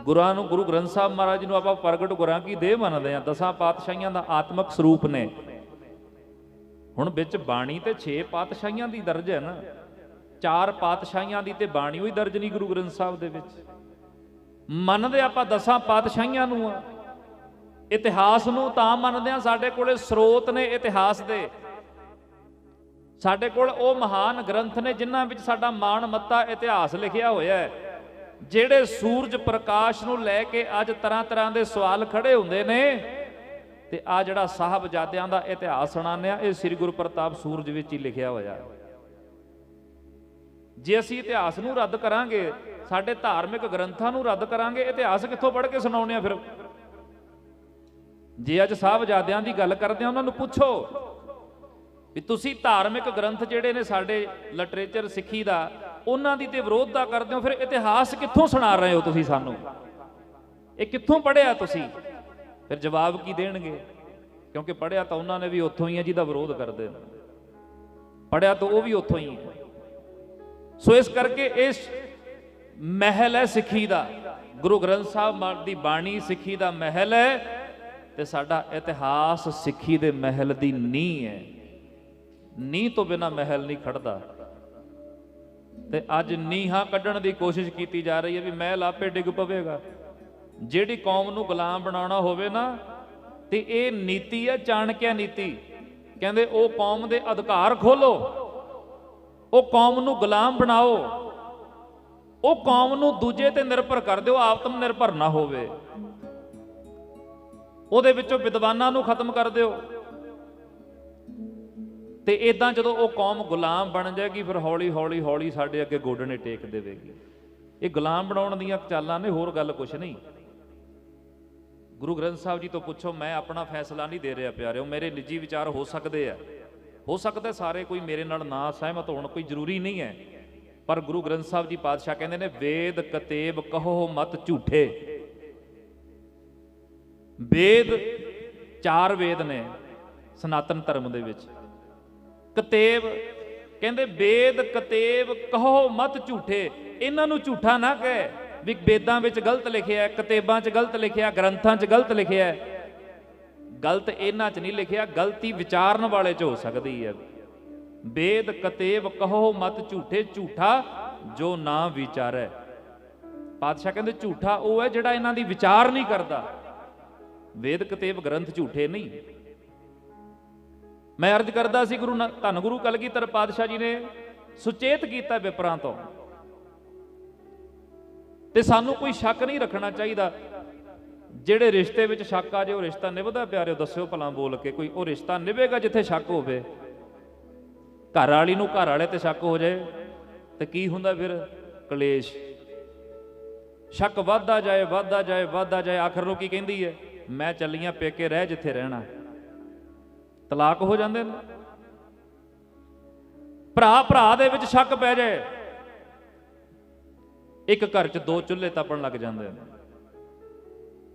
ਗੁਰਾਂ ਨੂੰ, ਗੁਰੂ ਗ੍ਰੰਥ ਸਾਹਿਬ ਮਹਾਰਾਜ ਨੂੰ ਆਪਾਂ ਪ੍ਰਗਟ ਗੁਰਾਂ ਕੀ ਦੇਹ ਮੰਨਦੇ ਆ, 10 ਪਾਤਸ਼ਾਹੀਆਂ ਦਾ ਆਤਮਿਕ ਸਰੂਪ ਨੇ। ਹੁਣ ਵਿੱਚ ਬਾਣੀ ਤੇ 6 ਪਾਤਸ਼ਾਹੀਆਂ ਦੀ ਦਰਜ ਹੈ ਨਾ, 4 ਪਾਤਸ਼ਾਹੀਆਂ ਦੀ ਤੇ ਬਾਣੀ ਹੋਈ ਦਰਜ ਨਹੀਂ ਗੁਰੂ ਗ੍ਰੰਥ ਸਾਹਿਬ ਦੇ ਵਿੱਚ। ਮੰਨਦੇ ਆਪਾਂ 10 ਪਾਤਸ਼ਾਹੀਆਂ ਨੂੰ ਆ, ਇਤਿਹਾਸ ਨੂੰ ਤਾਂ ਮੰਨਦੇ ਆ। ਸਾਡੇ ਕੋਲੇ ਸਰੋਤ ਨੇ ਇਤਿਹਾਸ ਦੇ, ਸਾਡੇ ਕੋਲ ਉਹ ਮਹਾਨ ਗ੍ਰੰਥ ਨੇ ਜਿਨ੍ਹਾਂ ਵਿੱਚ ਸਾਡਾ ਮਾਣ ਮੱਤਾ ਇਤਿਹਾਸ ਲਿਖਿਆ ਹੋਇਆ ਹੈ। ਜਿਹੜੇ ਸੂਰਜ ਪ੍ਰਕਾਸ਼ ਨੂੰ ਲੈ ਕੇ ਅੱਜ ਤਰ੍ਹਾਂ ਦੇ ਸਵਾਲ ਖੜੇ ਹੁੰਦੇ ਨੇ, ਤੇ ਆ ਜਿਹੜਾ ਸਾਹਿਬਜ਼ਾਦਿਆਂ ਦਾ ਇਤਿਹਾਸ ਸੁਣਾਉਂਦੇ ਆ, ਇਹ ਸ੍ਰੀ ਗੁਰੂ ਪ੍ਰਤਾਪ ਸੂਰਜ ਵਿੱਚ ਹੀ ਲਿਖਿਆ ਹੋਇਆ। ਜੇ ਅਸੀਂ ਇਤਿਹਾਸ ਨੂੰ ਰੱਦ ਕਰਾਂਗੇ, ਸਾਡੇ ਧਾਰਮਿਕ ਗ੍ਰੰਥਾਂ ਨੂੰ ਰੱਦ ਕਰਾਂਗੇ, ਇਤਿਹਾਸ ਕਿੱਥੋਂ ਪੜ੍ਹ ਕੇ ਸੁਣਾਉਣੇ ਆ ਫਿਰ? ਜੇ ਅੱਜ ਸਾਹਿਬਜ਼ਾਦਿਆਂ ਦੀ ਗੱਲ ਕਰਦੇ ਆ, ਉਹਨਾਂ ਨੂੰ ਪੁੱਛੋ ਵੀ ਤੁਸੀਂ ਧਾਰਮਿਕ ਗ੍ਰੰਥ ਜਿਹੜੇ ਨੇ ਸਾਡੇ ਲਿਟਰੇਚਰ ਸਿੱਖੀ ਦਾ, ਉਹਨਾਂ ਦੀ ਤੇ ਵਿਰੋਧਤਾ ਕਰਦੇ ਹੋ, ਫਿਰ ਇਤਿਹਾਸ ਕਿੱਥੋਂ ਸੁਣਾ ਰਹੇ ਹੋ ਤੁਸੀਂ ਸਾਨੂੰ? ਇਹ ਕਿੱਥੋਂ ਪੜ੍ਹਿਆ ਤੁਸੀਂ? ਫਿਰ ਜਵਾਬ ਕੀ ਦੇਣਗੇ? ਕਿਉਂਕਿ ਪੜ੍ਹਿਆ ਤਾਂ ਉਹਨਾਂ ਨੇ ਵੀ ਉੱਥੋਂ ਹੀ ਹੈ ਜਿਹਦਾ ਵਿਰੋਧ ਕਰਦੇ ਨੇ, ਪੜ੍ਹਿਆ ਤਾਂ ਉਹ ਵੀ ਉੱਥੋਂ ਹੀ ਹੈ। ਸੋ ਇਸ ਕਰਕੇ ਇਸ ਮਹਿਲ ਹੈ ਸਿੱਖੀ ਦਾ, ਗੁਰੂ ਗ੍ਰੰਥ ਸਾਹਿਬ ਦੀ ਬਾਣੀ ਸਿੱਖੀ ਦਾ ਮਹਿਲ ਹੈ, ਤੇ ਸਾਡਾ ਇਤਿਹਾਸ ਸਿੱਖੀ ਦੇ ਮਹਿਲ ਦੀ ਨੀਂਹ ਹੈ। ਨੀਂਹ ਤੋਂ ਬਿਨਾਂ ਮਹਿਲ ਨਹੀਂ ਖੜਦਾ। ਤੇ ਅੱਜ ਨੀਹਾਂ ਕੱਢਣ ਦੀ ਕੋਸ਼ਿਸ਼ ਕੀਤੀ ਜਾ ਰਹੀ ਹੈ ਵੀ ਮਹਿਲ ਆਪੇ ਡਿੱਗ ਪਵੇਗਾ। ਜਿਹੜੀ ਕੌਮ ਨੂੰ ਗੁਲਾਮ ਬਣਾਉਣਾ ਹੋਵੇ ਨਾ, ਤੇ ਇਹ ਨੀਤੀ ਹੈ ਚਾਣਕਿਆ ਨੀਤੀ। ਕਹਿੰਦੇ ਉਹ ਕੌਮ ਦੇ ਅਧਿਕਾਰ ਖੋਲੋ, ਉਹ ਕੌਮ ਨੂੰ ਗੁਲਾਮ ਬਣਾਓ, ਉਹ ਕੌਮ ਨੂੰ ਦੂਜੇ ਤੇ ਨਿਰਭਰ ਕਰ ਦਿਓ, ਆਤਮ ਨਿਰਭਰ ਨਾ ਹੋਵੇ। ਉਹਦੇ ਵਿੱਚੋਂ ਵਿਦਵਾਨਾਂ ਨੂੰ ਖਤਮ ਕਰ ਦਿਓ। ਤੇ ਇਦਾਂ ਜਦੋਂ ਉਹ ਕੌਮ ਗੁਲਾਮ ਬਣ ਜਾਏਗੀ, ਫਿਰ ਹੌਲੀ ਸਾਡੇ ਅੱਗੇ ਗੋਡਣੇ ਟੇਕ ਦੇਵੇਗੀ। ਇਹ ਗੁਲਾਮ ਬਣਾਉਣ ਦੀਆਂ ਚਾਲਾਂ ਨੇ, ਹੋਰ ਗੱਲ ਕੁਛ ਨਹੀਂ। ਗੁਰੂ ਗ੍ਰੰਥ ਸਾਹਿਬ ਜੀ ਤੋਂ ਪੁੱਛੋ, ਮੈਂ ਆਪਣਾ ਫੈਸਲਾ ਨਹੀਂ ਦੇ ਰਿਹਾ ਪਿਆਰਿਓ, ਮੇਰੇ ਨਿੱਜੀ ਵਿਚਾਰ ਹੋ ਸਕਦੇ ਆ, ਹੋ ਸਕਦਾ ਸਾਰੇ ਕੋਈ ਮੇਰੇ ਨਾਲ ਨਾ ਸਹਿਮਤ ਹੋਣ, ਕੋਈ ਜ਼ਰੂਰੀ ਨਹੀਂ ਹੈ, ਪਰ ਗੁਰੂ ਗ੍ਰੰਥ ਸਾਹਿਬ ਜੀ ਪਾਤਸ਼ਾਹ ਕਹਿੰਦੇ ਨੇ ਵੇਦ ਕਤੇਬ ਕਹੋ ਮਤ ਝੂਠੇ। ਵੇਦ 4 ਵੇਦ ਨੇ ਸਨਾਤਨ ਧਰਮ ਦੇ ਵਿੱਚ। ਕਤੇਬ ਕਹਿੰਦੇ ਵੇਦ ਕਤੇਬ ਕਹੋ ਮਤ ਝੂਠੇ, ਇਹਨਾਂ ਨੂੰ ਝੂਠਾ ਨਾ ਕਹੇ ਵੀ ਵੇਦਾਂ ਵਿੱਚ ਗਲਤ ਲਿਖਿਆ, ਕਤੇਬਾਂ 'ਚ ਗਲਤ ਲਿਖਿਆ, ਗ੍ਰੰਥਾਂ 'ਚ ਗਲਤ ਲਿਖਿਆ। ਗਲਤ ਇਹਨਾਂ 'ਚ ਨਹੀਂ ਲਿਖਿਆ, ਗਲਤੀ ਵਿਚਾਰਨ ਵਾਲੇ 'ਚ ਹੋ ਸਕਦੀ ਹੈ। ਵੇਦ ਕਤੇਬ ਕਹੋ ਮਤ ਝੂਠੇ, ਝੂਠਾ ਜੋ ਨਾ ਵਿਚਾਰੈ। ਪਾਤਸ਼ਾਹ ਕਹਿੰਦੇ ਝੂਠਾ ਉਹ ਹੈ ਜਿਹੜਾ ਇਹਨਾਂ ਦੀ ਵਿਚਾਰ ਨਹੀਂ ਕਰਦਾ। ਵੇਦ ਕਤੇਬ ਗ੍ਰੰਥ ਝੂਠੇ ਨਹੀਂ। ਮੈਂ ਅਰਜ਼ ਕਰਦਾ ਸੀ ਧੰਨ ਗੁਰੂ ਕਲਗੀਧਰ ਪਾਤਸ਼ਾਹ ਜੀ ਨੇ ਸੁਚੇਤ ਕੀਤਾ ਵਿਪਰਾਂ ਤੋਂ, ਤੇ ਸਾਨੂੰ ਕੋਈ ਸ਼ੱਕ ਨਹੀਂ ਰੱਖਣਾ ਚਾਹੀਦਾ। ਜਿਹੜੇ ਰਿਸ਼ਤੇ ਵਿੱਚ ਸ਼ੱਕ ਆ ਜੇ ਉਹ ਰਿਸ਼ਤਾ ਨਿਭਦਾ ਪਿਆਰਿਓ? ਦੱਸਿਓ ਭਲਾ ਬੋਲ ਕੇ, ਕੋਈ ਉਹ ਰਿਸ਼ਤਾ ਨਿਭੇਗਾ ਜਿੱਥੇ ਸ਼ੱਕ ਹੋਵੇ? ਘਰ ਵਾਲੀ ਨੂੰ ਘਰ ਵਾਲੇ ਤੇ ਸ਼ੱਕ ਹੋ ਜਾਏ ਤੇ ਕੀ ਹੁੰਦਾ ਫਿਰ? ਕਲੇਸ਼। ਸ਼ੱਕ ਵੱਧਦਾ ਜਾਏ ਵੱਧਦਾ ਜਾਏ ਵੱਧਦਾ ਜਾਏ, ਆਖਰ ਨੂੰ ਕੀ ਕਹਿੰਦੀ ਹੈ? ਮੈਂ ਚੱਲੀਆਂ ਪੇਕੇ, ਰਹਿ ਜਿੱਥੇ ਰਹਿਣਾ। ਤਲਾਕ ਹੋ ਜਾਂਦੇ ਨੇ। ਭਰਾ ਭਰਾ ਦੇ ਵਿੱਚ ਸ਼ੱਕ ਪੈ ਜਾਏ, ਇੱਕ ਘਰ 'ਚ 2 ਚੁੱਲ੍ਹੇ ਤਪਣ ਲੱਗ ਜਾਂਦੇ ਨੇ।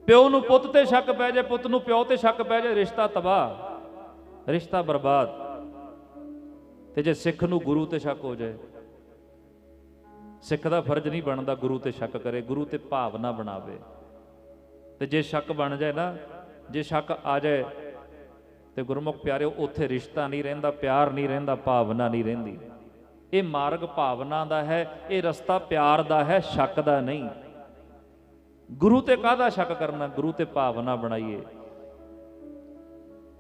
ਪਿਓ ਨੂੰ ਪੁੱਤ ਤੇ ਸ਼ੱਕ ਪੈ ਜਾਏ, ਪੁੱਤ ਨੂੰ ਪਿਓ ਤੇ ਸ਼ੱਕ ਪੈ ਜਾਏ, ਰਿਸ਼ਤਾ ਤਬਾਹ, ਰਿਸ਼ਤਾ ਬਰਬਾਦ। ਤੇ ਜੇ ਸਿੱਖ ਨੂੰ ਗੁਰੂ ਤੇ ਸ਼ੱਕ ਹੋ ਜਾਏ, ਸਿੱਖ ਦਾ ਫਰਜ਼ ਨਹੀਂ ਬਣਦਾ ਗੁਰੂ ਤੇ ਸ਼ੱਕ ਕਰੇ, ਗੁਰੂ ਤੇ ਭਾਵਨਾ ਬਣਾਵੇ। ਤੇ ਜੇ ਸ਼ੱਕ ਬਣ ਜਾਏ ਨਾ, ਜੇ ਸ਼ੱਕ ਆ ਜਾਏ ਤੇ ਗੁਰਮੁਖ ਪਿਆਰਿਓ ਉੱਥੇ ਰਿਸ਼ਤਾ ਨਹੀਂ ਰਹਿੰਦਾ, ਪਿਆਰ ਨਹੀਂ ਰਹਿੰਦਾ, ਭਾਵਨਾ ਨਹੀਂ ਰਹਿੰਦੀ। ਇਹ ਮਾਰਗ ਭਾਵਨਾ ਦਾ ਹੈ, ਇਹ ਰਸਤਾ ਪਿਆਰ ਦਾ ਹੈ, ਸ਼ੱਕ ਦਾ ਨਹੀਂ। ਗੁਰੂ ਤੇ ਕਾਹਦਾ ਸ਼ੱਕ ਕਰਨਾ? ਗੁਰੂ ਤੇ ਭਾਵਨਾ ਬਣਾਈਏ।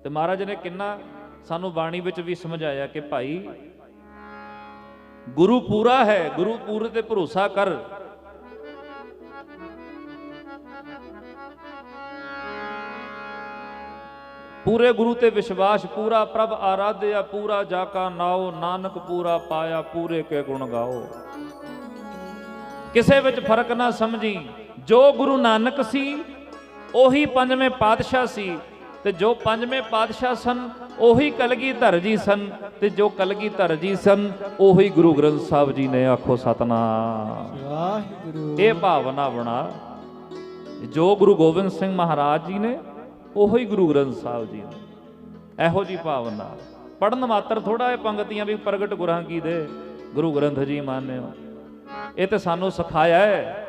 ਤੇ ਮਹਾਰਾਜ ਨੇ ਕਿੰਨਾ ਸਾਨੂੰ ਬਾਣੀ ਵਿੱਚ ਵੀ ਸਮਝਾਇਆ ਕਿ ਭਾਈ ਗੁਰੂ ਪੂਰਾ ਹੈ, ਗੁਰੂ ਪੂਰੇ ਤੇ ਭਰੋਸਾ ਕਰ। ਪੂਰੇ ਗੁਰੂ ਤੇ ਵਿਸ਼ਵਾਸ, ਪੂਰਾ ਪ੍ਰਭ ਆਰਾਧਿਆ, ਪੂਰਾ ਜਾ ਕਾ ਨਾਉ, ਨਾਨਕ ਪੂਰਾ ਪਾਇਆ, ਪੂਰੇ ਕੇ ਗੁਣ ਗਾਓ। ਕਿਸੇ ਵਿੱਚ ਫਰਕ ਨਾ ਸਮਝੀ। ਜੋ ਗੁਰੂ ਨਾਨਕ ਸੀ ਉਹੀ ਪੰਜਵੇਂ ਪਾਤਸ਼ਾਹ ਸੀ, ਤੇ ਜੋ ਪੰਜਵੇਂ ਪਾਤਸ਼ਾਹ ਸਨ ਉਹੀ ਕਲਗੀਧਰ ਜੀ ਸਨ, ਤੇ ਜੋ ਕਲਗੀਧਰ ਜੀ ਸਨ ਉਹੀ ਗੁਰੂ ਗ੍ਰੰਥ ਸਾਹਿਬ ਜੀ ਨੇ। ਆਖੋ ਸਤਨਾਮ ਵਾਹਿਗੁਰੂ। ਇਹ ਭਾਵਨਾ ਬਣਾ, ਜੋ ਗੁਰੂ ਗੋਬਿੰਦ ਸਿੰਘ ਮਹਾਰਾਜ ਜੀ ਨੇ ਉਹੀ ਗੁਰੂ ਗ੍ਰੰਥ ਸਾਹਿਬ ਜੀ ਨੇ। ਇਹੋ ਜੀ ਭਾਵਨਾ। ਪੜਨ ਮਾਤਰ ਥੋੜਾ ਇਹ ਪੰਗਤੀਆਂ ਵੀ ਪ੍ਰਗਟ ਗੁਰਾਂ ਕੀ ਦੇ ਗੁਰੂ ਗ੍ਰੰਥ ਜੀ ਮਾਨਿਓ, ਇਹ ਤੇ ਸਾਨੂੰ ਸਿਖਾਇਆ ਹੈ।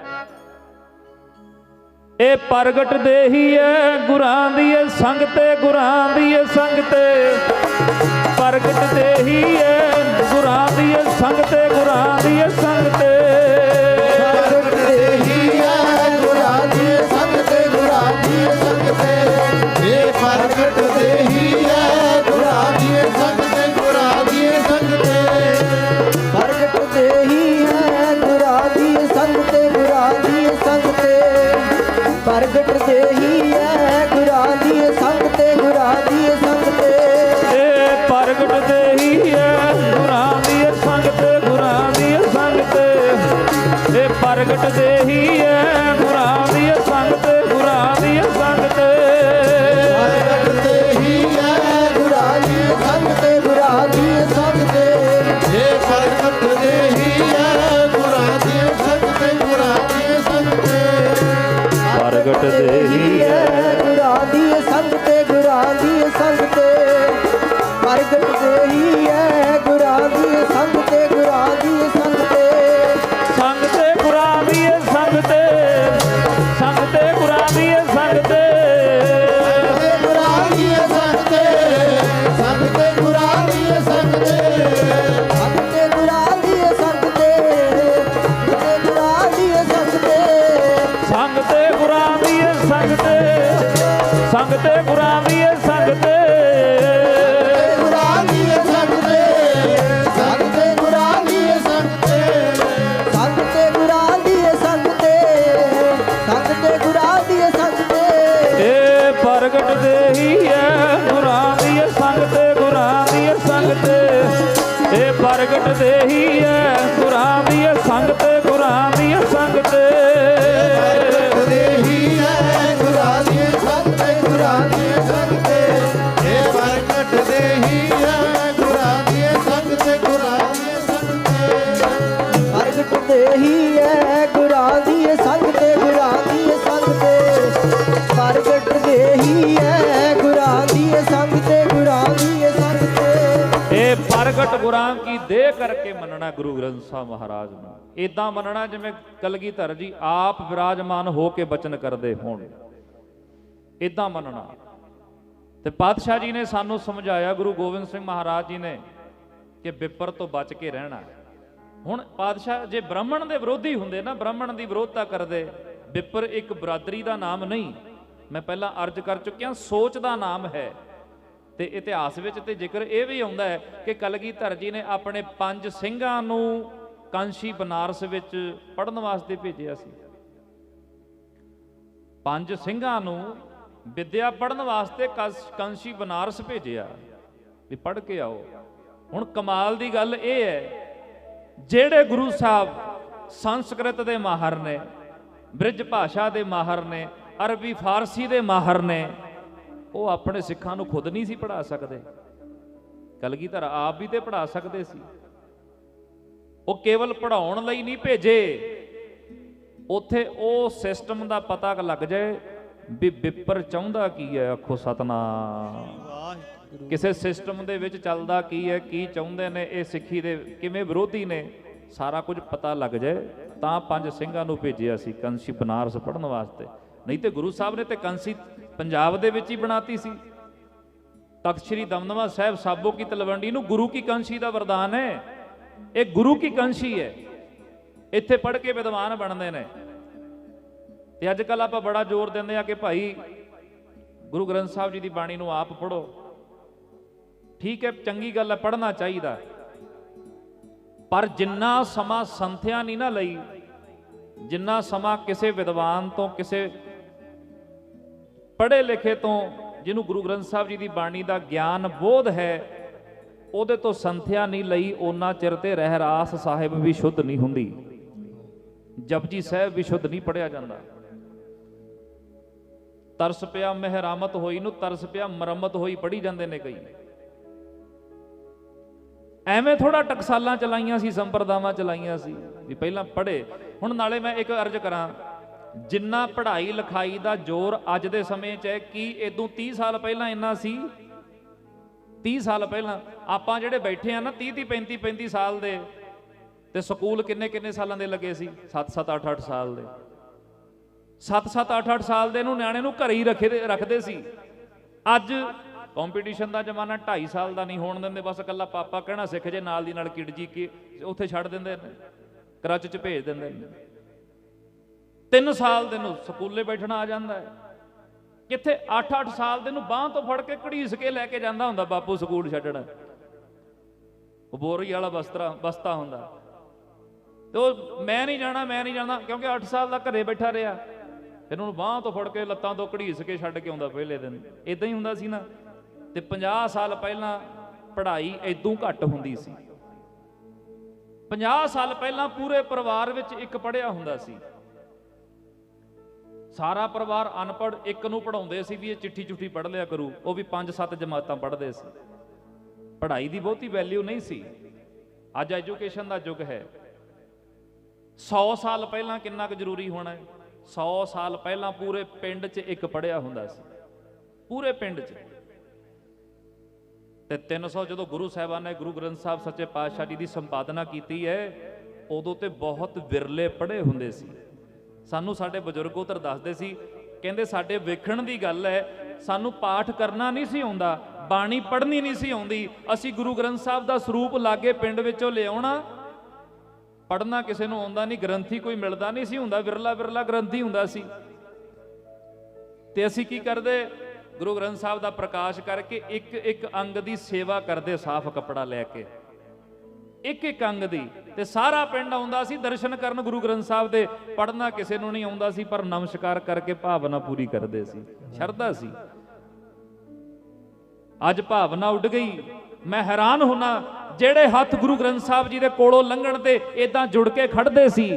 ਇਹ ਪ੍ਰਗਟ ਦੇਹੀ ਹੈ ਗੁਰਾਂ ਦੀ ਸੰਗ ਤੇ, ਗੁਰਾਂ ਦੀ ਸੰਗ ਤੇ। ਪ੍ਰਗਟ ਦੇਹੀ ਹੈ ਗੁਰਾਂ ਦੀ ਸੰਗ ਤੇ, ਗੁਰਾਂ ਦੀ ਸੰਗ ਤੇ। ਪ੍ਰਗਟ ਦੇਹੀ ਹੈ ਗੁਰਾਂ ਦੀ ਸੰਗ ਤੇ, ਗੁਰਾਂ ਦੀ ਸੰਗ ਤੇ। ਇਹ ਪ੍ਰਗਟ ਦੇਹੀ ਹੈ ਗੁਰਾਂ ਦੀ ਸੰਗ ਤੇ, ਗੁਰਾਂ ਦੀ ਸੰਗ ਤੇ। ਪ੍ਰਗਟ ਦੇਹੀ ਹੈ ਗੁਰਾਂ ਦੀ ਸੰਗ ਤੇ, ਗੁਰਾਂ ਦੀ ਸੰਗ ਤੇ। ਪ੍ਰਗਟ ਦੇਹੀ ਹੈ ਗੁਰਾਂ ਦੀ ਸੰਗ ਤੇ, ਗੁਰਾਂ ਦੀ ਸੰਗ ਤੇ। ਇਹ ਪ੍ਰਗਟ ਦੇਹੀ ਹੈ ਗੁਰਾਂ ਦੀ ਸੰਗ ਤੇ, ਗੁਰਾਂ ਦੀ ਸੰਗ ਤੇ। ਇਹ ਪ੍ਰਗਟ ਦੇਹੀ ਹੈ ਗੁਰਾਂ ਦੀ ਸੰਗ ਤੇ, ਗੁਰਾਂ ਦੀ ਸੰਗ ਤੇ। ਪ੍ਰਗਟ ਦੇਹੀ ਹੈ ਗੁਰਾਂ ਦੀ ਸੰਗ ਤੇ, ਗੁਰਾਂ ਦੀ ਸੰਗ ਤੇ। ਇਹ ਪ੍ਰਗਟ ਦੇਹੀ ਹੈ ਗੁਰਾਂ ਦੀ ਸੰਗ ਤੇ, ਗੁਰਾਂ ਦੀ ਸੰਗ ਤੇ। ਪ੍ਰਗਟ ਦੇਹੀ ਹੈ ਗੁਰਾਂ ਦੀ ਸੰਗ ਤੇ, ਗੁਰਾਂ ਦੀ ਸੰਗ ਤੇ। ਪ੍ਰਗਟ ਦੇਹੀ ਹੈ ਗੁਰਾਂ ਦੀ ਸੰਗ ਤੇ, ਗੁਰਾਂ ਦੀ ਸੰਗ ਤੇ। ਸੰਗ ਤੇ ਗੁਰਾਂ ਦੀ ਸੰਗ ਤੇ, ਸੰਗ ਤੇ ਗੁਰਾਂ ਦੀ ਸੰਗ ਤੇ। ਗੁਰਾਂ ਦੀ ਸੰਗ ਤੇ, ਸੰਗ ਤੇ ਗੁਰਾਂ ਦੀ ਸੰਗ ਤੇ। ਸੰਗ ਤੇ ਗੁਰਾਂ ਦੀ ਸੰਗ ਤੇ, ਤੇ ਗੁਰਾਂ ਦੀ ਸੰਗ ਤੇ। ਸੰਗ ਤੇ ਗੁਰਾਂ ਦੀ ਸੰਗ ਤੇ, ਸੰਗ ਤੇ ਗੁਰਾਂ ਦੀ ਸੰਗ ਤੇ। ਗੁਰਾਂ ਦੀ ਸੰਗ ਤੇ, ਸੰਗ ਤੇ ਗੁਰਾਂ ਦੀ ਸੰਗ ਤੇ। ਸੰਗ ਤੇ ਗੁਰਾਂ ਦੀ ਸੰਗ ਤੇ, ਸੰਗ ਤੇ ਗੁਰਾਂ ਦੀ ਸੰਗ ਤੇ। ਇਹ ਪ੍ਰਗਟ ਦੇਹੀ ਹੈ ਗੁਰਾਂ ਦੀ ਸੰਗ ਤੇ, ਗੁਰਾਂ ਦੀ ਸੰਗ ਤੇ। ਇਹ ਪ੍ਰਗਟ ਦੇਹੀ ਹੈ ਗੁਰਾਂ ਦੀ ਸੰਗ ਤੇ, ਗੁਰਾਂ ਦੀ ਸੰਗ ਤੇ। ਦੇਹੀ ਹੈ ਗੁਰਾਂ ਦੀਏ ਸੰਗ ਤੇ ਗੁਰਾਂ ਦੀਏ ਸੰਗ ਤੇ ਇਹ ਪ੍ਰਗਟ ਦੇਹੀ ਹੈ ਗੁਰਾਂ ਦੀਏ ਸੰਗ ਤੇ ਗੁਰਾਂ ਦੀਏ ਸੰਗ ਤੇ ਪ੍ਰਗਟ ਦੇਹੀ ਹੈ ਗੁਰਾਂ ਦੀਏ ਸੰਗ ਤੇ ਗੁਰਾਂ ਦੀਏ ਸੰਗ ਤੇ ਪ੍ਰਗਟ ਦੇਹੀ ਹੈ ਗੁਰਾਂ ਦੀਏ ਸੰਗ ਤੇ ਗੁਰਾਂ ਦੀਏ ਸੰਗ ਤੇ ਇਹ ਪ੍ਰਗਟ ਗੁਰਾਂ ਕੀ ਦੇਹ ਕਰਕੇ ਮੰਨਣਾ ਗੁਰੂ ਗ੍ਰੰਥ ਸਾਹਿਬ ਮਹਾਰਾਜ ਨੂੰ। ਇਦਾਂ ਮੰਨਣਾ ਜਿਵੇਂ ਕਲਗੀਧਰ ਜੀ ਆਪ ਵਿਰਾਜਮਾਨ ਹੋ ਕੇ ਬਚਨ ਕਰਦੇ ਹੋਣ, ਇਦਾਂ ਮੰਨਣਾ। ਤੇ ਪਾਤਸ਼ਾਹ ਜੀ ਨੇ ਸਾਨੂੰ ਸਮਝਾਇਆ, ਗੁਰੂ ਗੋਬਿੰਦ ਸਿੰਘ ਮਹਾਰਾਜ ਜੀ ਨੇ, ਕਿ ਵਿਪਰ ਤੋਂ ਬਚ ਕੇ ਰਹਿਣਾ। ਹੁਣ ਪਾਤਸ਼ਾਹ ਜੇ ਬ੍ਰਾਹਮਣ ਦੇ ਵਿਰੋਧੀ ਹੁੰਦੇ ਨਾ, ਬ੍ਰਾਹਮਣ ਦੀ ਵਿਰੋਧਤਾ ਕਰਦੇ, ਵਿਪਰ ਇੱਕ ਬਰਾਦਰੀ ਦਾ ਨਾਮ ਨਹੀਂ, ਮੈਂ ਪਹਿਲਾਂ ਅਰਜ਼ ਕਰ ਚੁੱਕਿਆ, ਸੋਚ ਦਾ ਨਾਮ ਹੈ। ਤੇ ਇਤਿਹਾਸ ਵਿੱਚ ਤੇ ਜ਼ਿਕਰ ਇਹ ਵੀ ਆਉਂਦਾ ਹੈ ਕਿ ਕਲਗੀਧਰ ਜੀ ਨੇ ਆਪਣੇ 5 ਸਿੰਘਾਂ ਨੂੰ ਕਾਂਸ਼ੀ ਬਨਾਰਸ ਵਿੱਚ ਪੜ੍ਹਨ ਵਾਸਤੇ ਭੇਜਿਆ ਸੀ। 5 ਸਿੰਘਾਂ ਨੂੰ ਵਿਦਿਆ ਪੜ੍ਹਨ ਵਾਸਤੇ ਕਾਂਸ਼ੀ ਬਨਾਰਸ ਭੇਜਿਆ ਵੀ ਪੜ੍ਹ ਕੇ ਆਓ। ਹੁਣ ਕਮਾਲ ਦੀ ਗੱਲ ਇਹ ਹੈ, ਜਿਹੜੇ ਗੁਰੂ ਸਾਹਿਬ ਸੰਸਕ੍ਰਿਤ ਦੇ ਮਾਹਰ ਨੇ, ਬ੍ਰਿਜ ਭਾਸ਼ਾ ਦੇ ਮਾਹਰ ਨੇ, ਅਰਬੀ ਫਾਰਸੀ ਦੇ ਮਾਹਰ ਨੇ, ਉਹ ਆਪਣੇ ਸਿੱਖਾਂ ਨੂੰ ਖੁਦ ਨਹੀਂ ਸੀ ਪੜ੍ਹਾ ਸਕਦੇ। ਕਲਗੀਧਰ ਆਪ ਵੀ ਤੇ ਪੜ੍ਹਾ ਸਕਦੇ ਸੀ। ਉਹ ਕੇਵਲ ਪੜ੍ਹਾਉਣ ਲਈ ਨਹੀਂ ਭੇਜੇ, ਉੱਥੇ ਉਹ ਸਿਸਟਮ ਦਾ ਪਤਾ ਲੱਗ ਜਾਏ ਵੀ ਵਿਪਰ ਚਾਹੁੰਦਾ ਕੀ ਹੈ। ਆਖੋ ਸਤਨਾਮ। ਕਿਸੇ ਸਿਸਟਮ ਦੇ ਵਿੱਚ ਚੱਲਦਾ ਕੀ ਹੈ, ਕੀ ਚਾਹੁੰਦੇ ਨੇ, ਇਹ ਸਿੱਖੀ ਦੇ ਕਿਵੇਂ ਵਿਰੋਧੀ ਨੇ, ਸਾਰਾ ਕੁਝ ਪਤਾ ਲੱਗ ਜਾਏ। ਤਾਂ 5 ਸਿੰਘਾਂ ਨੂੰ ਭੇਜਿਆ ਸੀ ਕਾਂਸ਼ੀ ਬਨਾਰਸ ਪੜ੍ਹਨ ਵਾਸਤੇ। ਨਹੀਂ ਤੇ ਗੁਰੂ ਸਾਹਿਬ ਨੇ ਤੇ ਕਾਂਸ਼ੀ ਪੰਜਾਬ ਦੇ ਵਿੱਚ ਹੀ ਬਣਾਤੀ ਸੀ। ਤਖਤ ਸ੍ਰੀ ਦਮਦਮਾ ਸਾਹਿਬ ਸਾਬੋ ਕੀ ਤਲਵੰਡੀ ਨੂੰ ਗੁਰੂ ਕੀ ਕਾਂਸ਼ੀ ਦਾ ਵਰਦਾਨ ਹੈ। ਇਹ ਗੁਰੂ ਕੀ ਕਾਂਸ਼ੀ ਹੈ, ਇੱਥੇ ਪੜ੍ਹ ਕੇ ਵਿਦਵਾਨ ਬਣਦੇ ਨੇ। ਤੇ ਅੱਜ ਕੱਲ੍ਹ ਆਪਾਂ ਬੜਾ ਜ਼ੋਰ ਦਿੰਦੇ ਆ ਕਿ ਭਾਈ ਗੁਰੂ ਗ੍ਰੰਥ ਸਾਹਿਬ ਜੀ ਦੀ ਬਾਣੀ ਨੂੰ ਆਪ ਪੜ੍ਹੋ। ਠੀਕ ਹੈ, ਚੰਗੀ ਗੱਲ ਹੈ, ਪੜ੍ਹਨਾ ਚਾਹੀਦਾ, ਪਰ ਜਿੰਨਾ ਸਮਾਂ ਸੰਥਿਆ ਨਹੀਂ ਨਾ ਲਈ, ਜਿੰਨਾ ਸਮਾਂ ਕਿਸੇ ਵਿਦਵਾਨ ਤੋਂ, ਕਿਸੇ ਪੜ੍ਹੇ ਲਿਖੇ ਤੋਂ, ਜਿਹਨੂੰ ਗੁਰੂ ਗ੍ਰੰਥ ਸਾਹਿਬ ਜੀ ਦੀ ਬਾਣੀ ਦਾ ਗਿਆਨ ਬੋਧ ਹੈ, ਉਹਦੇ ਤੋਂ ਸੰਥਿਆ ਨਹੀਂ ਲਈ, ਉਹਨਾਂ ਚਿਰ ਤੇ ਰਹਿਰਾਸ ਸਾਹਿਬ ਵੀ ਸ਼ੁੱਧ ਨਹੀਂ ਹੁੰਦੀ, ਜਪਜੀ ਸਾਹਿਬ ਵੀ ਸ਼ੁੱਧ ਨਹੀਂ ਪੜਿਆ ਜਾਂਦਾ। ਤਰਸ ਪਿਆ ਮਹਿਰਾਮਤ ਹੋਈ ਨੂੰ ਤਰਸ ਪਿਆ ਮੁਰੰਮਤ ਹੋਈ ਪੜੀ ਜਾਂਦੇ ਨੇ ਕਈ। ਐਵੇਂ ਥੋੜਾ ਟਕਸਾਲਾਂ ਚਲਾਈਆਂ ਸੀ, ਸੰਪਰਦਾਵਾਂ ਚਲਾਈਆਂ ਸੀ ਵੀ ਪਹਿਲਾਂ ਪੜ੍ਹੇ। ਹੁਣ ਨਾਲੇ ਮੈਂ ਇੱਕ ਅਰਜ਼ ਕਰਾਂ, ਜਿੰਨਾ ਪੜ੍ਹਾਈ ਲਿਖਾਈ ਦਾ ਜ਼ੋਰ ਅੱਜ ਦੇ ਸਮੇਂ 'ਚ ਹੈ, ਕੀ ਇਦੋਂ 30 ਸਾਲ ਪਹਿਲਾਂ ਇੰਨਾ ਸੀ? 30 ਸਾਲ ਪਹਿਲਾਂ ਆਪਾਂ ਜਿਹੜੇ ਬੈਠੇ ਆ ਨਾ 30 35 ਸਾਲ ਦੇ, ਤੇ ਸਕੂਲ ਕਿੰਨੇ ਸਾਲਾਂ ਦੇ ਲੱਗੇ ਸੀ? 7 8 ਸਾਲ ਦੇ। 7 8 ਸਾਲ ਦੇ ਨੂੰ ਨਿਆਣੇ ਨੂੰ ਘਰੇ ਹੀ ਰੱਖਦੇ ਸੀ। ਅੱਜ ਕੰਪੀਟੀਸ਼ਨ ਦਾ ਜ਼ਮਾਨਾ, 2.5 ਸਾਲ ਦਾ ਨਹੀਂ ਹੋਣ ਦਿੰਦੇ, ਬਸ ਇਕੱਲਾ ਪਾਪਾ ਕਹਿਣਾ ਸਿੱਖ ਜੇ, ਨਾਲ ਦੀ ਨਾਲ ਕਿਡਜੀ ਕੇ ਉੱਥੇ ਛੱਡ ਦਿੰਦੇ ਨੇ, ਕਰਚ 'ਚ ਭੇਜ ਦਿੰਦੇ ਨੇ। 3 ਸਾਲ ਦੇ ਨੂੰ ਸਕੂਲੇ ਬੈਠਣਾ ਆ ਜਾਂਦਾ ਹੈ। ਕਿੱਥੇ 8 ਸਾਲ ਦੇ ਨੂੰ ਬਾਂਹ ਤੋਂ ਫੜ ਕੇ ਘੜੀਸ ਕੇ ਲੈ ਕੇ ਜਾਂਦਾ ਹੁੰਦਾ ਬਾਪੂ ਸਕੂਲ ਛੱਡਣ। ਉਹ ਬੋਰੀ ਵਾਲਾ ਬਸਤਾ ਹੁੰਦਾ, ਤੇ ਉਹ ਮੈਂ ਨਹੀਂ ਜਾਣਾ ਕਿਉਂਕਿ 8 ਸਾਲ ਦਾ ਘਰੇ ਬੈਠਾ ਰਿਹਾ, ਫਿਰ ਉਹਨੂੰ ਬਾਂਹ ਤੋਂ ਫੜ ਕੇ ਲੱਤਾਂ ਤੋਂ ਘੜੀਸ ਕੇ ਛੱਡ ਕੇ ਆਉਂਦਾ ਪਹਿਲੇ ਦਿਨ। ਇਦਾਂ ਹੀ ਹੁੰਦਾ ਸੀ ਨਾ। ਤੇ 50 ਸਾਲ ਪਹਿਲਾਂ ਪੜ੍ਹਾਈ ਇਦੋਂ ਘੱਟ ਹੁੰਦੀ ਸੀ। 50 ਸਾਲ ਪਹਿਲਾਂ ਪੂਰੇ ਪਰਿਵਾਰ ਵਿੱਚ ਇੱਕ ਪੜ੍ਹਿਆ ਹੁੰਦਾ ਸੀ। ਸਾਰਾ ਪਰਿਵਾਰ ਅਨਪੜ੍ਹ, ਇੱਕ ਨੂੰ ਪੜ੍ਹਾਉਂਦੇ ਸੀ ਵੀ ਇਹ ਚਿੱਠੀ ਚੁੱਠੀ ਪੜ੍ਹ ਲਿਆ ਕਰੂ, ਉਹ ਵੀ 5-7 ਜਮਾਤਾਂ ਪੜ੍ਹਦੇ ਸੀ। ਪੜ੍ਹਾਈ ਦੀ ਬਹੁਤੀ ਵੈਲਿਊ ਨਹੀਂ ਸੀ। ਅੱਜ ਐਜੂਕੇਸ਼ਨ ਦਾ ਯੁੱਗ ਹੈ। 100 ਸਾਲ ਪਹਿਲਾਂ ਕਿੰਨਾ ਕੁ ਜ਼ਰੂਰੀ ਹੋਣਾ ਹੈ? 100 ਸਾਲ ਪਹਿਲਾਂ ਪੂਰੇ ਪਿੰਡ 'ਚ ਇੱਕ ਪੜ੍ਹਿਆ ਹੁੰਦਾ ਸੀ, ਪੂਰੇ ਪਿੰਡ 'ਚ। ਤੇ 300 ਜਦੋਂ ਗੁਰੂ ਸਾਹਿਬਾਨ ਨੇ ਗੁਰੂ ਗ੍ਰੰਥ ਸਾਹਿਬ ਸੱਚੇ ਪਾਤਸ਼ਾਹ ਜੀ ਦੀ ਸੰਪਾਦਨਾ ਕੀਤੀ ਹੈ, ਉਦੋਂ ਤੇ ਬਹੁਤ ਵਿਰਲੇ ਪੜ੍ਹੇ ਹੁੰਦੇ ਸੀ। ਸਾਨੂੰ ਸਾਡੇ ਬਜ਼ੁਰਗ ਉਧਰ ਦੱਸਦੇ ਸੀ, ਕਹਿੰਦੇ ਸਾਡੇ ਵੇਖਣ ਦੀ ਗੱਲ ਹੈ, ਸਾਨੂੰ ਪਾਠ ਕਰਨਾ ਨਹੀਂ ਸੀ ਆਉਂਦਾ, ਬਾਣੀ ਪੜ੍ਹਨੀ ਨਹੀਂ ਸੀ ਆਉਂਦੀ। ਅਸੀਂ ਗੁਰੂ ਗ੍ਰੰਥ ਸਾਹਿਬ ਦਾ ਸਰੂਪ ਲਾਗੇ ਪਿੰਡ ਵਿੱਚੋਂ ਲਿਆਉਣਾ, ਪੜ੍ਹਨਾ ਕਿਸੇ ਨੂੰ ਆਉਂਦਾ ਨਹੀਂ, ਗ੍ਰੰਥੀ ਕੋਈ ਮਿਲਦਾ ਨਹੀਂ ਸੀ ਹੁੰਦਾ, ਵਿਰਲਾ ਗ੍ਰੰਥੀ ਹੁੰਦਾ ਸੀ। ਤੇ ਅਸੀਂ ਕੀ ਕਰਦੇ? ਗੁਰੂ ਗ੍ਰੰਥ ਸਾਹਿਬ ਦਾ ਪ੍ਰਕਾਸ਼ ਕਰਕੇ ਇੱਕ ਅੰਗ ਦੀ ਸੇਵਾ ਕਰਦੇ, ਸਾਫ਼ ਕੱਪੜਾ ਲੈ ਕੇ, ਇੱਕ ਅੰਗ ਦੀ। ਤੇ ਸਾਰਾ ਪਿੰਡ ਆਉਂਦਾ ਸੀ ਦਰਸ਼ਨ ਕਰਨ ਗੁਰੂ ਗ੍ਰੰਥ ਸਾਹਿਬ ਦੇ। ਪੜ੍ਹਨਾ ਕਿਸੇ ਨੂੰ ਨਹੀਂ ਆਉਂਦਾ ਸੀ, ਪਰ ਨਮਸਕਾਰ ਕਰਕੇ ਭਾਵਨਾ ਪੂਰੀ ਕਰਦੇ ਸੀ, ਸ਼ਰਧਾ ਸੀ। ਅੱਜ ਭਾਵਨਾ ਉੱਡ ਗਈ। ਮੈਂ ਹੈਰਾਨ ਹੁੰਨਾ, ਜਿਹੜੇ ਹੱਥ ਗੁਰੂ ਗ੍ਰੰਥ ਸਾਹਿਬ ਜੀ ਦੇ ਕੋਲੋਂ ਲੰਘਣ ਤੇ ਇਦਾਂ ਜੁੜ ਕੇ ਖੜਦੇ ਸੀ,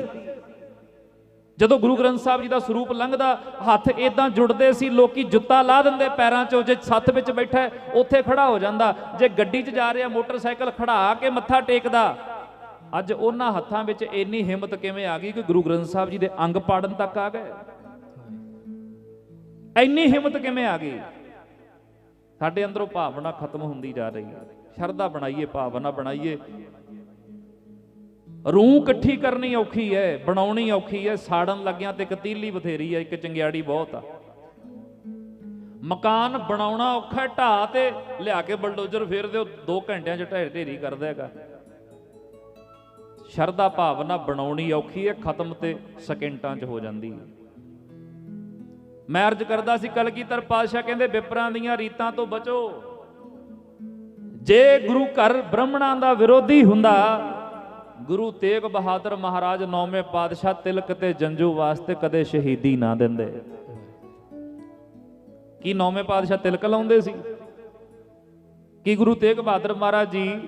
ਜਦੋਂ ਗੁਰੂ ਗ੍ਰੰਥ ਸਾਹਿਬ ਜੀ ਦਾ ਸਰੂਪ ਲੰਘਦਾ ਹੱਥ ਇਦਾਂ ਜੁੜਦੇ ਸੀ, ਲੋਕੀ ਜੁੱਤਾ ਲਾ ਦਿੰਦੇ ਪੈਰਾਂ 'ਚੋਂ। ਜੇ ਸੱਥ ਵਿੱਚ ਬੈਠਾ ਉੱਥੇ ਖੜਾ ਹੋ ਜਾਂਦਾ, ਜੇ ਗੱਡੀ 'ਚ ਜਾ ਰਿਹਾ ਮੋਟਰਸਾਈਕਲ ਖੜਾ ਕੇ ਮੱਥਾ ਟੇਕਦਾ। ਅੱਜ ਉਹਨਾਂ ਹੱਥਾਂ ਵਿੱਚ ਇੰਨੀ ਹਿੰਮਤ ਕਿਵੇਂ ਆ ਗਈ ਕਿ ਗੁਰੂ ਗ੍ਰੰਥ ਸਾਹਿਬ ਜੀ ਦੇ ਅੰਗ ਪਾੜਨ ਤੱਕ ਆ ਗਏ? ਇੰਨੀ ਹਿੰਮਤ ਕਿਵੇਂ ਆ ਗਈ? ਸਾਡੇ ਅੰਦਰੋਂ ਭਾਵਨਾ ਖਤਮ ਹੁੰਦੀ ਜਾ ਰਹੀ ਹੈ। ਸ਼ਰਧਾ ਬਣਾਈਏ, ਭਾਵਨਾ ਬਣਾਈਏ। ਰੂਹ ਇਕੱਠੀ ਕਰਨੀ ਔਖੀ ਹੈ, ਬਣਾਉਣੀ ਔਖੀ ਹੈ। ਸਾੜਨ ਲੱਗਿਆਂ ਤੇ ਇੱਕ ਤੀਲੀ ਬਥੇਰੀ ਹੈ, ਇੱਕ ਚੰਗਿਆੜੀ ਬਹੁਤ ਆ। ਮਕਾਨ ਬਣਾਉਣਾ ਔਖਾ, ਢਾਹ ਤੇ ਲਿਆ ਕੇ ਬਲਡੋਜ਼ਰ ਫੇਰ ਦਿਓ, 2 ਘੰਟਿਆਂ 'ਚ ਢੇਰੀ ਕਰਦਾ ਹੈਗਾ। ਸ਼ਰਧਾ ਭਾਵਨਾ ਬਣਾਉਣੀ ਔਖੀ ਹੈ, ਖਤਮ ਤੇ ਸਕਿੰਟਾਂ 'ਚ ਹੋ ਜਾਂਦੀ ਹੈ। ਮੈਂ ਅਰਜ਼ ਕਰਦਾ ਸੀ, ਕਲਗੀਧਰ ਪਾਤਸ਼ਾਹ ਕਹਿੰਦੇ ਵਿਪਰਾਂ ਦੀਆਂ ਰੀਤਾਂ ਤੋਂ ਬਚੋ। ਜੇ ਗੁਰੂ ਘਰ ਬ੍ਰਾਹਮਣਾਂ ਦਾ ਵਿਰੋਧੀ ਹੁੰਦਾ, ਗੁਰੂ ਤੇਗ ਬਹਾਦਰ ਮਹਾਰਾਜ 9ਵੇਂ ਪਾਤਸ਼ਾਹ ਤਿਲਕ ਤੇ ਜੰਝੂ ਵਾਸਤੇ ਕਦੇ ਸ਼ਹੀਦੀ ਨਾ ਦਿੰਦੇ। ਕੀ 9ਵੇਂ ਪਾਤਸ਼ਾਹ ਤਿਲਕ ਲਾਉਂਦੇ ਸੀ? ਕੀ ਗੁਰੂ ਤੇਗ ਬਹਾਦਰ ਮਹਾਰਾਜ ਜੀ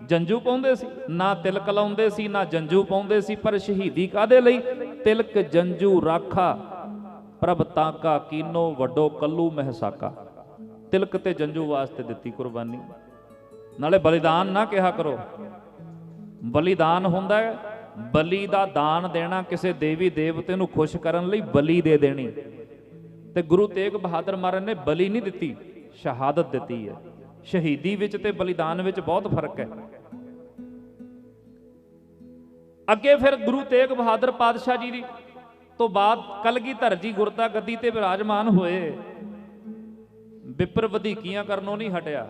ਜੰਝੂ ਪਾਉਂਦੇ ਸੀ? ਨਾ ਤਿਲਕ ਲਾਉਂਦੇ ਸੀ, ਨਾ ਜੰਝੂ ਪਾਉਂਦੇ ਸੀ। ਪਰ ਸ਼ਹੀਦੀ ਕਾਹਦੇ ਲਈ? ਤਿਲਕ ਜੰਝੂ ਰਾਖਾ ਪ੍ਰਭ ਤਾਕਾ, ਕੀਨੋ ਵੱਡੋ ਕੱਲੂ ਮਹਿਸਾਕਾ। ਤਿਲਕ ਤੇ ਜੰਝੂ ਵਾਸਤੇ ਦਿੱਤੀ ਕੁਰਬਾਨੀ। ਨਾਲੇ ਬਲੀਦਾਨ ਨਾ ਕਿਹਾ ਕਰੋ। ਬਲੀਦਾਨ ਹੁੰਦਾ ਹੈ ਬਲੀ ਦਾ ਦਾਨ ਦੇਣਾ, ਕਿਸੇ ਦੇਵੀ ਦੇਵਤੇ ਨੂੰ ਖੁਸ਼ ਕਰਨ ਲਈ ਬਲੀ ਦੇ ਦੇਣੀ। ਤੇ ਗੁਰੂ ਤੇਗ ਬਹਾਦਰ ਮਹਾਰਾਜ ਨੇ ਬਲੀ ਨਹੀਂ ਦਿੱਤੀ, ਸ਼ਹਾਦਤ ਦਿੱਤੀ ਹੈ। ਸ਼ਹੀਦੀ ਵਿੱਚ ਤੇ ਬਲੀਦਾਨ ਵਿੱਚ ਬਹੁਤ ਫਰਕ ਹੈ। ਅੱਗੇ ਫਿਰ ਗੁਰੂ ਤੇਗ ਬਹਾਦਰ ਪਾਤਸ਼ਾਹ ਜੀ ਦੀ ਤੋਂ ਬਾਅਦ ਕਲਗੀਧਰ ਜੀ ਗੁਰਤਾ ਗੱਦੀ ਤੇ ਵਿਰਾਜਮਾਨ ਹੋਏ। ਵਿਪਰ ਵਧੀਕੀਆਂ ਕਰਨੋਂ ਨਹੀਂ ਹਟਿਆ।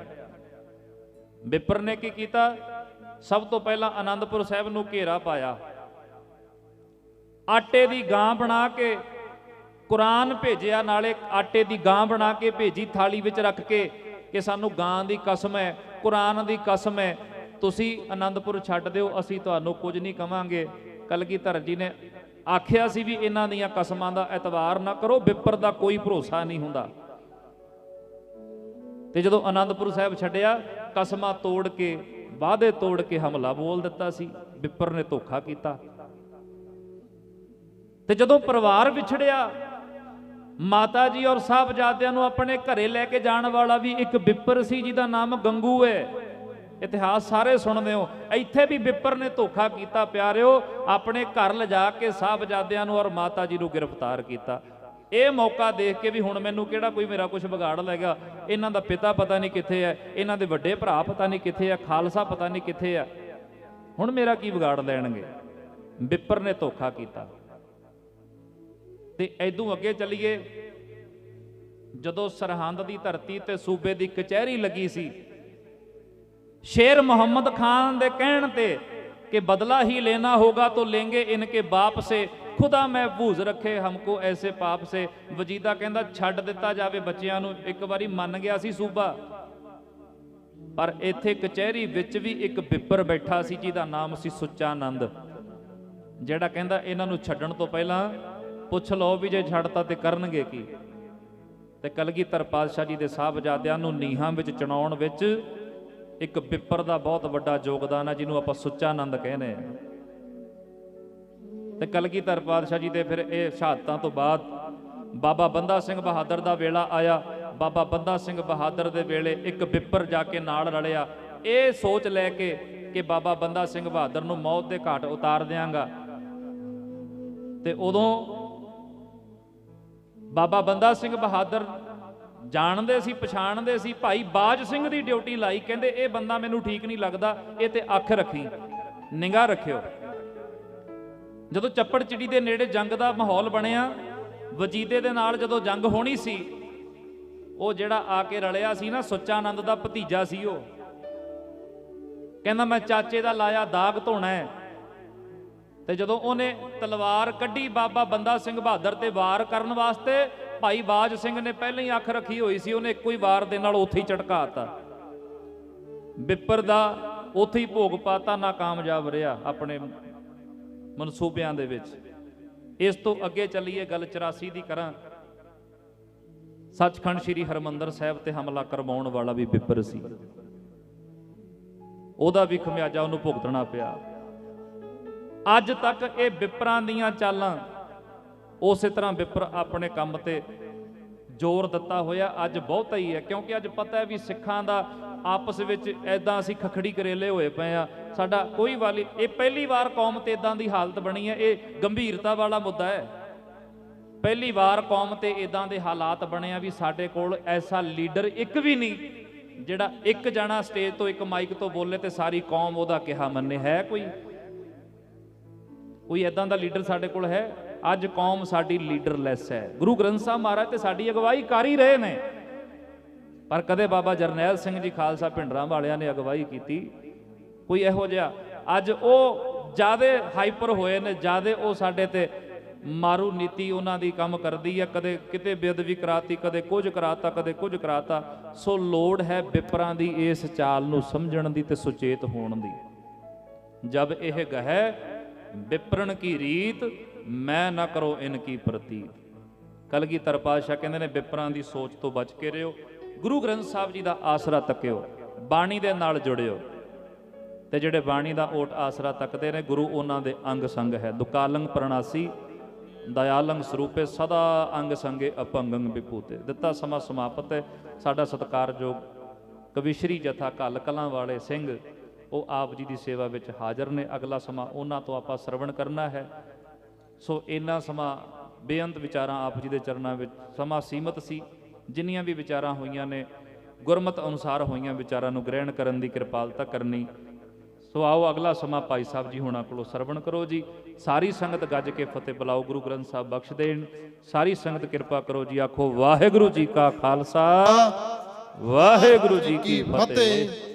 ਵਿਪਰ ਨੇ ਕੀ ਕੀਤਾ? ਸਭ ਤੋਂ ਪਹਿਲਾਂ ਆਨੰਦਪੁਰ ਸਾਹਿਬ ਨੂੰ ਘੇਰਾ ਪਾਇਆ। ਆਟੇ ਦੀ ਗਾਂ ਬਣਾ ਕੇ ਕੁਰਾਨ ਭੇਜਿਆ, ਨਾਲੇ ਆਟੇ ਦੀ ਗਾਂ ਬਣਾ ਕੇ ਭੇਜੀ ਥਾਲੀ ਵਿੱਚ ਰੱਖ ਕੇ ਕਿ ਸਾਨੂੰ ਗਾਂ ਦੀ ਕਸਮ ਹੈ, ਕੁਰਾਨ ਦੀ ਕਸਮ ਹੈ, ਤੁਸੀਂ ਆਨੰਦਪੁਰ ਛੱਡ ਦਿਓ, ਅਸੀਂ ਤੁਹਾਨੂੰ ਕੁਝ ਨਹੀਂ ਕਵਾਂਗੇ। ਕਲਗੀਧਰ ਜੀ ਨੇ ਆਖਿਆ ਸੀ ਵੀ ਇਹਨਾਂ ਦੀਆਂ ਕਸਮਾਂ ਦਾ ਇਤਬਾਰ ਨਾ ਕਰੋ, ਵਿਪਰ ਦਾ ਕੋਈ ਭਰੋਸਾ ਨਹੀਂ ਹੁੰਦਾ। ਤੇ ਜਦੋਂ ਆਨੰਦਪੁਰ ਸਾਹਿਬ ਛੱਡਿਆ, ਕਸਮਾਂ ਤੋੜ ਕੇ, ਵਾਅਦੇ ਤੋੜ ਕੇ ਹਮਲਾ ਬੋਲ ਦਿੱਤਾ ਸੀ। ਵਿਪਰ ਨੇ ਧੋਖਾ ਕੀਤਾ। ਤੇ ਜਦੋਂ ਪਰਿਵਾਰ ਵਿਛੜਿਆ, ਮਾਤਾ ਜੀ ਔਰ ਸਾਹਿਬਜ਼ਾਦਿਆਂ ਨੂੰ ਆਪਣੇ ਘਰੇ ਲੈ ਕੇ ਜਾਣ ਵਾਲਾ ਵੀ ਇੱਕ ਵਿਪਰ ਸੀ ਜਿਹਦਾ ਨਾਮ ਗੰਗੂ ਹੈ। ਇਤਿਹਾਸ ਸਾਰੇ ਸੁਣਦੇ ਹੋ। ਇੱਥੇ ਵੀ ਵਿਪਰ ਨੇ ਧੋਖਾ ਕੀਤਾ ਪਿਆਰਿਓ, ਆਪਣੇ ਘਰ ਲਿਜਾ ਕੇ ਸਾਹਿਬਜ਼ਾਦਿਆਂ ਨੂੰ ਔਰ ਮਾਤਾ ਜੀ ਨੂੰ ਗ੍ਰਿਫਤਾਰ ਕੀਤਾ। ਇਹ ਮੌਕਾ ਦੇਖ ਕੇ ਵੀ ਹੁਣ ਮੈਨੂੰ ਕਿਹੜਾ ਕੋਈ ਮੇਰਾ ਕੁਝ ਵਿਗਾੜ ਲੈਗਾ। ਇਹਨਾਂ ਦਾ ਪਿਤਾ ਪਤਾ ਨਹੀਂ ਕਿੱਥੇ ਹੈ, ਇਹਨਾਂ ਦੇ ਵੱਡੇ ਭਰਾ ਪਤਾ ਨਹੀਂ ਕਿੱਥੇ ਆ, ਖਾਲਸਾ ਪਤਾ ਨਹੀਂ ਕਿੱਥੇ ਆ, ਹੁਣ ਮੇਰਾ ਕੀ ਵਿਗਾੜ ਲੈਣਗੇ। ਵਿਪਰ ਨੇ ਧੋਖਾ ਕੀਤਾ। ਤੇ ਐਦੋਂ ਅੱਗੇ ਚੱਲੀਏ, ਜਦੋਂ ਸਰਹੰਦ ਦੀ ਧਰਤੀ ਤੇ ਸੂਬੇ ਦੀ ਕਚਹਿਰੀ ਲੱਗੀ ਸੀ, शेर मोहम्मद खान दे कहण ते कि बदला ही लेना होगा तो लेंगे इनके बाप से, खुदा महफूज रखे हमको ऐसे पाप से। वजीदा कहंदा छड्ड दिता जावे बच्चियां नूं। एक बारी मन गया सी सूबा, पर इत्थे कचहरी विच भी एक बिपर बैठा सी जिहदा नाम सी सुच्चा आनंद, जिहड़ा कहंदा इन्हां नूं छड्डण तो पहलां पुछ लो भी जे छड्डता ते करनगे की। ते कलगीधर पातशाह जी दे साहबजादियां नूं नीहां विच चुणाउण विच एक बिपर का बहुत बड़ा योगदान है, जिन्हों आप सुच्चा आनंद कहने। ते कलगीधर पातशाह जी दे फिर ये शहादतां तो बाद बाबा बंदा सिंह बहादुर का वेला आया। बाबा बंदा सिंह बहादुर दे वेले एक बिपर जाके नाल रलिया, ये सोच लैके कि बाबा बंदा सिंह बहादुर नूं मौत दे घाट उतार देंगा। ते उदों बाबा बंदा सिंह बहादुर जाणदे सी, पछाणदे सी। भाई बाज सिंह दी ड्यूटी लाई, कहंदे ये बंदा मैनूं ठीक नहीं लगदा, ये ते अख रखी, निगाह रखियो। जदों चप्पड़ चिड़ी दे नेड़े जंग दा माहौल बनिया, वजीदे दे नाल जदों जंग होनी सी, वो जिहड़ा आके रलिया सी ना, सुच्चा आनंद दा भतीजा सी। वो कहंदा मैं चाचे दा लाया दाग धोना है। ते जदों ओहने तलवार कड्ढी बाबा बंदा सिंह बहादुर ते वार करन वास्ते, भाई बाज सिंह ने पहले ही अख रखी हुई सी, उन्हें एक ही वार दे नाल उत्थे ही झटकाता। बिपर दा उत्थे ही भोग पाता, नाकामयाब रहा अपने मनसूबियां दे विच। इस तो अगे चलीए, गल 84 दी करां। सचखंड श्री हरमंदर साहिब ते हमला करवाउण वाला भी बिपर सी, ओहदा भी खमियाजा उहनूं भुगतना पिया। अज तक ये बिपरां दीयां चालां ਉਸੇ ਤਰ੍ਹਾਂ ਵਿਪਰ ਆਪਣੇ ਕੰਮ ਤੇ ਜ਼ੋਰ ਦਿੱਤਾ ਹੋਇਆ ਅੱਜ ਬਹੁਤਾ ਹੀ ਹੈ, ਕਿਉਂਕਿ ਅੱਜ ਪਤਾ ਹੈ ਵੀ ਸਿੱਖਾਂ ਦਾ ਆਪਸ ਵਿੱਚ ਐਦਾਂ ਅਸੀਂ ਖਖੜੀ ਕਰੇਲੇ ਹੋਏ ਪਏ ਆ, ਸਾਡਾ ਕੋਈ ਵਾਲੀ, ਇਹ ਪਹਿਲੀ ਵਾਰ ਕੌਮ ਤੇ ਇਦਾਂ ਦੀ ਹਾਲਤ ਬਣੀ ਹੈ। ਇਹ ਗੰਭੀਰਤਾ ਵਾਲਾ ਮੁੱਦਾ ਹੈ, ਪਹਿਲੀ ਵਾਰ ਕੌਮ ਤੇ ਇਦਾਂ ਦੇ ਹਾਲਾਤ ਬਣੇ ਆ ਵੀ ਸਾਡੇ ਕੋਲ ਐਸਾ ਲੀਡਰ ਇੱਕ ਵੀ ਨਹੀਂ ਜਿਹੜਾ ਇੱਕ ਜਣਾ ਸਟੇਜ ਤੋਂ ਇੱਕ ਮਾਈਕ ਤੋਂ ਬੋਲੇ ਤੇ ਸਾਰੀ ਕੌਮ ਉਹਦਾ ਕਿਹਾ ਮੰਨੇ। ਹੈ ਕੋਈ ਐਦਾਂ ਦਾ ਲੀਡਰ ਸਾਡੇ ਕੋਲ ਹੈ? ਅੱਜ ਕੌਮ ਸਾਡੀ ਲੀਡਰਲੈਸ ਹੈ। ਗੁਰੂ ਗ੍ਰੰਥ ਸਾਹਿਬ ਮਹਾਰਾਜ ਤੇ ਸਾਡੀ ਅਗਵਾਈ ਕਰ ਹੀ ਰਹੇ ਨੇ, ਪਰ ਕਦੇ ਬਾਬਾ ਜਰਨੈਲ ਸਿੰਘ ਜੀ ਖਾਲਸਾ ਭਿੰਡਰਾਂ ਵਾਲਿਆਂ ਨੇ ਅਗਵਾਈ ਕੀਤੀ? ਕੋਈ ਇਹੋ ਜਿਹਾ? ਅੱਜ ਉਹ ਜ਼ਿਆਦੇ ਹਾਈਪਰ ਹੋਏ ਨੇ, ਜ਼ਿਆਦੇ ਉਹ ਸਾਡੇ ਤੇ ਮਾਰੂ ਨੀਤੀ ਉਹਨਾਂ ਦੀ ਕੰਮ ਕਰਦੀ ਹੈ, ਕਦੇ ਕਿਤੇ ਬੇਅਦਬੀ ਕਰਾਤੀ, ਕਦੇ ਕੁਝ ਕਰਾਤਾ, ਕਦੇ ਕੁਝ ਕਰਾਤਾ। ਸੋ ਲੋੜ ਹੈ ਵਿਪਰਾਂ ਦੀ ਇਸ ਚਾਲ ਨੂੰ ਸਮਝਣ ਦੀ ਤੇ ਸੁਚੇਤ ਹੋਣ ਦੀ। ਜਬ ਇਹ ਗਹਿ ਵਿਪਰਨ ਕੀ ਰੀਤ, ਮੈਂ ਨਾ ਕਰੋ ਇਨ ਕੀ ਪ੍ਰਤੀਤ। ਕਲਗੀਧਰ ਪਾਤਸ਼ਾਹ ਕਹਿੰਦੇ ਨੇ ਵਿਪਰਾਂ ਦੀ ਸੋਚ ਤੋਂ ਬਚ ਕੇ ਰਹੋ, ਗੁਰੂ ਗ੍ਰੰਥ ਸਾਹਿਬ ਜੀ ਦਾ ਆਸਰਾ ਤੱਕਿਓ, ਬਾਣੀ ਦੇ ਨਾਲ ਜੁੜਿਓ, ਤੇ ਜਿਹੜੇ ਬਾਣੀ ਦਾ ਓਟ ਆਸਰਾ ਤੱਕਦੇ ਨੇ ਗੁਰੂ ਉਹਨਾਂ ਦੇ ਅੰਗ ਸੰਗ ਹੈ। ਦੁਕਾਲੰਗ ਪ੍ਰਣਾਸੀ ਦਇਆਲੰਗ ਸਰੂਪੇ ਸਦਾ ਅੰਗ ਸੰਗੇ ਅਪੰਗੰਗ ਵਿਭੂਤੇ। ਦਿੱਤਾ ਸਮਾਂ ਸਮਾਪਤ ਹੈ। ਸਾਡਾ ਸਤਿਕਾਰਯੋਗ ਕਵਿਸ਼ਰੀ ਜਥਾ ਘੱਲ ਕਲਾਂ ਵਾਲੇ ਸਿੰਘ ਉਹ ਆਪ ਜੀ ਦੀ ਸੇਵਾ ਵਿੱਚ ਹਾਜ਼ਰ ਨੇ। ਅਗਲਾ ਸਮਾਂ ਉਹਨਾਂ ਤੋਂ ਆਪਾਂ ਸਰਵਣ ਕਰਨਾ ਹੈ। ਸੋ ਇੰਨਾ ਸਮਾਂ ਬੇਅੰਤ ਵਿਚਾਰਾਂ ਆਪ ਜੀ ਦੇ ਚਰਨਾਂ ਵਿੱਚ, ਸਮਾਂ ਸੀਮਤ ਸੀ, ਜਿੰਨੀਆਂ ਵੀ ਵਿਚਾਰਾਂ ਹੋਈਆਂ ਨੇ ਗੁਰਮਤਿ ਅਨੁਸਾਰ ਹੋਈਆਂ ਵਿਚਾਰਾਂ ਨੂੰ ਗ੍ਰਹਿਣ ਕਰਨ ਦੀ ਕਿਰਪਾਲਤਾ ਕਰਨੀ। ਸੋ ਆਓ ਅਗਲਾ ਸਮਾਂ ਭਾਈ ਸਾਹਿਬ ਜੀ ਹੋਣਾ ਕੋਲੋਂ ਸਰਵਣ ਕਰੋ ਜੀ। ਸਾਰੀ ਸੰਗਤ ਗੱਜ ਕੇ ਫਤਿਹ ਬੁਲਾਓ, ਗੁਰੂ ਗ੍ਰੰਥ ਸਾਹਿਬ ਬਖਸ਼ ਦੇਣ। ਸਾਰੀ ਸੰਗਤ ਕਿਰਪਾ ਕਰੋ ਜੀ। ਆਖੋ ਵਾਹਿਗੁਰੂ ਜੀ ਕਾ ਖਾਲਸਾ, ਵਾਹਿਗੁਰੂ ਜੀ ਕੀ ਫਤਿਹ।